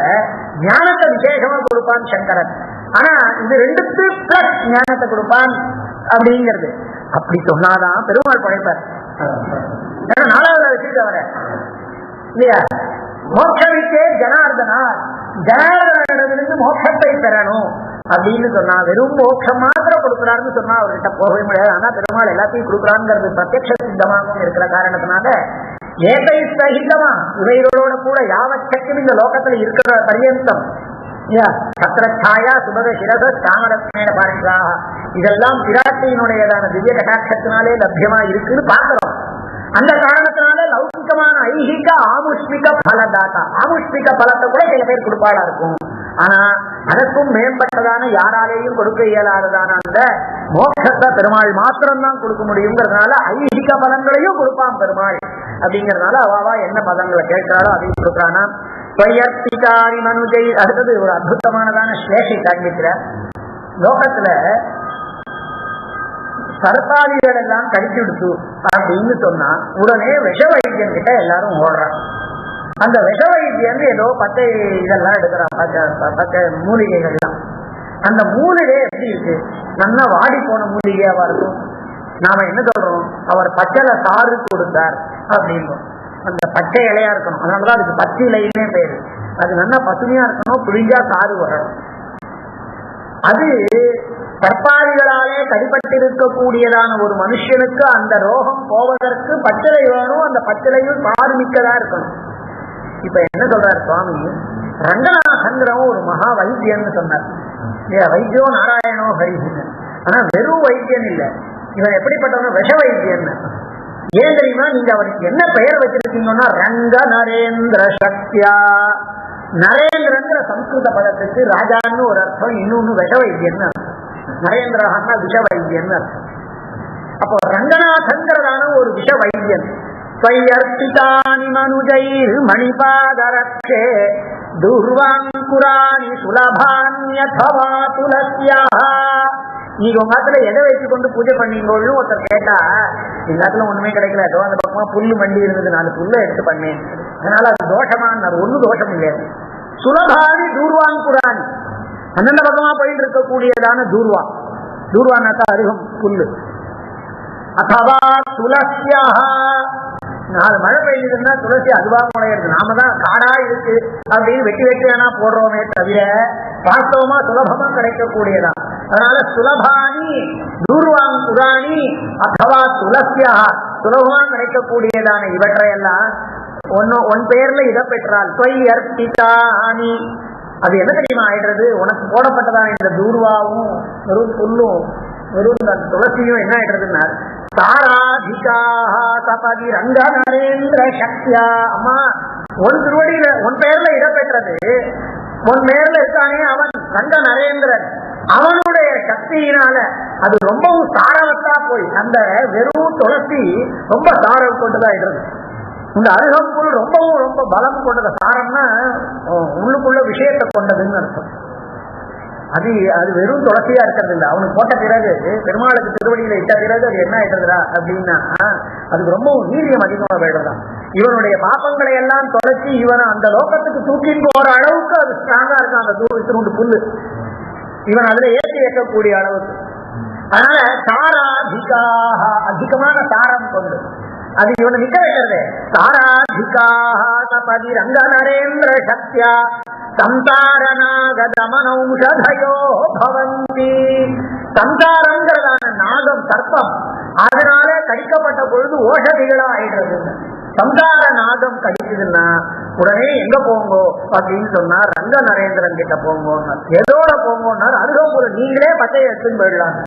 ஞானத்தை விசேஷமா கொடுப்பான் சங்கரன். ஆனா இது ரெண்டுக்கு பிளஸ் ஞானத்தை கொடுப்பான் அப்படிங்கிறது. அப்படி சொன்னாதான் பெருமாள் படைப்பார். ஏன்னா நாலாவது வச்சுட்டு வர இல்லையா, மோட்சவிக்கே ஜனார்தனா, ஜனார்தனிடமிருந்து மோட்சத்தை பெறணும் அப்படின்னு சொன்னா வெறும் மோட்சம் மாத்திரம் கொடுக்குறாருன்னு சொன்னா அவர்கிட்ட போகவே முடியாது. ஆனா பெருமாள் எல்லாத்தையும் கொடுக்குறாங்கிறது பிரத்யக்ஷ சித்தமாகவும் இருக்கிற காரணத்தினால ஏகை சகிதமா இவைகளோட கூட யாவச்சக்கும் இந்த லோகத்துல இருக்கிற பரியந்தம் சத்திரச்சாயா சுபக சிரச சாமரத்னேன பாரிசாக இதெல்லாம் பிராட்டியினுடையதான திவ்ய கட்டாட்சத்தினாலே லட்சியமா இருக்குன்னு பார்க்கிறோம். அந்த காரணத்தினால லௌகிகமான ஐஹிக ஆமுஷ்மிக பலதாத்தா, ஆமுஷ்மிக பலத்தை கூட சில பேர் கொடுப்பாளா இருக்கும். ஆனா அதற்கும் மேம்பட்டதான யாராலேயும் கொடுக்க இயலாததான அந்த மோட்சத்தை பெருமாள் மாத்திரம்தான் கொடுக்க முடியுங்கிறதுனால ஐஹிக பலங்களையும் கொடுப்பான் பெருமாள். அப்படிங்கறதுனால அவாவா என்ன பதங்களை கேட்கிறாளோ அதையும் கொடுக்குறானா. மனுஜை அடுத்தது ஒரு அற்புதமானதான ஸ்லேஷை காண்பிக்கிற லோகத்துல சர்பாதிகள் எல்லாம் கடிச்சு விடுத்து அப்படின்னு சொன்னா உடனே விஷ வைத்தியன் கிட்ட எல்லாரும் ஓடுறான். அந்த விஷ வைத்தியன் ஏதோ பச்சை இதெல்லாம் எடுக்கிறான், பச்சை மூலிகைகள்லாம். அந்த மூலிகை எப்படி இருக்கு, நல்லா வாடி போன மூலிகையாவா இருக்கும். நாம என்ன சொல்றோம், அவர் பச்சைல சாறு கொடுத்தார் அப்படின்றோம். அந்த பச்சை இலையா இருக்கணும், அதனாலதான் அதுக்கு பச்சை இலைன்னே பேரு. அது நல்லா பசுமையா இருக்கணும், புளிஞ்சா சாறு வரணும். அது சர்ப்பாதிகளாலே கடிப்பட்டிருக்கக்கூடியதான ஒரு மனுஷனுக்கு அந்த ரோகம் போவதற்கு பச்சிலை வேணும். அந்த பச்சிலையும் சாறு மிக்கதா இருக்கணும். இப்ப என்ன சொல்றாரு சுவாமி, ரங்கநாதங்கிறவன் ஒரு மகா வைத்தியன்னு சொன்னார். வைத்தியோ நாராயணோ ஹரிஹன்னு. ஆனா வெறும் வைத்தியன் இல்ல, இவன் எப்படிப்பட்டவன விஷ வைத்தியன். ஏன் தெரியுமா, நீங்க அவருக்கு என்ன பெயர் வச்சிருக்கீங்கன்னா ரங்க நரேந்திர சக்தியா. நரேந்திரங்கிற சம்ஸ்கிருத பதத்துக்கு ராஜான்னு ஒரு அர்த்தம், இன்னொன்னு விஷ வைத்தியன்னு அர்த்தம். நரேந்திரஹன்னா விஷ வைத்தியன்னு அர்த்தம். அப்போ ரங்கநாதங்கிறதான ஒரு விஷ வைத்தியன். ஸ்வயர்ப்பிதானி மனுஜைர் மணிபாதரக்ஷே துர்வாங்குராணி சுலபான்யதவா துலஸ்யாஹ. நீங்க உங்க காலத்துல எதை வச்சு கொண்டு பூஜை பண்ணீங்கன்னு ஒருத்தர் கேட்டா, எல்லாத்துல ஒண்ணுமே கிடைக்கல, ஏதோ அந்த பக்கமா புல்லு மண்டி இருந்தது, 4 புல்ல எடுத்து பண்ணேன், அதனால அது தோஷமான ஒன்னும் தோஷம் இல்லையாது. சுலபானி தூர்வாங்குராணி, அந்தந்த பக்கமா போயிட்டு இருக்கக்கூடியதான தூர்வா, தூர்வானாக்கா அருகம் புல்லு. அதவா துலசியா, 4 மழை பெய்யுதுன்னா துளசி அதுவா முளையிறது. நாம தான் காடா இருக்கு அப்படின்னு வெட்டி வெட்டி வேணா போடுறோமே தவிர வாஸ்தவமா சுலபமா கிடைக்கக்கூடியதான். அதனால சுலபானி தூர்வாங் புராணி அதவா துளசியா, சுலபமா கிடைக்கக்கூடியதான இவற்றையெல்லாம் ஒன் பெயர்ல இதை பெற்றால் அர்ப்பிதானி. அது என்ன தெரியுமா ஆயிடுறது, உனக்கு போடப்பட்டதான இந்த தூர்வாவும் வெறும் புல்லும் வெறும் துளசியும் என்ன ஆயிடுறதுன்னா தாராதிகாஹ தபதி ரங்க நரேந்திர சக்தியா. அம்மா உன் திருவடியில உன் பெயர்ல இடம் பெற்றது, உன் பெயர்ல இருக்கானே அவன் ரங்க நரேந்திரன், அவனுடைய சக்தியினால அது ரொம்பவும் சாரவத்தா போய் அந்த வெறும் துளசி ரொம்ப சாரம் கொண்டுதான் ஆயிடுறது. இந்த அருகம்புல் ரொம்பவும் ரொம்ப பலம் கொண்டது. சாரம்னா உள்ளுக்குள்ள விஷயத்தை கொண்டதுன்னு அர்த்தம். அது வெறும் துளசியா இருக்கிறது இல்லை. அவனுக்கு போட்ட பிறகு பெருமாளுக்கு திருவடியில இட்ட பிறகு அது என்ன ஆயிடுறதா அப்படின்னா அதுக்கு ரொம்பவும் வீரியம் அதிகமா போயிடுறதா. இவனுடைய பாப்பங்களை எல்லாம் தொலைச்சி இவனை அந்த லோகத்துக்கு தூக்கிட்டு போற அளவுக்கு அது ஸ்ட்ராங்கா இருக்கும். அந்த தூண்டு புல்லு இவன் அதுல ஏற்றி வைக்கக்கூடிய அளவுக்கு. அதனால சாராதிகாக, அதிகமான சாரம் கொண்டு அது இவனை நிக்க வைக்கிறது. சாராதிகாக தபதி ரங்க நரேந்திர சக்தியா சம்சாரநாகதமனௌஷதயோ பவந்தி. சம்சாரங்கிறதான நாகம் சர்ப்பம், அதனால கடிக்கப்பட்ட பொழுது ஓஷதிகளா ஆயிடுறது. சம்சார நாகம் கடிக்குதுன்னா உடனே எங்க போங்கோ அப்படின்னு சொன்னா ரங்க நரேந்திரன் கிட்ட போங்கோன்னா. எதோட போங்கோன்னா அருகம்புல நீங்களே பச்சையை எடுத்துன்னு போயிடலாம்.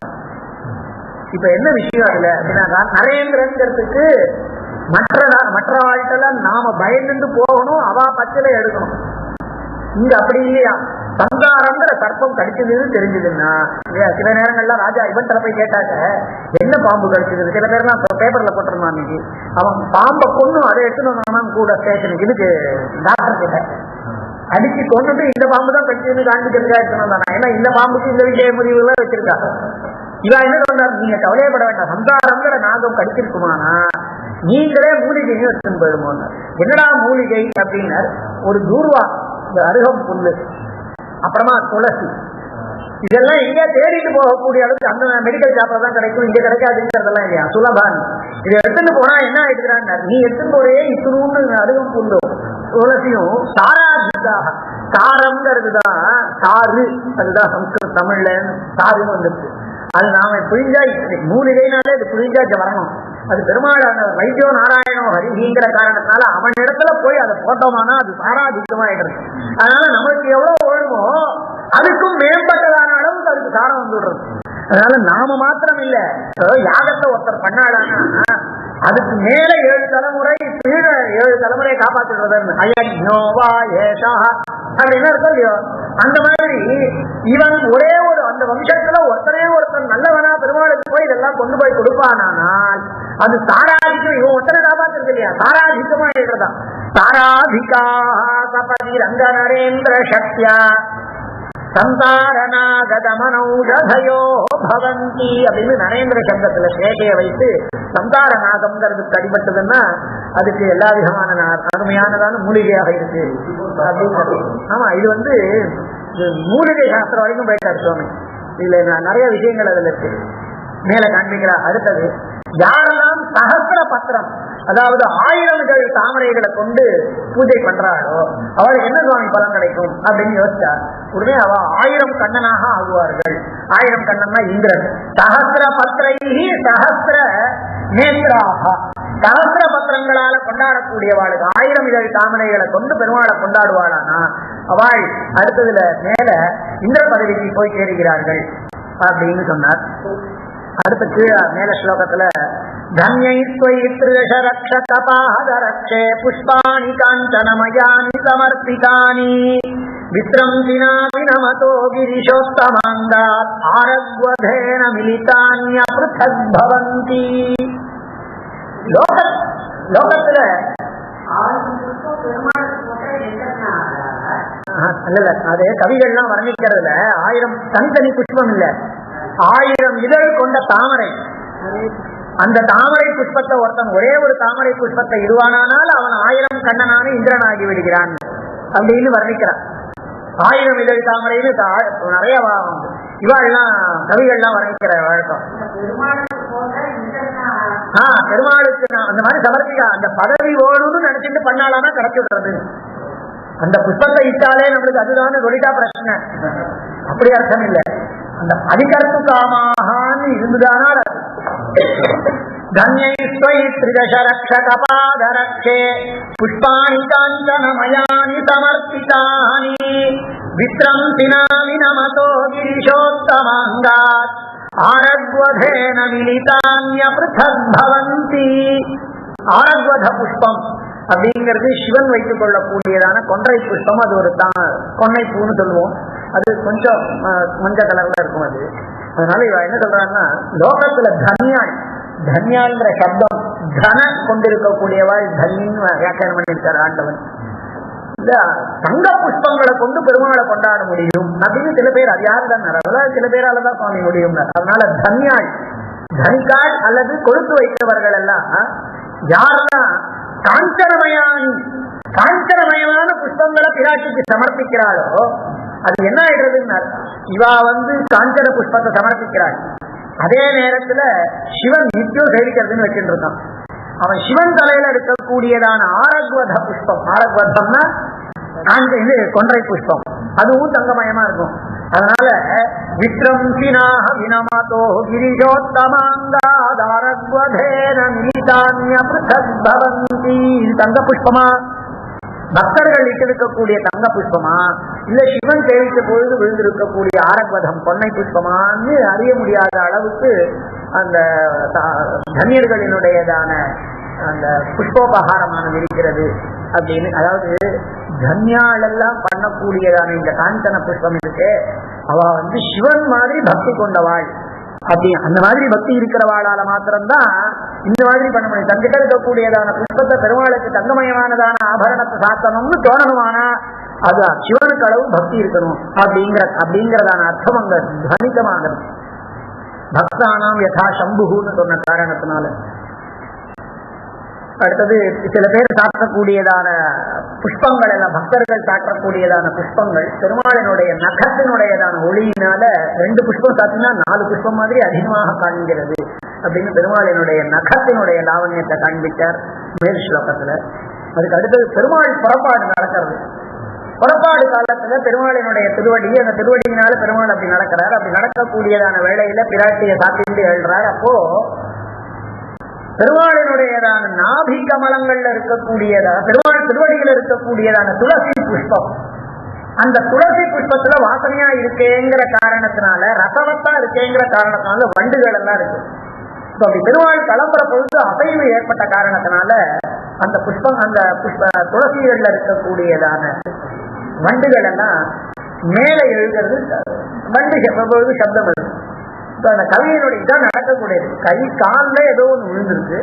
இப்ப என்ன விஷயம் அதுல அப்படின்னா, நரேந்திரங்கிறதுக்கு மற்ற வாழ்க்கெல்லாம் நாம பயந்துட்டு போகணும், அவா பச்சையில எடுக்கணும். இங்க அப்படி இல்லையா, சந்தாரங்கிற சர்ப்பம் கடிச்சதுன்னு தெரிஞ்சதுன்னா, சில நேரங்கள்ல ராஜா இவன் போய் கேட்டாக்க என்ன பாம்பு கடிச்சது, சில பேர்லாம் பேப்பர்ல போட்டிருந்தான் அன்னைக்கு, அவன் பாம்பை கொண்டு அதை எடுத்துன்னு வந்தான் கூட ஸ்டேஷனுக்கு, இதுக்கு டாக்டர் கிட்ட அடிச்சு கொண்டுட்டு இந்த பாம்பு தான் கடிச்சதுன்னு காண்பிக்கிறதுக்காக எடுத்துன்னு வந்தானா. ஏன்னா இந்த பாம்புக்கு இந்த விஷய முடிவுலாம் வச்சிருக்கா. இவன் என்ன சொன்னார், நீங்க கவலையப்பட வேண்டாம், சந்தாரங்கிற நாகம் கடிச்சிருக்குமானா நீங்களே மூலிகையும் எடுத்துன்னு போயிடுமோன்னு. என்னடா மூலிகை அப்படின்னா, ஒரு தூர்வா, இந்த அருகம் புல்லு, அப்புறமா துளசி, இதெல்லாம் எங்க தேடிட்டு போகக்கூடிய அளவுக்கு அந்த மெடிக்கல் ஷாப்ல தான் கிடைக்கும், இங்க கிடைக்காதுங்கிறதெல்லாம் இல்லையா, சுலபான். இதை எடுத்துட்டு போனா என்ன ஆயிடுறாங்க, நீ எடுத்துட்டு போறே இத்துணுன்னு அருகம் புல்லும் துளசியும் சாராதிக்காக, சாரம்ங்கிறதுதான் சாறு, அதுதான் சம்ஸ்கிருத தமிழ்ல சாருன்னு வந்துருக்கு. அது நாம புரிஞ்சா மூலிகைனாலே இது புரிஞ்சா வரணும். அது பெருமாளான வைத்தியோ நாராயணோ ஹரிங்கிற காரணத்தினால அவன் இடத்துல போய் அதை போட்டோமானா அது சாராதிக்கமாயிடுறது. அதனால நமக்கு எவ்வளவு வேணுமோ அதுக்கும் மேம்பட்டதான அளவுக்கு அதுக்கு சாரம் வந்துடுறது. அதனால நாம மாத்திரம் இல்ல, யாகத்தை ஒருத்தர் பண்ணாடானா அதுக்கு மேல 7 தலைமுறை கீழே 7 தலைமுறையை காப்பாற்றுறது அயஜ்னோவா ஏஷா அப்படின்னு இருக்கும் இல்லையோ. அந்த மாதிரி இவன் ஒரே ஒரு அந்த வம்சத்துல ஒருத்தர் நல்லவனா பெருமாளுக்கு போய் இதெல்லாம் கொண்டு போய் கொடுப்பானால் அது சாராதிக்கம். இவன் ஒருத்தரை காப்பாற்றுறது இல்லையா, சாராதிக்கமா இருக்கிறதா. சாராதிகா சபதி ரங்க நரேந்திர சக்தியா சந்தாரணாகதமனௌஷதயோ பவந்தி அப்படின்னு நரேந்திர சங்கத்துல சேகையை வைத்து சந்தாரணாகம்ங்கிறதுக்கு அடிபட்டதுன்னா அதுக்கு எல்லா விதமான அருமையானதான மூலிகையாக இருக்கு அப்படின்னு. ஆமா, இது மூலிகை சாஸ்திரம் வரைக்கும் போயிட்டாரு சுவாமி. இதுல நிறைய விஷயங்கள் அதுல இருக்கு, மேல காண்பிக்கிறார். அடுத்தது, யாரெல்லாம் சஹஸ்ர பத்திரம், அதாவது 1000 தாமரைகளை கொண்டு பூஜை பண்றாளோ அவளுக்கு என்ன சுவாமி பலன் கிடைக்கும் அப்படின்னு யோசிச்சா உடனே அவ 1000 கண்ணனாக ஆகுவார்கள். 1000 கண்ணன்னா இந்திரன். சஹஸ்ர பத்திரைஹி சஹஸ்ர நேத்ராக, சஹஸ்ர பத்திரங்களால கொண்டாடக்கூடியவாளுக்கு 1000 தாமரைகளை கொண்டு பெருமாளை கொண்டாடுவாளானா அவள் அடுத்ததுல மேல இந்திர பதவிக்கு போய் சேருகிறார்கள் அப்படின்னு சொன்னார். அடுத்த கீழே மேல ஸ்லோகத்துல தன்யைத்வயித்ரக்ஷகபாதரக்ஷே புஷ்பாணி காஞ்சனமயானி சமர்ப்பிதானி வித்ரம்சினாமி நமதோ கிரிஷோத்தமாங்காத் ஆரக்வதேன மிலிதான்யப்ருதக் பவந்தி. லோகத்துல அது கவிகள்லாம் வர்ணிக்கிறதுல 1000 தனித்தனி புஷ்பம் இல்ல, 1000 இதழ் கொண்ட தாமரை. அந்த தாமரை புஷ்பத்தை ஒருத்தன் ஒரே ஒரு தாமரை புஷ்பத்தை இடுவானால் அவன் 1000 கண்ணனான இந்திரனாகி விடுகிறான் அப்படின்னு வர்ணிக்கிறான். 1000 இதழ் தாமரைன்னு நிறைய இவாள்லாம் கவிகள்லாம் வர்ணிக்கிற வழக்கம். பெருமாளுக்கு அந்த மாதிரி சமர்ப்பிக்கா அந்த பதவி ஓடுன்னு நினைச்சிட்டு பண்ணாலானா கிடைச்சி விடுறது. அந்த புஷ்பத்தை இட்டாலே நம்மளுக்கு அதுதான் ரொடிட்டா பிரச்சனை, அப்படி அர்த்தம் இல்லை. அந்த அதிகர்த்து காமாகான்னு இருந்துதானால் தன்யைத்வயித்ரிதசரக்ஷகபாதரக்ஷே புஷ்பாணி காஞ்சனமயானி சமர்ப்பிதானி வித்ரம்சினாமி நமதோ கிரிஷோத்தமாங்காத் ஆரக்வதேன மிலிதான்யப்ருதக் பவந்தி. ஆரக்வத புஷ்பம் அப்படிங்கிறது சிவன் வைத்துக் கொள்ளக்கூடியதான கொன்றை புஷ்பம். அது ஒரு கொன்னை பூன்னு சொல்லுவோம். அது கொஞ்சம் மஞ்சள் கலர்ல இருக்கும் அது. அதனால இவ என்ன சொல்றாங்கன்னா, லோகத்துல தன்யாங்கிற சப்தம் தன கொண்டிருக்கக்கூடியவாள் தன்யின்னு வியாக்கியானம் பண்ணியிருக்கார் ஆண்டவன். இந்த தங்க புஷ்பங்களை கொண்டு பெருமாளை கொண்டாட முடியும் அப்படின்னு சில பேர், அது யாரு தான் சில பேராலதான் சுவாமி முடியும். அதனால தன்யாள் தனிக்காள் அல்லது கொழுத்து வைத்தவர்கள் எல்லாம் யாரெல்லாம் காஞ்சனமயமான புஷ்பங்களை பிராட்டிக்கு சமர்ப்பிக்கிறாளோ அது என்ன ஆயிடுறதுன்னா, இவா காஞ்சன புஷ்பத்தை சமர்ப்பிக்கிறாள். அதே நேரத்துல சிவன் நித்தியம் சேவிக்கிறதுன்னு வச்சுட்டு இருக்கான். அவன் சிவன் தலையில இருக்கக்கூடியதான ஆரக்வத புஷ்பம், ஆரக்வதம்னா இது கொன்றை புஷ்பம், அதுவும் தங்கமயமா இருக்கும். அதனால விக்ரம்சினாஹ வினமதோ கிரிஷோத்தமாங்காதாரக்வதேன மிலிதான்யப்ருதக் பவந்தி. தங்க புஷ்பமா, பக்தர்கள் இட்டிருக்கக்கூடிய தங்க புஷ்பமா, இல்ல சிவன் சேவித்த பொழுது விழுந்திருக்கக்கூடிய ஆரக்வதம் பொன்னை புஷ்பமான்னு அறிய முடியாத அளவுக்கு அந்த தன்யர்களினுடையதான அந்த புஷ்போபகாரமானது இருக்கிறது அப்படின்னு. அதாவது தன்யாளெல்லாம் பண்ணக்கூடியதான இந்த காஞ்சன புஷ்பம் இருக்கு, அவ சிவன் மாதிரி பக்தி கொண்டவாள் அப்படி. அந்த மாதிரி பக்தி இருக்கிறவாளால மாத்திரம்தான் இந்த மாதிரி பண்ண முடியும். தங்கிட்ட இருக்கக்கூடியதான புஷ்பத்தை பெருமாளுக்கு தங்கமயமானதான ஆபரணத்தை சாத்தணும்னு தோணணுமானா அது சிவனுக்கு அளவு பக்தி இருக்கணும் அப்படிங்கிறதான அர்த்தம் அங்க தனிதமாகிறது. பக்தானாம் யதா சம்புன்னு சொன்ன காரணத்தினால. அடுத்தது சில பேர் சாற்றக்கூடியதான புஷ்பங்கள் எல்லாம், பக்தர்கள் சாற்றக்கூடியதான புஷ்பங்கள் பெருமாளினுடைய நகத்தினுடையதான ஒளியினால 2 புஷ்பம் சாத்தினா 4 புஷ்பம் மாதிரி அதிகமாக காண்கிறது அப்படின்னு பெருமாளினுடைய நகத்தினுடைய லாவண்யத்தை காண்பித்தார் மேல் ஸ்லோகத்துல. அதுக்கு அடுத்தது பெருமாள் புறப்பாடு நடக்கிறது. புறப்பாடு காலத்துல பெருமாளினுடைய திருவடி, அந்த திருவடியினால பெருமாள் அப்படி நடக்கிறார். அப்படி நடக்கக்கூடியதான வேளையில பிராட்டியை சாத்திட்டு எழுறார். அப்போ பெருமாளினுடையதான நாபி கமலங்கள்ல இருக்கக்கூடியதான பெருமாள் திருவடிகள் இருக்கக்கூடியதான துளசி புஷ்பம், அந்த துளசி புஷ்பத்துல வாசனையா இருக்கேங்கிற காரணத்தினால, ரசவத்தா இருக்கேங்கிற காரணத்தினால வண்டுகள் எல்லாம் இருக்கு. அப்படி பெருமாள் கிளம்புற பொழுது அசைவு ஏற்பட்ட காரணத்தினால அந்த புஷ்பம், அந்த துளசிகள்ல இருக்கக்கூடியதான வண்டுகள் எல்லாம் மேல எழுகிறது. வண்டு எப்பொழுது சப்தம் வருது. அந்த கவியினுடைய இதான் நடக்கக்கூடியது. கை காலில் ஏதோ ஒன்று விழுந்திருக்கு,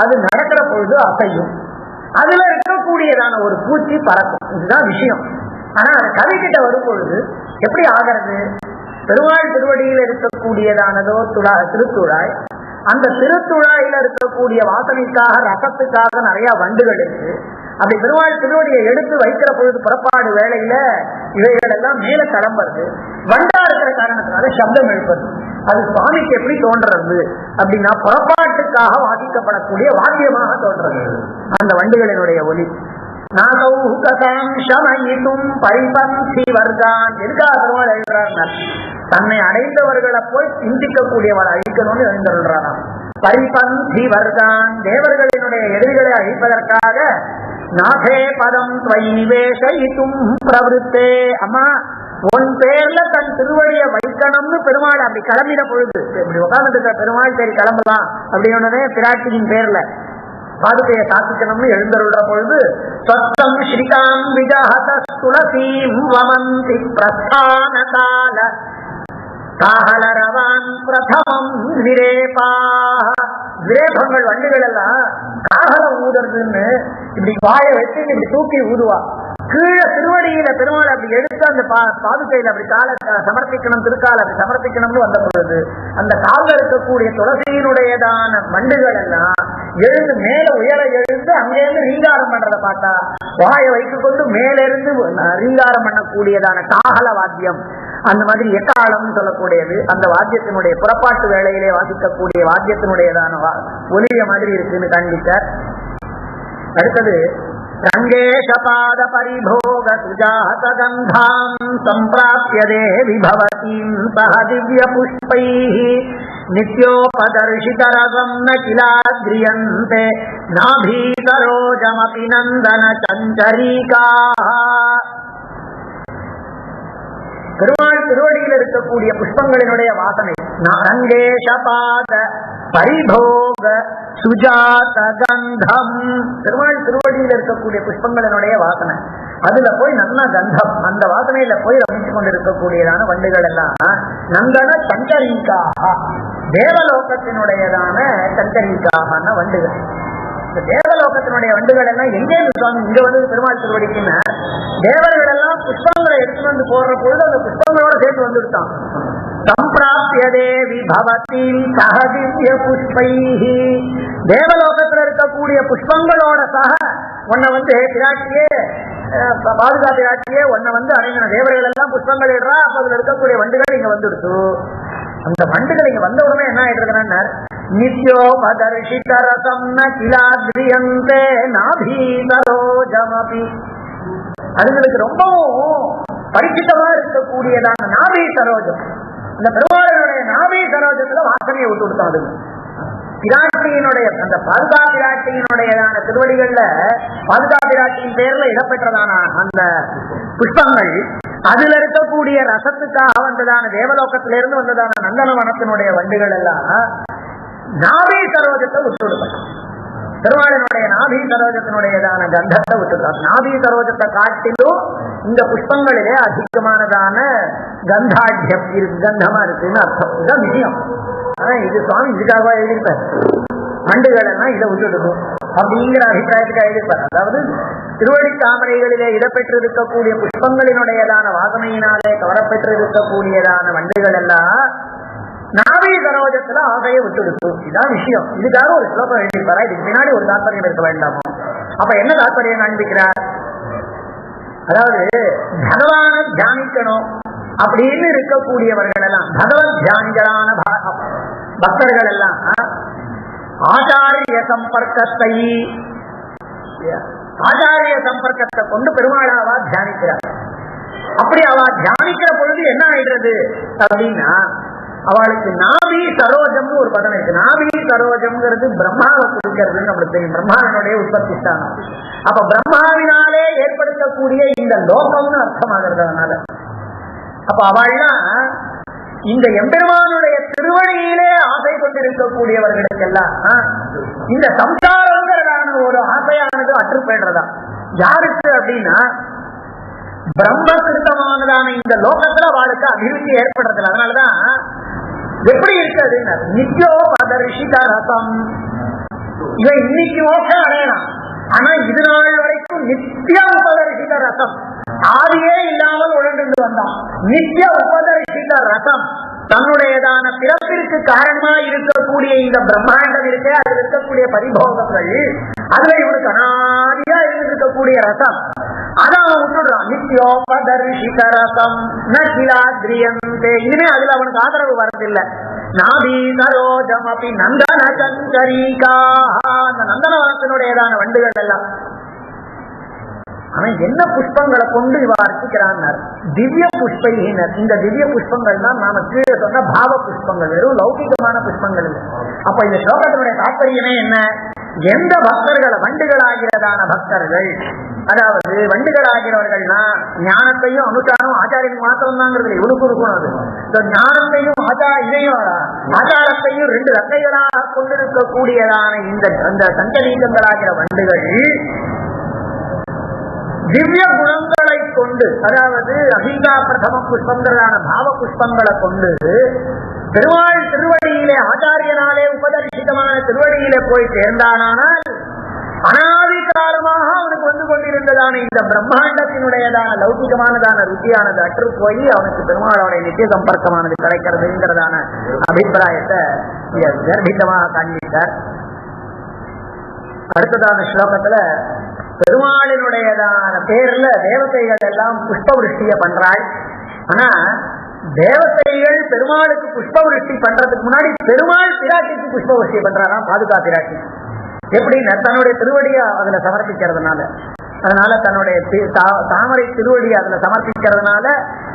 அது நடக்கிற பொழுது அசையும். அதுல இருக்கக்கூடியதான ஒரு பூச்சி பறக்கும். இதுதான் விஷயம். ஆனா அது கவிக்கிட்ட வரும் பொழுது எப்படி ஆகிறது? பெருமாள் திருவடியில் இருக்கக்கூடியதானதோ திருத்துழாய், அந்த திருத்துழாயில இருக்கக்கூடிய வாசனைக்காக ரசத்துக்காக நிறைய வண்டுகள் இருக்கு. அப்படி பெருமாள் திருவடியை எடுத்து வைக்கிற பொழுது புறப்பாடு வேளையில இவைகள் எல்லாம் மேல கிளம்புறது. வண்டா இருக்கிற காரணத்தினால சப்தம் எழுப்பது. அது சுவாமிக்கு எப்படி தோன்றது அப்படின்னா புறப்பாட்டுக்காக வாசிக்கப்படக்கூடிய வாக்கியமாக தோன்றது அந்த வண்டுகளினுடைய ஒலி. பரிபந்தி வர்கான் எதுக்காக பெருமாள் எழுதுறார்? தன்னை அடைந்தவர்களை போய் சிந்திக்கக்கூடியவளை அழிக்கணும்னு எழுந்துள்ளாராம். பரிபந்தி வர்கான் தேவர்களினுடைய எதிரிகளை அழிப்பதற்காக நாதே பதம் துவைவேஷயித்தும் பிரவருத்தே. அம்மா உன் பேர்ல தன் திருவடியை வைக்கணும்னு பெருமாள் அப்படி கிளம்பிட பொழுது, இப்படி உட்கார்ந்துட்டு பெருமாள் சரி கிளம்பலாம் அப்படின்னே பிராட்டியின் பேர்ல பாதுகையை சாத்திக்கணும்னு எழுந்தருள்ற பொழுது சத்தம் ஸ்ரீகாம் விஜஹத துளசீம் வமந்தி பிரஸ்தான கால காஹலரவான் பிரதமம் விரேபாஹ. விரேபங்கள் வண்டுகள் எல்லாம் காகலம் ஊதுறதுன்னு இப்படி வாயை வச்சு இப்படி தூக்கி ஊதுவா. கீழே திருவடியில பெருமாள் அப்படி எடுத்து அந்த பாதுகையில அப்படி காலை சமர்ப்பிக்கணும், திருக்கால அப்படி சமர்ப்பிக்கணும்னு வந்த பொழுது அந்த காலில் இருக்கக்கூடிய துளசியினுடையதான வண்டுகள் எல்லாம் எழுந்து மேல உயர எழுந்து அங்கேருந்து ரீங்காரம் பண்றதை பார்த்தா வாயை வைத்து கொண்டு மேலிருந்து ரீங்காரம் பண்ணக்கூடியதான காகல வாத்தியம், அந்த மாதிரி எக்காலம் சொல்லக்கூடியது, அந்த வாத்தியத்தினுடைய புறப்பாட்டு வேளையிலே வாசிக்கக்கூடிய வாத்தியத்தினுடையதான ஒலிய மாதிரி இருக்குன்னு காண்பித்தார். அடுத்தது ரங்கேஷபாத பரிபோக சுஜாத கந்தாம் சம்பிராப்ய தேவி பவதீம் சஹ திவ்ய புஷ்பைஹ நித்யோபதர்ஷிதரசம் ந கிலாத்ரியந்தே நாபீதரோஜமபி நந்தன சஞ்சரீகாஹ. பெருமாள் திருவடியில் இருக்கக்கூடிய புஷ்பங்களினுடைய வாசனை ரங்கேஷபாத பரிபோக சுஜாத கந்தம். பெருமாள் திருவடியில் இருக்கக்கூடிய புஷ்பங்களினுடைய வாசனை, அதுல போய் நல்ல கந்தம், அந்த வாசனையில போய் ரமிச்சு கொண்டிருக்கக்கூடியதான வண்டுகள் எல்லாம் நந்தன சஞ்சரீகாக, தேவலோகத்தினுடையதான சஞ்சரீகாக வண்டுகள். தேவலோகத்தினுடைய வண்டுகள் எல்லாம் எங்கே சுவாமி இங்க வந்து பெருமாள் திருவடிக்குன்னா, தேவர்கள் எல்லாம் புஷ்பங்களை எடுத்து வந்து போடுற பொழுது அந்த புஷ்பங்களோட சேர்த்து வந்துட்டான். சம்பிராப்ய தேவி பவதீம் சஹ திவ்ய புஷ்பைஹி. தேவலோகத்துல இருக்கக்கூடிய புஷ்பங்களோட சக உன்னை வந்து பிராட்டியே பாதுகா பிராட்டியே உன்னை வந்து அடைஞ்சன. தேவர்கள் எல்லாம் புஷ்பங்கள் இடுறா, அப்ப அதுல இருக்கக்கூடிய வண்டுகள் இங்க வந்துடுச்சு. அந்த வண்டுகள் இங்க வந்த உடனே என்ன ஆயிடுறதுன்னா நித்யோபதர்ஷிதரசம் ந கிலாத்ரியந்தே நாபீதரோஜமபி. அதுங்களுக்கு ரொம்பவும் பரிச்சிதமா இருக்கக்கூடியதான நாபி சரோஜம், இந்த பெருமாளுடைய நாபி சரோஜத்துல வாசனையை விட்டு கொடுத்தோம். அது பிராட்டியினுடைய அந்த பாதுகா பிராட்டியினுடையதான திருவடிகள்ல பாதுகா பிராட்டியின் பேர்ல இடம்பெற்றதான அந்த புஷ்பங்கள், அதுல இருக்கக்கூடிய ரசத்துக்காக வந்ததான தேவலோகத்திலிருந்து வந்ததான நந்தனவனத்தினுடைய வண்டுகள் எல்லாம் நாபி சரோஜத்தை விட்டுடுவார். பெருமாளினுடைய நாபி சரோஜத்தினுடையதான கந்தத்தை விட்டுடுறார். நாபி சரோஜத்தை காட்டிலும் இந்த புஷ்பங்களிலே அதிகமானதான கந்தாட்சியம் இருக்கு, கந்தமா இருக்குன்னு அர்த்தம். இதுதான் விஷயம். ஆனா இது சுவாமி இதுக்காக எழுதியிருப்பார். மண்டுகள் எல்லாம் இதை விட்டுடுக்கும் அப்படிங்கிற அபிப்பிராயத்துக்காக எழுதியிருப்பார். அதாவது திருவடி தாமரைகளிலே இடம்பெற்றிருக்கக்கூடிய புஷ்பங்களினுடையதான வாசனையினாலே கவரப்பெற்றிருக்கக்கூடியதான வண்டுகள் எல்லாம் நாவி சரோஜத்துல ஆசையை விட்டுடுத்து. இதுதான் விஷயம். இதுக்காக ஒரு ஸ்லோகம் எழுதியிருப்பாரா? இதுக்கு பின்னாடி ஒரு தாற்பயம் இருக்க வேண்டாமோ? அப்ப என்ன தாற்பயம் காண்பிக்கிறார்? அதாவது பகவான தியானிக்கணும் அப்படின்னு இருக்கக்கூடியவர்கள் எல்லாம், பகவத் தியானிகளான பக்தர்கள் எல்லாம் ஆச்சாரிய சம்பர்க்கத்தை கொண்டு பெருமாளாவா தியானிக்கிறார். அப்படி அவ தியானிக்கிற பொழுது என்ன ஆயிடுறது அப்படின்னா, அவளுக்கு நாபி சரோஜம்னு ஒரு பதம் இருக்கு. நாபி சரோஜம்ங்கிறது பிரம்மாவை குறிக்கிறதுன்னு நம்மளுக்கு தெரியும். பிரம்மாவினுடைய உற்பத்தி ஸ்தானம். அப்ப பிரம்மாவினாலே ஏற்படுத்தக்கூடிய இந்த லோகம்னு அர்த்தமாகிறது. அதனால அப்ப அவள்லாம் இந்த எம்பெருமானுடைய திருவடியிலே ஆசை கொண்டிருக்கக்கூடியவர்களுக்கெல்லாம் இந்த சம்சாரங்கிறதான ஒரு ஆசையானது அற்று போயிடுறதா. யாருக்கு அப்படின்னா, பிரம்மகிருத்தமானதான இந்த லோகத்துல அவளுக்கு அபிவிருத்தி ஏற்படுறது. அதனாலதான் எப்படி இருக்கு நித்யோ பதர்ஷித ரசம். இவன் இன்னைக்கு மோட்சம் அடையலாம், ஆனா இது நாள் வரைக்கும் நித்திய உபதர்ஷித ரசம் ஆதியே இல்லாமல் உழந்து வந்தான். நித்திய உபதர்ஷித ரசம் தன்னுடையதான பிறப்பிற்கு காரணமா இருக்கக்கூடிய இந்த பிரம்மாண்டம் இருக்கே, அதில் இருக்கக்கூடிய பரிபோகங்கள், அதுல இவனுக்கு அனாதியா இருந்திருக்கக்கூடிய ரசம் அதான் அவன் விட்டுடுறான். நித்யோபதர்ஷித ரசம் நகிலாத்ரியந்தே. இனிமே அதுல அவனுக்கு ஆதரவு வரதில்லை. நாபி சரோஜம் அப்படி நந்தன சங்கரிகா, அந்த நந்தனவனத்தினுடையதான வண்டுகள் எல்லாம் அவன் என்ன புஷ்பங்களை கொண்டு இவ அர்ச்சிக்கிறான்? திவ்ய புஷ்பையினர். இந்த திவ்ய புஷ்பங்கள் தான் நாம கீழே சொன்ன பாவ புஷ்பங்கள், வெறும் லௌகிகமான புஷ்பங்கள். அப்ப இந்த ஸ்லோகத்தினுடைய தாற்பயமே என்ன? எந்த பக்தர்களை, வண்டுகளாகிறதான பக்தர்கள், அதாவது வண்டுகளாகிறவர்கள்னா ஞானத்தையும் அனுஷ்டானம் ஆச்சாரியனுக்கு மாத்திரம் தாங்கிறது இவனுக்கு இருக்கணும். அது ஞானத்தையும் இதையும் ஆச்சாரத்தையும் ரெண்டு ரக்கைகளாக கொண்டிருக்கக்கூடியதான இந்த சஞ்சலீகங்களாகிற வண்டுகள் திவ்ய குணங்களை கொண்டு, அதாவது அகிங்கா பிரதம புஷ்பங்களான பாவ புஷ்பங்களை கொண்டு பெருமாள் திருவடியிலே ஆச்சாரியனாலே உபதரிசிதமான திருவடியிலே போய் சேர்ந்தானால் அனாதி காலமாக அவனுக்கு வந்து கொண்டிருந்ததான இந்த பிரம்மாண்டத்தினுடையதான லௌகிகமானதான ருச்சியானது அற்று போய் அவனுக்கு பெருமாளுடைய நித்திய சம்பர்க்கமானது கிடைக்கிறதுங்கிறதான அபிப்பிராயத்தை கர்ப்பிதமாக காண்பித்தார். அடுத்ததான ஸ்லோகத்துல பெருமாளினுடையதான பேர்ல தேவதைகள் எல்லாம் புஷ்ப விருஷ்டிய பண்றாள். ஆனா தேவதைகள் பெருமாளுக்கு புஷ்ப விருஷ்டி பண்றதுக்கு முன்னாடி பெருமாள் பிராட்டிக்கு புஷ்ப விருஷ்டி பண்றாராம். பாதுகா பிராட்டி எப்படின்னா தன்னுடைய திருவடியை அதுல சமர்ப்பிக்கிறதுனால, அதனால தன்னுடைய தாமரை திருவடியை அதுல சமர்ப்பிக்கிறதுனால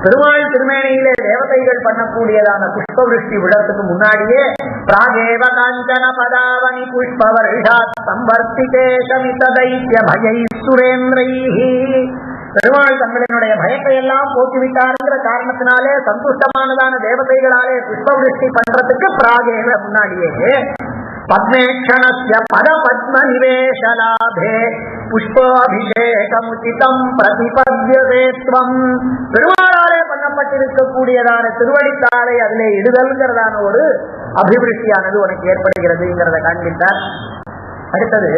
பெருமாள் திருமேனியிலே தேவதைகள் பண்ணக்கூடியதான புஷ்ப விருஷ்டி விடத்துக்கு முன்னாடியே பிராகேவ காஞ்சன பதாவனி புஷ்ப வருஷாத் சம்பர்த்திதே சமித தைத்ய பயை சுரேந்திரைஹி. பெருமாள் தங்களினுடைய பயத்தை எல்லாம் போக்கிவிட்டாருங்கிற காரணத்தினாலே சந்துஷ்டமானதான தேவதைகளாலே புஷ்ப விருஷ்டி பண்றதுக்கு பிராகேவ முன்னாடியே பத்மேக்ஷணஸ்ய பத பத்ம நிவேஷலாபே புஷ்பாபிஷேகமுச்சிதம் பிரதிபத்யதேத்வம். பெருமாளாலே பண்ணப்பட்டிருக்கக்கூடியதான திருவடித்தாளை அதிலே இடுதல்ங்கிறதான ஒரு அபிவிருத்தியானது உனக்கு ஏற்படுகிறதுங்கிறத காண்பித்தார். அடுத்தது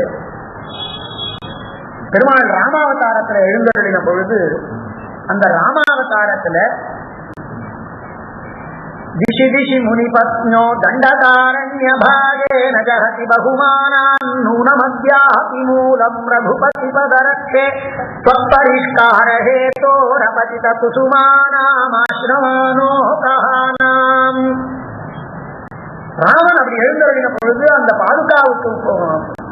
பெருமாள் ராமாவதாரத்துல எழுந்தருளின பொழுது அந்த ராமாவதாரத்துல दिशि दिशि मुनिपत्न्यो दण्डकारण्य भागेन जहति बहुमानान् नूनमद्यापि मूलम् रघुपतिपदरक्षे त्वत्परिष्कार हेतोरपतित कुसुमानामाश्रमानोकानाम्. ராமன் அப்படி எழுந்தருளின பொழுது அந்த பாதுகாவுக்கு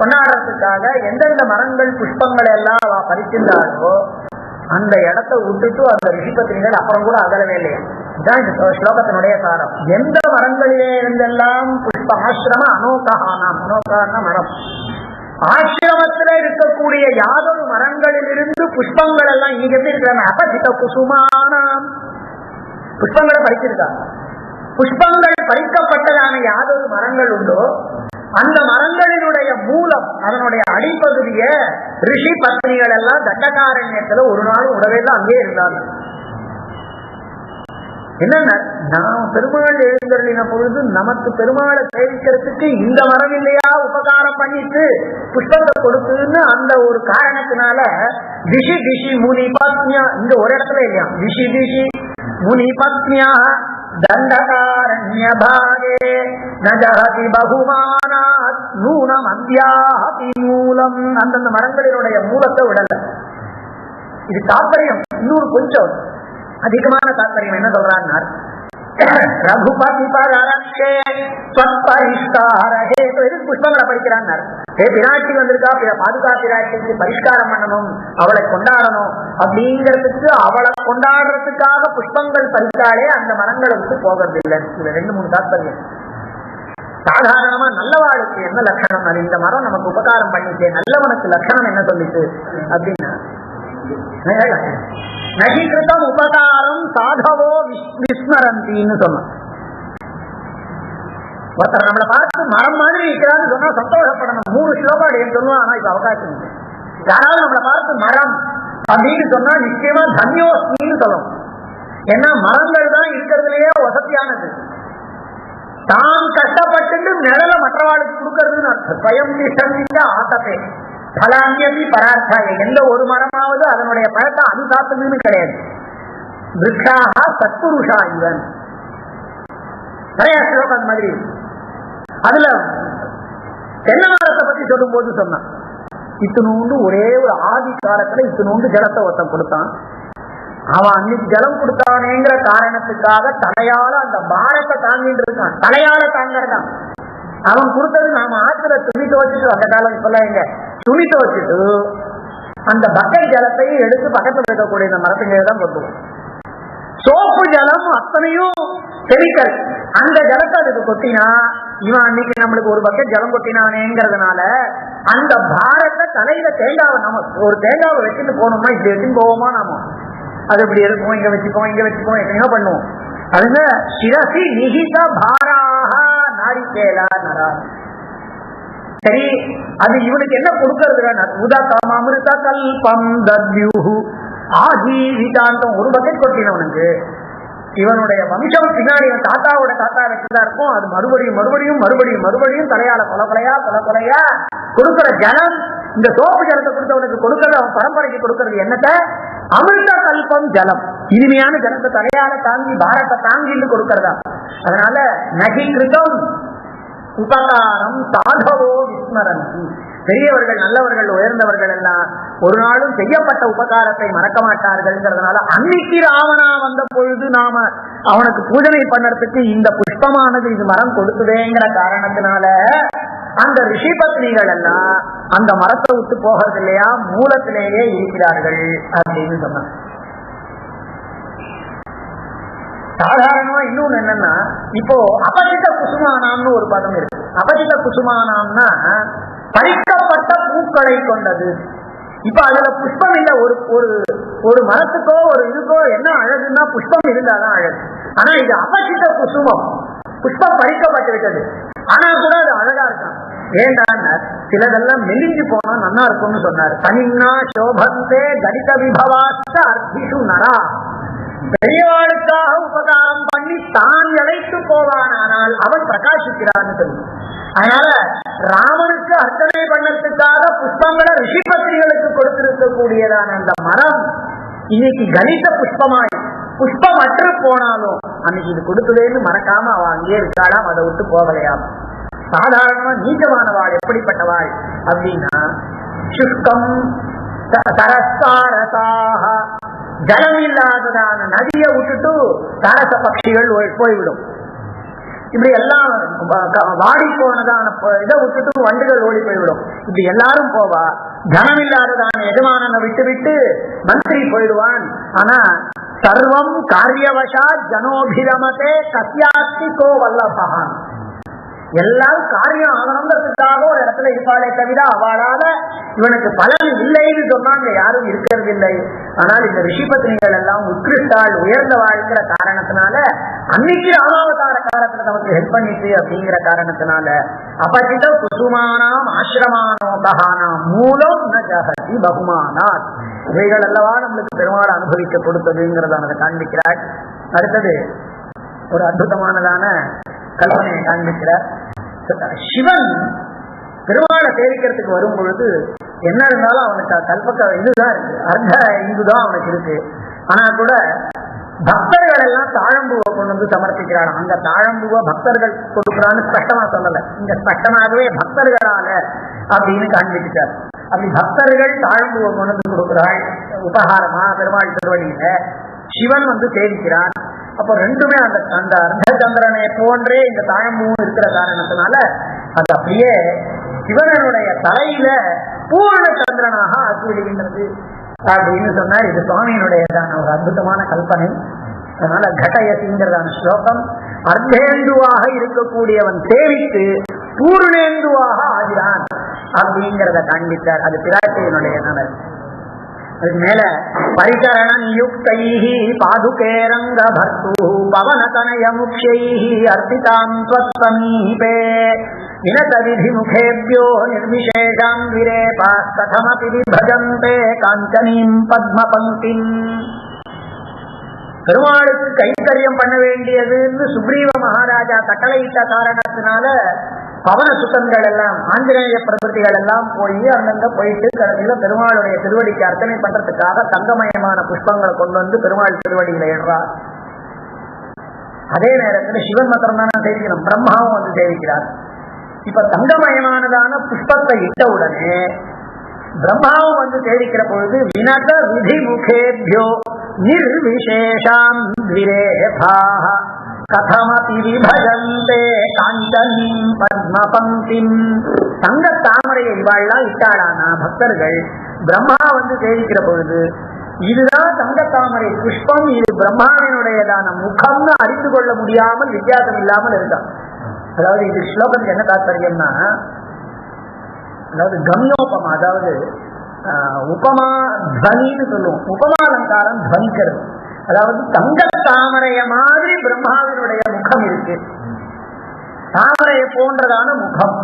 கொண்டாடுறதுக்காக எந்தெந்த மரங்கள் புஷ்பங்கள் எல்லாம் பறிச்சிருந்தாரோ அந்த இடத்தை விட்டுட்டு அந்த ரிஷிபத்திரிகள் அப்புறம் கூட அகலவே இல்லையா. இதுதான் இந்த ஸ்லோகத்தினுடைய சாரம். எந்த மரங்களிலே இருந்தெல்லாம் புஷ்ப ஆசிரம அனோகானாம். அனோகான மரம், ஆசிரமத்தில் இருக்கக்கூடிய யாதொரு மரங்களிலிருந்து புஷ்பங்கள் எல்லாம் இங்க எப்படி இருக்கிற அபசித குசுமானாம் புஷ்பங்களை பறிச்சிருக்காங்க. புஷ்பங்கள் பறிக்கப்பட்டதான யாதொரு மரங்கள் உண்டோ அந்த மரங்களினுடைய மூலம், அதனுடைய அடிப்பகுதிய ரிஷி பத்னிகள் எல்லாம் தண்டகாரண்யத்துல ஒரு நாளும் உடவேதான் அங்கே இருந்தாங்க. என்னன்னா, நாம் பெருமாள் எழுந்தருளின பொழுது நமக்கு பெருமாளை சேவிக்கிறதுக்கு இந்த மரம் இல்லையா உபகாரம் பண்ணிட்டு புஷ்பத்தை கொடுக்குன்னு அந்த ஒரு காரணத்தினால திஷி திஷி முனி பத்னியா, இந்த ஒரு இடத்துல இல்லையா, திஷி திஷி முனி பத்னியா தண்டகாரண்ய பாகே நஜஹதி பகுமானாத் நூனம் அத்யாஹி மூலம். அந்தந்த மரங்களினுடைய மூலத்தை விடல. இது தாற்பயம் இன்னொரு கொஞ்சம் அதிகமான தாற்பயம். என்ன சொல்றாங்க, ரகுபதி பரக்ஷே ஸ்வத்பரிஷ்காரஹே. எதுக்கு புஷ்பங்களை படிக்கிறாங்க? பிராட்டி வந்திருக்கா, பாதுகா பிராட்டிக்கு பரிஷ்காரம் பண்ணணும், அவளை கொண்டாடணும் அப்படிங்கிறதுக்கு, அவளை கொண்டாடுறதுக்காக புஷ்பங்கள் பறித்தாலே அந்த மரங்களை விட்டு போகிறது இல்லை. இதுல 2-3 தாற்பயம். சாதாரணமா நல்லவாளுக்கு என்ன லட்சணம், அது இந்த மரம் நமக்கு உபகாரம் பண்ணிட்டு நல்லவனுக்கு லட்சணம் என்ன சொல்லிட்டு அப்படின்னா, நகிகிருதம் உபகாரம் சாதவோ விஸ்மரந்தின்னு சொன்னான். ஒருத்தர் நம்மளை பார்த்து மரம் மாதிரி இருக்கிறான்னு சொன்னா சந்தோஷப்படணும். 3 ஸ்லோகம் ஏன் சொல்லுவான், ஆனா இப்ப அவகாசம் இல்லை. யாராவது நம்மளை பார்த்து மரம் அப்படின்னு சொன்னா நிச்சயமா தன்யோஸ்மின்னு சொல்லணும். ஏன்னா மரங்கள் தான் இருக்கிறதுலயே வசதியானது. தான் கஷ்டப்பட்டு நிழல மற்றவாளுக்கு கொடுக்கறதுன்னு அர்த்தம். ஸ்வயம் நிஷமிக்க ஆசத்தை பலான்யதி பரார்த்தாய. எந்த ஒரு மரமாவது அதனுடைய பழத்தை அது சாப்பிடுன்னு கிடையாது. விருஷாக சத்புருஷா இவன் நிறைய ஸ்லோகம் அந்த மாதிரி. அதுல தென்னை மரத்தை பத்தி சொல்லும் போது சொன்னான், இத்தினூண்டு ஒரே ஒரு ஆதி காலத்துல இத்தினூண்டு ஜலத்தை ஒருத்தன் கொடுத்தான். அவன் அன்னைக்கு ஜலம் கொடுத்தானேங்கிற காரணத்துக்காக தலையால அந்த பாரத்தை தாங்கிட்டு இருக்கான். தலையால தாங்கறதான் அவன் கொடுத்தது. நாம ஆத்துல துணி துவச்சிட்டு, அந்த காலம் இப்பெல்லாம் எங்க துணி துவச்சிட்டு அந்த பக்கெட் ஜலத்தையும் எடுத்து பக்கத்துல இருக்கக்கூடிய இந்த மரத்துக்கு தான் கொண்டுவோம். சோப்பு ஜலம் அத்தனையும் கெமிக்கல். அந்த ஜலத்தை அதுக்கு கொட்டினா, இவன் அன்னைக்கு நம்மளுக்கு ஒரு பக்கெட் ஜலம் கொட்டினானேங்கிறதுனால அந்த பாரத்தை தலையில தேங்காவை, நம்ம ஒரு தேங்காவை வச்சுட்டு போனோம்னா இப்படி வச்சுன்னு போவோமா, நாம அது இப்படி எடுப்போம், இங்க வச்சுப்போம், இங்க வச்சுப்போம், எத்தனையோ பண்ணுவோம். அதுங்க சிரசி நிகித பாராக நாரிகேலா நரா. சரி, அது இவனுக்கு என்ன கொடுக்கறது? உதகம் அமிர்த கல்பம் தத்யூஹு ஆஜீவிதாந்தம். ஒரு பக்கெட் கொட்டினவனுக்கு இவனுடைய வம்சம் பின்னாடி இவன் தாத்தாவோட தாத்தா வச்சுதான் இருக்கும். அது மறுபடியும் மறுபடியும் மறுபடியும் மறுபடியும் தலையால கொலையா கொலையா கொடுக்கிற ஜலம். இந்த சோப்பு ஜலத்தை கொடுத்தவனுக்கு கொடுக்கறது, அவன் பரம்பரைக்கு கொடுக்கறது என்னத்தை? அமிர்த கல்பம் ஜலம், இனிமையான ஜலத்தை தலையால தாங்கி பாரத்தை தாங்கிட்டு கொடுக்கறதா. அதனால நகிகிருதம் உபகாரம் சாதவோ விஸ்மரந்தி. பெரியவர்கள், நல்லவர்கள், உயர்ந்தவர்கள் எல்லாம் ஒரு நாளும் செய்யப்பட்ட உபகாரத்தை மறக்க மாட்டார்கள்ங்கிறதுனால அன்னைக்கு ராவணா வந்த பொழுது நாம அவனுக்கு பூஜனை பண்ணறதுக்கு இந்த புஷ்பமானது இது மரம் கொடுத்துவேங்கிற காரணத்தினால அந்த ரிஷி பத்னிகள் எல்லாம் அந்த மரத்தை விட்டு போகிறது இல்லையா, மூலத்திலேயே இருக்கிறார்கள் அப்படின்னு சொன்னாங்க. சாதாரணமா இன்னொன்னு என்னன்னா, இப்போ அபசித குசுமானாம்னு ஒரு பதம் இருக்கு. அபசித குசுமானாம்னா பறிக்கப்பட்ட பூக்களை கொண்டது. இப்ப அதுல புஷ்பம் இல்ல. ஒரு மரத்துக்கோ ஒரு இதுக்கோ என்ன அழகுன்னா புஷ்பம் இருந்தாதான் அழகு. ஆனா இது அபசித குசுமம், புஷ்பம் பறிக்கப்பட்டு விட்டது. ஆனா கூட அது அழகா இருக்கான். ஏண்டான்னா சிலதெல்லாம் மெலிஞ்சு போனா நல்லா இருக்கும்னு சொன்னார். தனின்னா சோபந்தே கடித விபவாச்ச அர்த்திஷு நரா. பெரியவாளுக்காக உபகாரம் பண்ணி தான் இழைத்து போவானால் அவன் பிரகாசிக்கிறான்னு சொல்லி. அதனால ராமனுக்கு அர்ச்சனை பண்ணத்துக்காக புஷ்பங்களை ரிஷி பத்னிகளுக்கு கொடுத்திருக்கக்கூடியதான அந்த மரம் இன்னைக்கு கணித புஷ்பமாய் புஷ்பம் அற்று போனாலும் அன்னைக்கு இது கொடுக்கலேன்னு மறக்காம அவன் அங்கே இருக்காளாம், அதை விட்டு போகலையாம். சாதாரணமா நீச்சமானவாள் எப்படிப்பட்டவாள் அப்படின்னா, சுஷ்கம் சரஸ்காரசாக, ஜலம் இல்லாததான நதியை விட்டுட்டு சரச பட்சிகள் போய்விடும். இப்படி எல்லாம் வாடி போனதான இதை விட்டுட்டு வண்டுகள் ஓடி போய்விடும். இப்படி எல்லாரும் போவா. ஜனம் இல்லாததான எஜமானனை விட்டு விட்டு மந்திரி போயிடுவான். ஆனா சர்வம் காரியவசா ஜனோபிரமதே கஸ்யாஸ்தி கோ வல்லபஹான். எல்லாரும் காரியம் ஆகணுங்கிறதுக்காக ஒரு இடத்துல இருப்பாளே தவிர அவளால இவனுக்கு பலன் இல்லைன்னு சொன்னா அங்க யாரும் இருக்கிறது இல்லை. ஆனால் இந்த ரிஷி பத்னிகள் எல்லாம் உத்கிருஷ்டாள் உயர்ந்த வாழ்கிற காரணத்தினால அன்னைக்கு ராமாவதார காலத்துல நமக்கு ஹெல்ப் பண்ணிட்டு அப்படிங்கிற காரணத்தினால அபஜித குசுமானாம் ஆசிரமானோதகானாம் மூலம் ந ஜஹதி பகுமானாத் இவைகள் அல்லவா நம்மளுக்கு பெருமாள் அனுபவிக்க கொடுத்ததுங்கிறத காண்பிக்கிறார். அடுத்தது ஒரு அற்புதமானதான கல்பனையை காண்பிக்கிறார். சிவன் பெருமாளை சேவிக்கிறதுக்கு வரும் பொழுது என்ன இருந்தாலும் அவனுக்கு கல்பக்க இதுதான் இருக்கு, அர்த்த இந்துதான் அவனுக்கு இருக்கு. ஆனா கூட பக்தர்கள் எல்லாம் தாழம்பூவை கொண்டு வந்து சமர்ப்பிக்கிறான். அந்த தாழம்பூவை பக்தர்கள் கொடுக்குறான்னு ஸ்பஷ்டமா சொல்லல, இங்க ஸ்பஷ்டமாகவே பக்தர்களால அப்படின்னு காண்பிச்சார். அப்படி பக்தர்கள் தாழம்பூவை கொண்டு வந்து கொடுக்குறாள் உபகாரமா பெருமாள் திருவடியில. சிவன் வந்து சேவிக்கிறான். அப்போ ரெண்டுமே அந்த அந்த அர்த்த சந்திரனை போன்றே இந்த தாழம்பூவும் இருக்கிற காரணத்தினால அது அப்படியே சிவனுடைய தலையில பூரண சந்திரனாக ஆக்கிவிடுகின்றது அப்படின்னு சொன்னார். இது சுவாமியினுடையதான ஒரு அற்புதமான கல்பனை. அதனால கடயசிங்கிறதான ஸ்லோகம் அர்த்தேந்துவாக இருக்கக்கூடியவன் சேவித்து பூர்ணேந்துவாக ஆகிறான் அப்படிங்கிறத காண்பித்தார். அது பிராட்டியினுடைய நலன். அதுக்கு மேல பரிகரண நியுக்தைஹி பாதுகேரங்க பர்த்து பவனதனய முக்ஷைஹி அர்ப்பிதாம் த்வத்சமீபே வினத விதி முகேப்யோ நிர்விசேஷாம் விரேபாஸ் கதமபி விபஜந்தே காஞ்சனீம் பத்ம பங்கிம். பெருமாளுக்கு கைங்கரியம் பண்ண வேண்டியதுன்னு சுக்ரீவ மகாராஜா கட்டளையிட்ட காரணத்தினால பவன சுத்தங்கள் எல்லாம் ஆஞ்சநேய பிரபுத்திகள் எல்லாம் போய் அங்கங்க போயிட்டு கடைசியில பெருமாளுடைய திருவடிக்கு அர்ச்சனை பண்றதுக்காக தங்கமயமான புஷ்பங்களை கொண்டு வந்து பெருமாள் திருவடியில ஏறார். அதே நேரத்தில் சிவன் மாத்திரம் தானே சேவிக்கணும், பிரம்மாவும் வந்து சேவிக்கிறார். இப்ப தங்கமயமானதான புஷ்பத்தை இட்ட உடனே பிரம்மாவும் வந்து சேவிக்கிற பொழுது வினத விதி முகேபியோ நிர்விசேஷாம் விரேபாஹ கதமபி விபஜந்தே காஞ்சனீம் பத்ம பங்கிம். தங்க தாமரையை இவாள்லாம் இட்டாளானா பக்தர்கள் பிரம்மா வந்து சேவிக்கிற பொழுது இதுதான் தங்க தாமரை புஷ்பம், இது பிரம்மாவினுடையதான முகம்னு அறிந்து கொள்ள முடியாமல் வித்தியாசம் இல்லாமல் இருந்தான். அதாவது இது ஸ்லோகத்துக்கு என்ன தாத்பரியம்னா, அதாவது கம்யோபமா, அதாவது உபமா துவனின்னு சொல்லுவோம். உபமாலங்காரம் துவனிக்கிறது. அதாவது தங்க தாமரைய மாதிரி பிரம்மாவினுடைய முகம் இருக்கு, தாமரையை போன்றதான முகம்.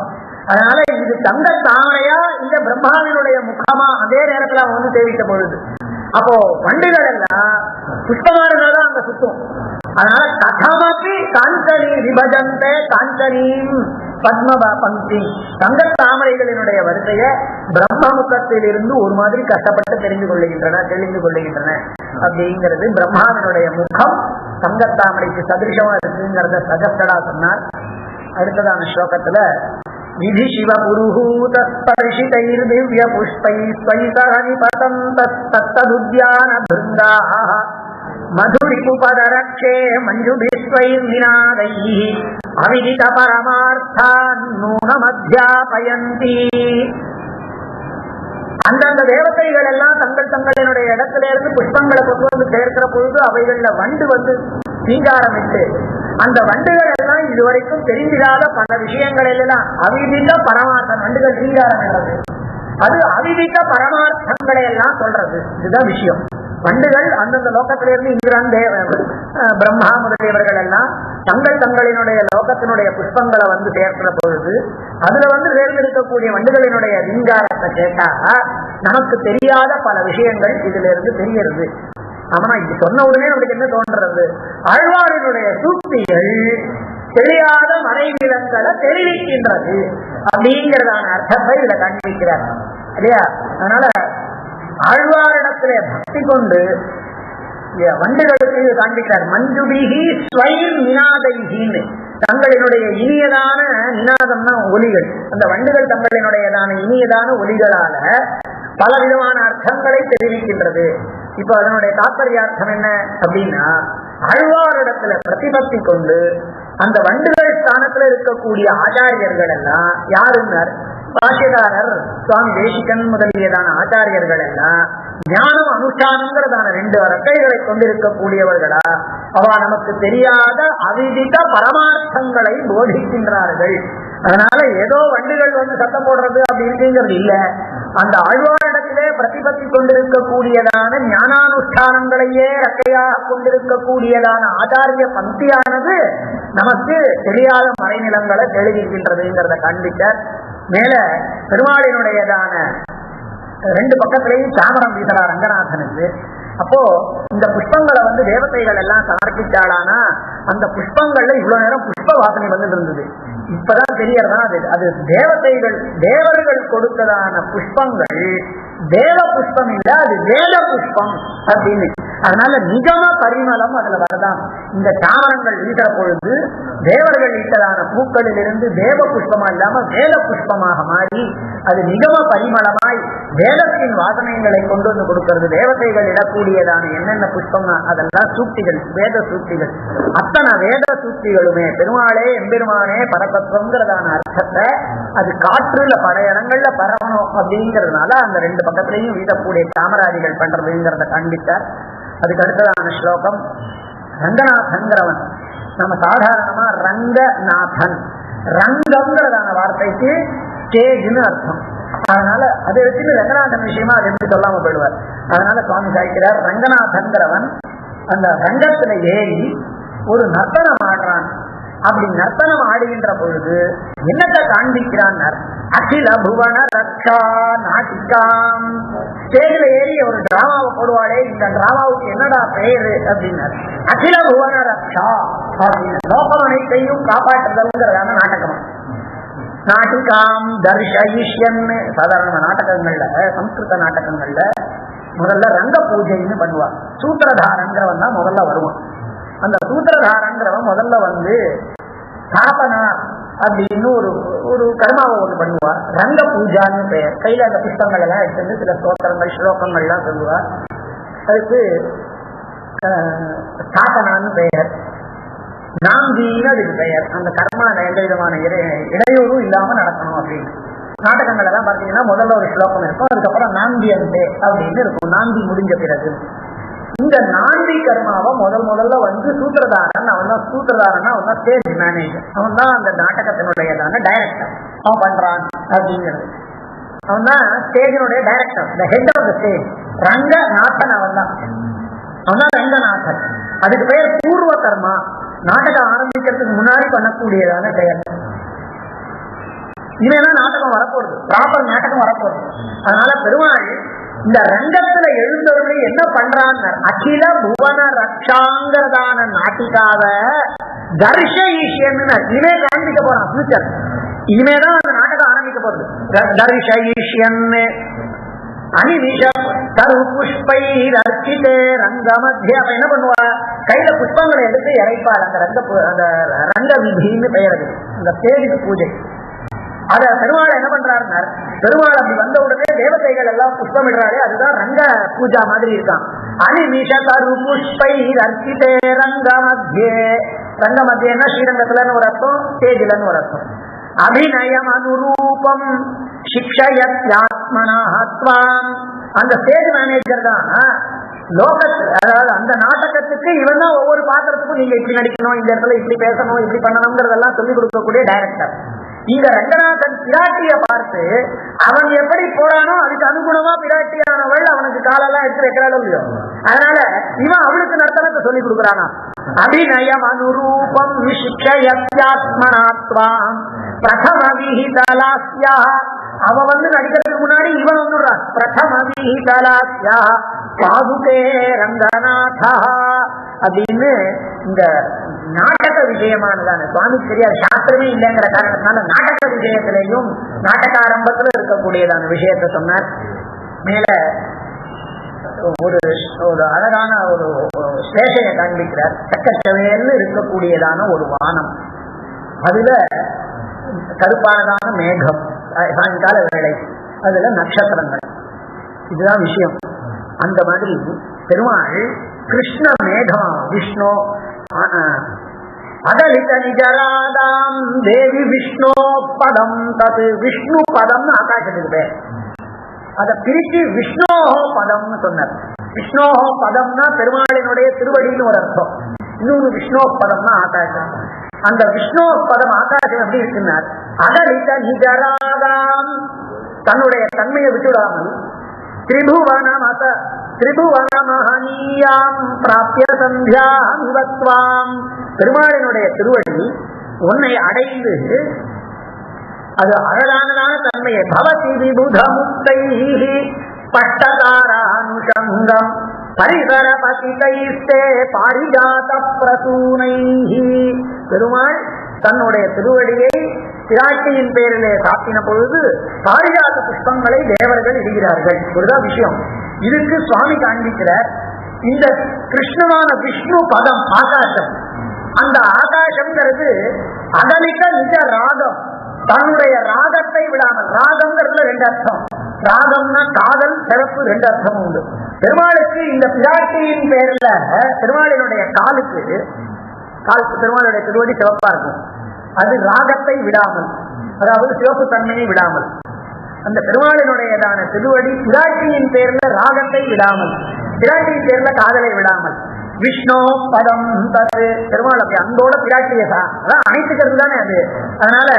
அதனால இது தங்க தாமரையா இந்த பிரம்மாவினுடைய முகமா அதே நேரத்தில் அவன் வந்து தெரிவித்த பொழுது அப்போ வண்டுகள் எல்லாம் புஷ்பமானதான் அங்க சுத்தும். அதனால கதமபி காஞ்சனி விபஜந்தே காஞ்சனீம் பத்ம பங்கி. தங்க தாமரைகளினுடைய வரிசைய பிரம்ம முகத்தில் இருந்து ஒரு மாதிரி கஷ்டப்பட்டு தெரிந்து கொள்ளுகின்றன அப்படிங்கிறது. பிரம்மாவினுடைய முகம் தங்க தாமரைக்கு சதிருஷமா இருக்குங்கிறத சகஸ்டடா சொன்னார். அடுத்ததான ஸ்லோகத்துல விதி சிவ புருஹூத ஸ்பர்ஷிதைர் திவ்ய புஷ்பை ஸ்வைசரணி பதந்தஸ்ததுத்யான பிருந்தாஹ மதுரிபுபதரக்ஷே மஞ்சுபிஸ்வைர் விநாதைஹி அவிதித பரமார்த்தான் நூனமத்யாபயந்தி. அந்தந்த தேவதைகள் எல்லாம் தங்களினுடைய இடத்துல இருந்து புஷ்பங்களை கொண்டு வந்து சேர்க்கிற பொழுது அவைகள்ல வண்டு வந்து சீங்காரமிட்டு அந்த வண்டுகள் எல்லாம் இதுவரைக்கும் தெரிஞ்சிடாத பல விஷயங்கள் எல்லாம் அவிதித்த பரமார்த்தம் வண்டுகள் சீங்காரம் என்றது அது அவிதித்த பரமார்த்தங்களை எல்லாம் சொல்றது. இதுதான் விஷயம். வண்டுகள் அந்தந்த லோகத்திலிருந்து இந்திரன் பிரம்மா முதலியவர்கள் எல்லாம் தங்களினுடைய லோகத்தினுடைய புஷ்பங்களை வந்து சேர்க்கிற பொழுது அதுல வந்து தேர்ந்தெடுக்கக்கூடிய வண்டுகளினுடைய ரீங்காரத்தை கேட்டா நமக்கு தெரியாத பல விஷயங்கள் இதுல இருந்து தெரிகிறது. ஆனா இது சொன்ன உடனே நமக்கு என்ன தோன்றது, ஆழ்வாரினுடைய சூக்திகள் தெரியாத மறைவிலங்களை தெரிவிக்கின்றது அப்படிங்கிறதான அர்த்தத்தை இதுல கண்டுபிடிக்கிறார் இல்லையா. அதனால ஆழ்வாரிடத்துல பக்தி கொண்டு வண்டுகளுக்கு காண்பிக்கிறார். மஞ்சுபிகி ஸ்வைர் நிநாதைஹின்னு தங்களினுடைய இனியதான நிநாதம்னா ஒலிகள். அந்த வண்டுகள் தங்களினுடையதான இனியதான ஒலிகளால பல விதமான அர்த்தங்களை தெரிவிக்கின்றது. இப்ப அதனுடைய தாற்பயார்த்தம் என்ன அப்படின்னா, ஆழ்வாரிடத்துல பிரதிபக்தி கொண்டு அந்த வண்டுகள் ஸ்தானத்துல இருக்கக்கூடிய ஆச்சாரியர்கள் எல்லாம் யாருன்னார், பாஷ்யக்காரர் சுவாமி தேசிகன் முதலியதான ஆச்சாரியர்கள் எல்லாம் ஞானம் அனுஷ்டானங்கிறதான 2 ரெக்கைகளை கொண்டிருக்கக்கூடியவர்களா அவ நமக்கு தெரியாத அவிதித பரமார்த்தங்களை போதிக்கின்றார்கள். அதனால ஏதோ வண்டுகள் வந்து சத்தம் போடுறது அப்படிங்கிறது இல்ல, அந்த ஆழ்வாரிடத்திலே பிரதிபத்தி கொண்டிருக்கக்கூடியதான ஞானானுஷ்டானங்களையே ரக்கையாக கொண்டிருக்கக்கூடியதான ஆச்சாரிய பந்தியானது நமக்கு தெரியாத மறைநிலங்களை தெளிவிக்கின்றதுங்கிறத காண்பித்தார். மேல பெருமாளினுடையதான 2 பக்கத்திலையும் சாமரம் வீசலாம் ரங்கநாதனுக்கு. அப்போ இந்த புஷ்பங்களை வந்து தேவதைகள் எல்லாம் சமர்ப்பிச்சாலானா அந்த புஷ்பங்கள்ல இவ்வளவு நேரம் புஷ்ப வாசனை வந்து இருந்தது. இப்பதான் தெரியறதா அது தேவர்கள் கொடுத்ததான புஷ்பங்கள் தேவ புஷ்பம் இல்ல, அது வேத புஷ்பம் அப்படின்னு. அதனால நிகம பரிமளம் அதுல வரதான். இந்த சாமரங்கள் வீசுற பொழுது தேவர்கள் இட்டதான பூக்களில் இருந்து தேவ புஷ்பமா இல்லாம வேத புஷ்பமாக மாறி அது நிகம பரிமளமாய் வேதத்தின் வாசனைகளை கொண்டு வந்து கொடுக்கிறது. தேவதைகள் இடக்கூடியதான என்னென்ன புஷ்பம்னா அதெல்லாம் சூக்திகள், வேத சூக்திகள். அத்தனை வேத சூக்திகளுமே பெருமாளே எம்பெருமானே பரதத்துவங்கிறதான அர்த்தத்தை அது காற்றுல பல இடங்கள்ல பரவணும் அப்படிங்கிறதுனால அந்த 2 பக்கத்திலையும் வீசக்கூடிய காமராஜிகள் பண்றதுங்கிறத காண்பித்தார். அதுக்கு அடுத்ததான ஸ்லோகம் ரங்கநாதன்கிறவன். நம்ம சாதாரணமா ரங்கநாதன், ரங்கம்ங்கிறதான வார்த்தைக்கு ஸ்டேஜ்னு அர்த்தம். அதனால அதை வச்சுட்டு ரங்கநாதன் விஷயமா அது எப்படி சொல்லாம போயிடுவார். அதனால சுவாமி சாய்க்கிறார், ரங்கநாதன்கிறவன் அந்த ரங்கத்துல ஏறி ஒரு நர்த்தனம் ஆடுறான். அப்படி நர்த்தனம் ஆடுகின்ற பொழுது என்னத்தை காண்பிக்கிறான்? அகில புவன ரக்ஷா நாட்டிகாம். ஸ்டேஜ்ல ஏறி ஒரு டிராமாவை போடுவாளே, இந்த டிராமாவுக்கு என்னடா பெயரு அப்படின்னாரு. அகில புவன ரக்ஷா அப்படின்னு லோகம் அனைத்தையும் காப்பாற்றுதல்ங்கிறதான நாடகம். நாட்டிகாம் தர்ஷயிஷ்யன். சாதாரண நாடகங்கள்ல, சம்ஸ்கிருத நாடகங்கள்ல முதல்ல ரங்க பூஜைன்னு பண்ணுவா. சூத்திரதாரங்கிறவன் தான் முதல்ல வருவான். அந்த சூத்திரதாரங்கிறவன் முதல்ல வந்து ஸ்தாபனா அப்படின்னு ஒரு கர்மாவை ஒன்று பண்ணுவா. ரங்க பூஜான்னு பெயர். கையில அந்த புஷ்பங்கள் எல்லாம் எடுத்து சில ஸ்தோத்திரங்கள் ஸ்லோகங்கள்லாம் சொல்லுவா. அதுக்கு ஸ்தாபனான்னு பெயர். நாந்தின்னு அதுக்கு பெயர். அந்த கர்மா எந்த விதமான இடையூறும் இல்லாம நடக்கணும் அப்படின்னு. நாடகங்கள் எல்லாம் பாத்தீங்கன்னா முதல்ல ஒரு ஸ்லோகம் இருக்கும், அதுக்கப்புறம் நாந்தி அந்தே அப்படின்னு இருக்கும். நாந்தி முடிஞ்ச பிறகு இந்த நாந்தி கர்மாவை முதல்ல வந்து சூத்திரதாரன். அவன் தான் சூத்திரதாரன், அவன் தான் ஸ்டேஜ் மேனேஜர், அவன் தான் அந்த நாடகத்தினுடையதான டைரக்டர். அவன் பண்றான் அப்படிங்கிறது. அவன் தான் ஸ்டேஜினுடைய director, the head of the stage. Ranganathan அவன் தான் ரங்கநாதன். அதுக்கு பெயர் பூர்வ கர்மா. நாடகம் ஆரம்பிக்கிறதுக்கு முன்னாடி பண்ணக்கூடியதான பெயர். இனிமேதான் நாடகம் வரப்போறது, ப்ராப்பர் நாடகம் வரப்போறது. அதனால பெருமாள் இந்த ரங்கத்துல எழுந்தவர்களை என்ன பண்றான்னு அகில புவன ரக்ஷாங்கிறதான நாட்டிகாவை தர்ஷயிஷ்யன்னு இனிமே காண்பிக்க போறான். ஃபியூச்சர் இனிமேதான் அந்த நாடகம் ஆரம்பிக்க போறது. தர்ஷயிஷ்யன் அனிவிஷ தரு புஷ்பை ரச்சிதே ரங்க மத்திய. அப்ப என்ன பண்ணுவா? கையில புஷ்பங்களை எடுத்து இறைப்பாள். அந்த ரங்க விதின்னு பெயர். அந்த ஸ்டேஜுக்கு பூஜை. அத பெருமாள் என்ன பண்றாருன்னா, பெருமாள் அப்படி வந்த உடனே தேவதைகள் எல்லாம் புஷ்பமிடுறாரு. அதுதான் ரங்க பூஜா மாதிரி இருக்கான். அனிமிஷ தரு புஷ்பை ரச்சிதே ரங்க மத்தியே. ரங்க மத்தியன்னா ஸ்ரீரங்கத்துலன்னு ஒரு அர்த்தம், ஸ்டேஜ்லன்னு ஒரு அர்த்தம். அபிநயம் அனுரூபம் சிக்ஷயத்யாத்மனாத்வாம். அந்த ஸ்டேஜ் மேனேஜர் தான் லோகத்து, அதாவது அந்த நாடகத்துக்கு இவன் தான் ஒவ்வொரு பாத்திரத்துக்கும் நீங்க இப்படி நடிக்கணும், இந்த இடத்துல இப்படி பேசணும், இப்படி பண்ணணுங்கிறதெல்லாம் சொல்லிக் கொடுக்கக்கூடிய டைரக்டர். இங்க ரங்கநாதன் பிராட்டிய பார்த்து அவன் எப்படி போறானோ அதுக்கு அனுகுணமா பிராட்டியானவள் அவனுக்கு காலெல்லாம் எடுத்து வைக்கிறாளோ இல்லையோ, அதனால இவன் அவளுக்கு நர்த்தனத்தை சொல்லி கொடுக்குறானா. அபிநயம் அனுரூபம் சிக்ஷயத்யாத்மனாத்வாம் பிரதம விஹிதலாஸ்யா. அவன் வந்து நடிக்கிறதுக்கு முன்னாடி இவன் வந்துடுறான். பிரதம விஹிதலாஸ்யா பாதுகே ரங்கநாதா அப்படின்னு. இந்த நாடக விஷயமானதான சுவாமிக்கு தெரியாது, சாஸ்திரமே இல்லைங்கிற காரணத்தினால நாடக விஷயத்திலையும் நாடக ஆரம்பத்துல இருக்கக்கூடியதான விஷயத்த சொன்னார். மேல ஒரு அழகான ஒரு சேஷையை காண்பிக்கிறார். சக்கச்சவேன்னு இருக்கக்கூடியதான ஒரு வானம், அதுல கருப்பானதான மேகம், சாயங்கால வேலை, அதுல நட்சத்திரங்கள். இதுதான் விஷயம். அந்த மாதிரி பெருமாள் கிருஷ்ண மேகம் விஷ்ணு அதலித நிஜராதாம் தேவி விஷ்ணு பதம். தது விஷ்ணு பதம் ஆகாசத்துக்கு பேர். அதை பிரிச்சு விஷ்ணோஹோ பதம்னு சொன்னார். விஷ்ணோஹோ பதம்னா பெருமாளினுடைய திருவடின்னு ஒரு அர்த்தம். இன்னொரு விஷ்ணோபதம்னா ஆகாசம். அந்த விஷ்ணோபதம் ஆகாசம் எப்படி இருக்குன்னார், அகலித நிஜராகாம், தன்னுடைய தன்மையை விட்டுவிடாமல் திரிபுவனமஹனீயாம் பிராப்ய சந்தியாம் இவத்வாம், பெருமாளினுடைய திருவடி உன்னை அடைந்து அது அழகானதான தன்மையை பவதி விபுத முக்தைஹி பட்டதாரானுஷங்கம் பரிசரபதிதைஸ்தே பாரிஜாத பிரசூனைஹி. பெருமாள் தன்னுடைய திருவடியை பிராட்டியின் பேரிலே சாத்தின பொழுது பாரிஜாத புஷ்பங்களை தேவர்கள் இடுகிறார்கள். ஒருதான் விஷயம். இதுக்கு சுவாமி காண்பிக்கிறார். இந்த கிருஷ்ணமான விஷ்ணு பதம் ஆகாசம், அந்த ஆகாசம்ங்கிறது அகலிக்க நிஜ ராகம், தன்னுடைய ராகத்தை விடாமல். ராகம்ங்கிறதுல ரெண்டு அர்த்தம், ராகம்னா காதல், சிறப்பு, ரெண்டு அர்த்தம் உண்டு. பெருமாளுக்கு இந்த பிராட்டியின் பேர்ல பெருமாளினுடைய காலுக்கு பெருமாளுடைய திருவடி சிவப்பா இருக்கும். அது ராகத்தை விடாமல், அதாவது சிவப்பு தன்மையை விடாமல். அந்த பெருமாளினுடையதான திருவடி பிராட்டியின் பேர்ல ராகத்தை விடாமல், பிராட்டியின் பேர்ல காதலை விடாமல். விஷ்ணு பதம் தது, பெருமாள் அப்படி அன்போட பிராட்டியதா, அதான் அனைத்துக்கிறது தானே அது. அதனால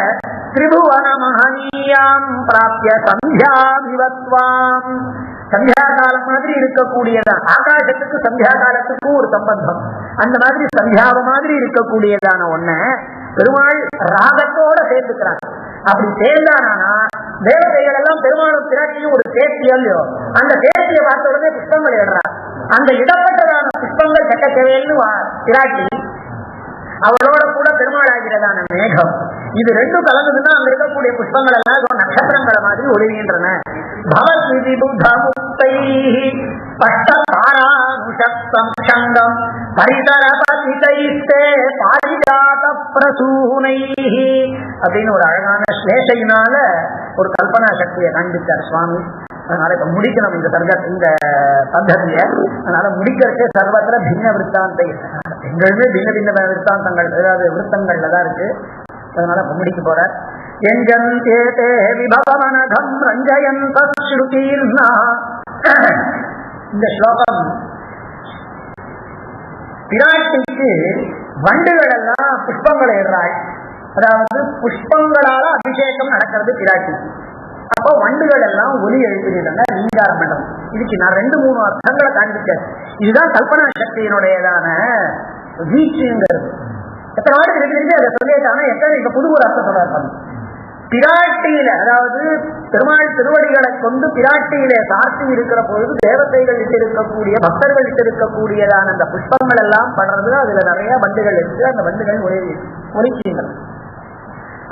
திரிபுவன மஹனீயாம் பிராப்ய சந்தியாவிவத்வாம், சந்தியா காலம் மாதிரி இருக்கக்கூடியதான். ஆகாசத்துக்கு சந்தியா காலத்துக்கும் ஒரு சம்பந்தம். அந்த மாதிரி சந்தியாவை மாதிரி இருக்கக்கூடியதான ஒன்ன பெருமாள் ராகத்தோட சேர்த்துக்கிறாங்க. அப்படி சேர்ந்தானா தேவதைகள் எல்லாம் பெருமாளும் பிராட்டியும் ஒரு சேர்த்தியோ, அந்த சேர்த்தியை பார்த்த உடனே புஷ்பங்கள் இடுறார். அந்த இடப்பட்டதான புஷ்பங்கள் கட்டக்கவேல்னு பிராட்டி, அவளோட கூட பெருமாள் ஆகிறதான மேகம், இது ரெண்டும் கலந்ததுன்னா அங்க இருக்கக்கூடிய புஷ்பங்கள் எல்லாம் நட்சத்திரங்களை மாதிரி ஒளிகின்றன. பவத்விதி புத்தமுக்தை பட்டதாரானுஷங்கம் பரிசரபதிதைஸ்தே பாரிஜாத பிரசூனைஹி அப்படின்னு ஒரு அழகான ஸ்லேஷையினால ஒரு கல்பனா சக்தியை காண்பித்தார் சுவாமி. அதனால இப்ப முடிக்கணும் இந்த இந்த பத்ததிய. அதனால முடிக்கிறதே சர்வத்திர பின்ன விற்த்தாந்தை, எங்களுமே பின்ன பின்ன விற்த்தாந்தங்கள், ஏதாவது விருத்தங்கள்ல தான் இருக்கு. அதனால முடிக்க போற இந்த ஸ்லோகம் பிராட்டிக்கு வண்டுகள் எல்லாம் புஷ்பங்களை இடுறாள். அதாவது புஷ்பங்களால அபிஷேகம் நடக்கிறது பிராட்டிக்கு. அப்போ வண்டுகள் எல்லாம் ஒலி எழுப்பிடுறாங்க ரீங்கார மண்டலம். இதுக்கு நான் 2-3 அர்த்தங்களை காண்பிச்சேன். இதுதான் கல்பனா சக்தியினுடையதான வீச்சுங்கிறது. எத்தனை வாட்டி இருக்கு அதை சொல்லிட்டாங்க. எத்தனை இப்ப புது ஒரு அர்த்தம் சொல்றாங்க. பிராட்டியில, அதாவது பெருமாள் திருவடிகளை கொண்டு பிராட்டியில சார்த்தி இருக்கிற பொழுது தேவதைகள் இட்டு இருக்கக்கூடிய, பக்தர்கள் இட்டு இருக்கக்கூடியதான அந்த புஷ்பங்கள் எல்லாம் படுறது. அதுல நிறைய வண்டுகள் இருக்கு. அந்த வண்டுகள் ஒலிக்கின்றன.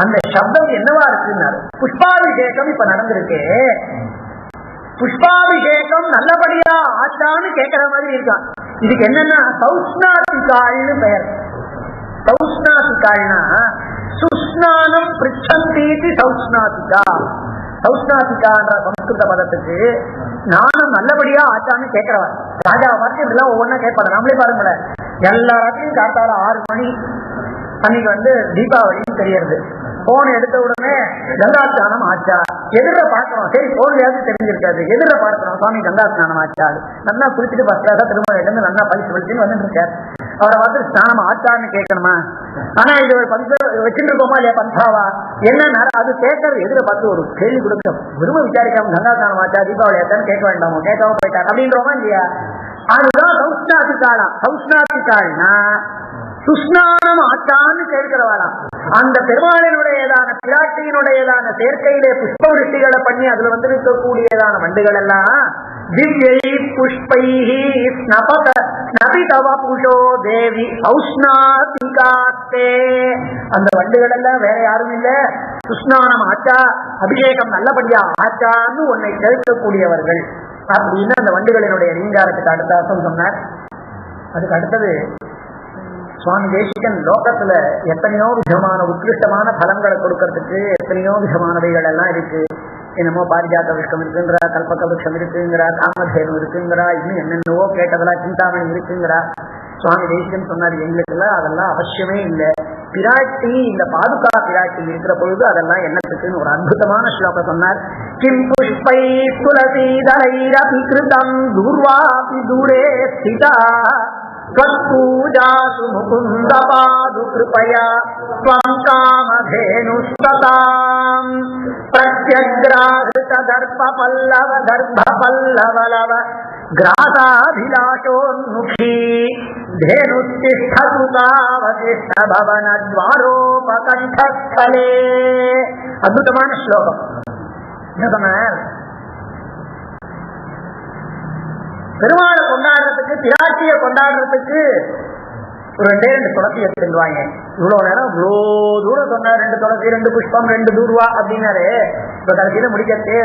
அந்த சப்தம் என்னவா இருக்குன்னாரு, புஷ்பாபிஷேகம் இப்ப நடந்திருக்கு. புஷ்பாபிஷேகம் நல்லபடியா ஆச்சான்னு கேட்கிற மாதிரி இருக்கான். இதுக்கு என்னன்னா சௌஷ்ணாதிகாள்னு பெயர். சௌஷ்ணாதிகாள்னா சுஸ்நானம் பிரிச்சந்தீதி சௌஷ்ணாதிகா. சௌஷ்ணாதிகான்ற சம்ஸ்கிருத பதத்துக்கு நானும் நல்லபடியா ஆச்சான்னு கேட்கிறவன். ராஜாவை பார்த்து இப்படிலாம் ஒவ்வொன்னா கேட்பாங்க. நம்மளே பாருங்களேன், எல்லாத்தையும் காத்தால 6 மணி அன்னைக்கு தீபாவளின்னு தெரியறது. போன் எடுத்த உடனே கங்கா ஸ்நானம் ஆச்சா, எதிர பார்க்கணும். சரி போன்லயாவது தெரிஞ்சிருக்காது, எதிர பார்க்கணும் சுவாமி கங்கா ஸ்நானம் ஆச்சா. நல்லா குளிச்சுட்டு பஸ்ல திரும்ப இருந்து நல்லா பழிச்சுன்னு வந்துட்டு இருக்காரு. அவரை பார்த்து ஸ்நானம் ஆச்சான்னு கேட்கணுமா? ஆனா இது ஒரு பஞ்ச வச்சுட்டு இருக்கோமா இல்லையா, பந்தாவா என்ன அது கேட்கறது. எதிர பார்த்து ஒரு கேள்வி கொடுக்க விரும்ப விசாரிக்காம கங்கா ஸ்நானம் ஆச்சா தீபாவளி ஆச்சான்னு கேட்க வேண்டாமோ, கேட்காம போயிட்டார் அப்படின்றோமா இல்லையா? அதுதான் சௌஷ்ணாதிகாலம். சௌஷ்ணாதிகால்னா சுஸ்நானம் ஆச்சான்னு கேட்கிறவாளாம். அந்த பெருமாளினுடையதான பிராட்டியினுடையதான சேர்க்கையிலே புஷ்ப விருஷ்டிகளை பண்ணி அதுல இருக்கக்கூடியதான வண்டுகள் எல்லாம் திவ்யை புஷ்பைஹி ஸ்னபத ஸ்னபிதவ புஷோ தேவி சௌஷ்ணாதிகாஸ்தே. அந்த வண்டுகள் எல்லாம் வேற யாரும் இல்ல, சுஸ்நானம் ஆச்சா, அபிஷேகம் நல்லபடியா ஆச்சான்னு உன்னை கேட்கக்கூடியவர்கள் அப்படின்னு அந்த வண்டுகளினுடைய ரீங்காரத்துக்கு அடுத்த அர்த்தம் சொன்னார். அதுக்கு அடுத்தது சுவாமி தேசிகன் லோகத்துல எத்தனையோ விதமான உத்கிருஷ்டமான பலன்களை கொடுக்கறதுக்கு எத்தனையோ விதமானவைகள் எல்லாம் இருக்கு. என்னமோ பாரிஜாத விருஷம் இருக்குங்கிறா, கல்பக விருஷம் இருக்குங்கிறா, காமதேனு இருக்குங்கிறா, இன்னும் என்னென்னவோ கேட்டதெல்லாம் சிந்தாமணி இருக்குங்கிறா. சுவாமி தேசிகன் சொன்னார், எங்களுக்குலாம் அதெல்லாம் அவசியமே இல்லை. பிராட்டி இந்த பாதுகா பிராட்டி இருக்கிற பொழுது அதெல்லாம் என்னத்துக்குன்னு ஒரு அற்புதமான ஸ்லோகம் சொன்னார். கிம் புஷ்பை துளசீதரைரபி கிருதம் தூர்வாபி தூரே ஸ்திதா त्वत्पूजासु मुकुन्द पादु कृपया त्वं कामधेनुस्तताम् प्रत्यग्राहृत दर्प पल्लव गर्भ पल्लवलव ग्रासाभिलाषोन्मुखी धेनुस्तिष्ठतु तावतिष्ठ भवन द्वारोपकण्ठस्थले. அற்புதமான ஸ்லோகம். என்ன சொன்னார்? பெருமாளை கொண்டாடுறதுக்கு, பிராட்டிய கொண்டாடுறதுக்கு ஒரு 2 துளசி எடுத்துருவாங்க. இவ்வளவு நேரம் இவ்வளோ தூரம் சொன்னார். 2 துளசி, 2 புஷ்பம், 2 தூர்வா அப்படின்னாரு. இப்ப கடைசியில முடிக்கிறதே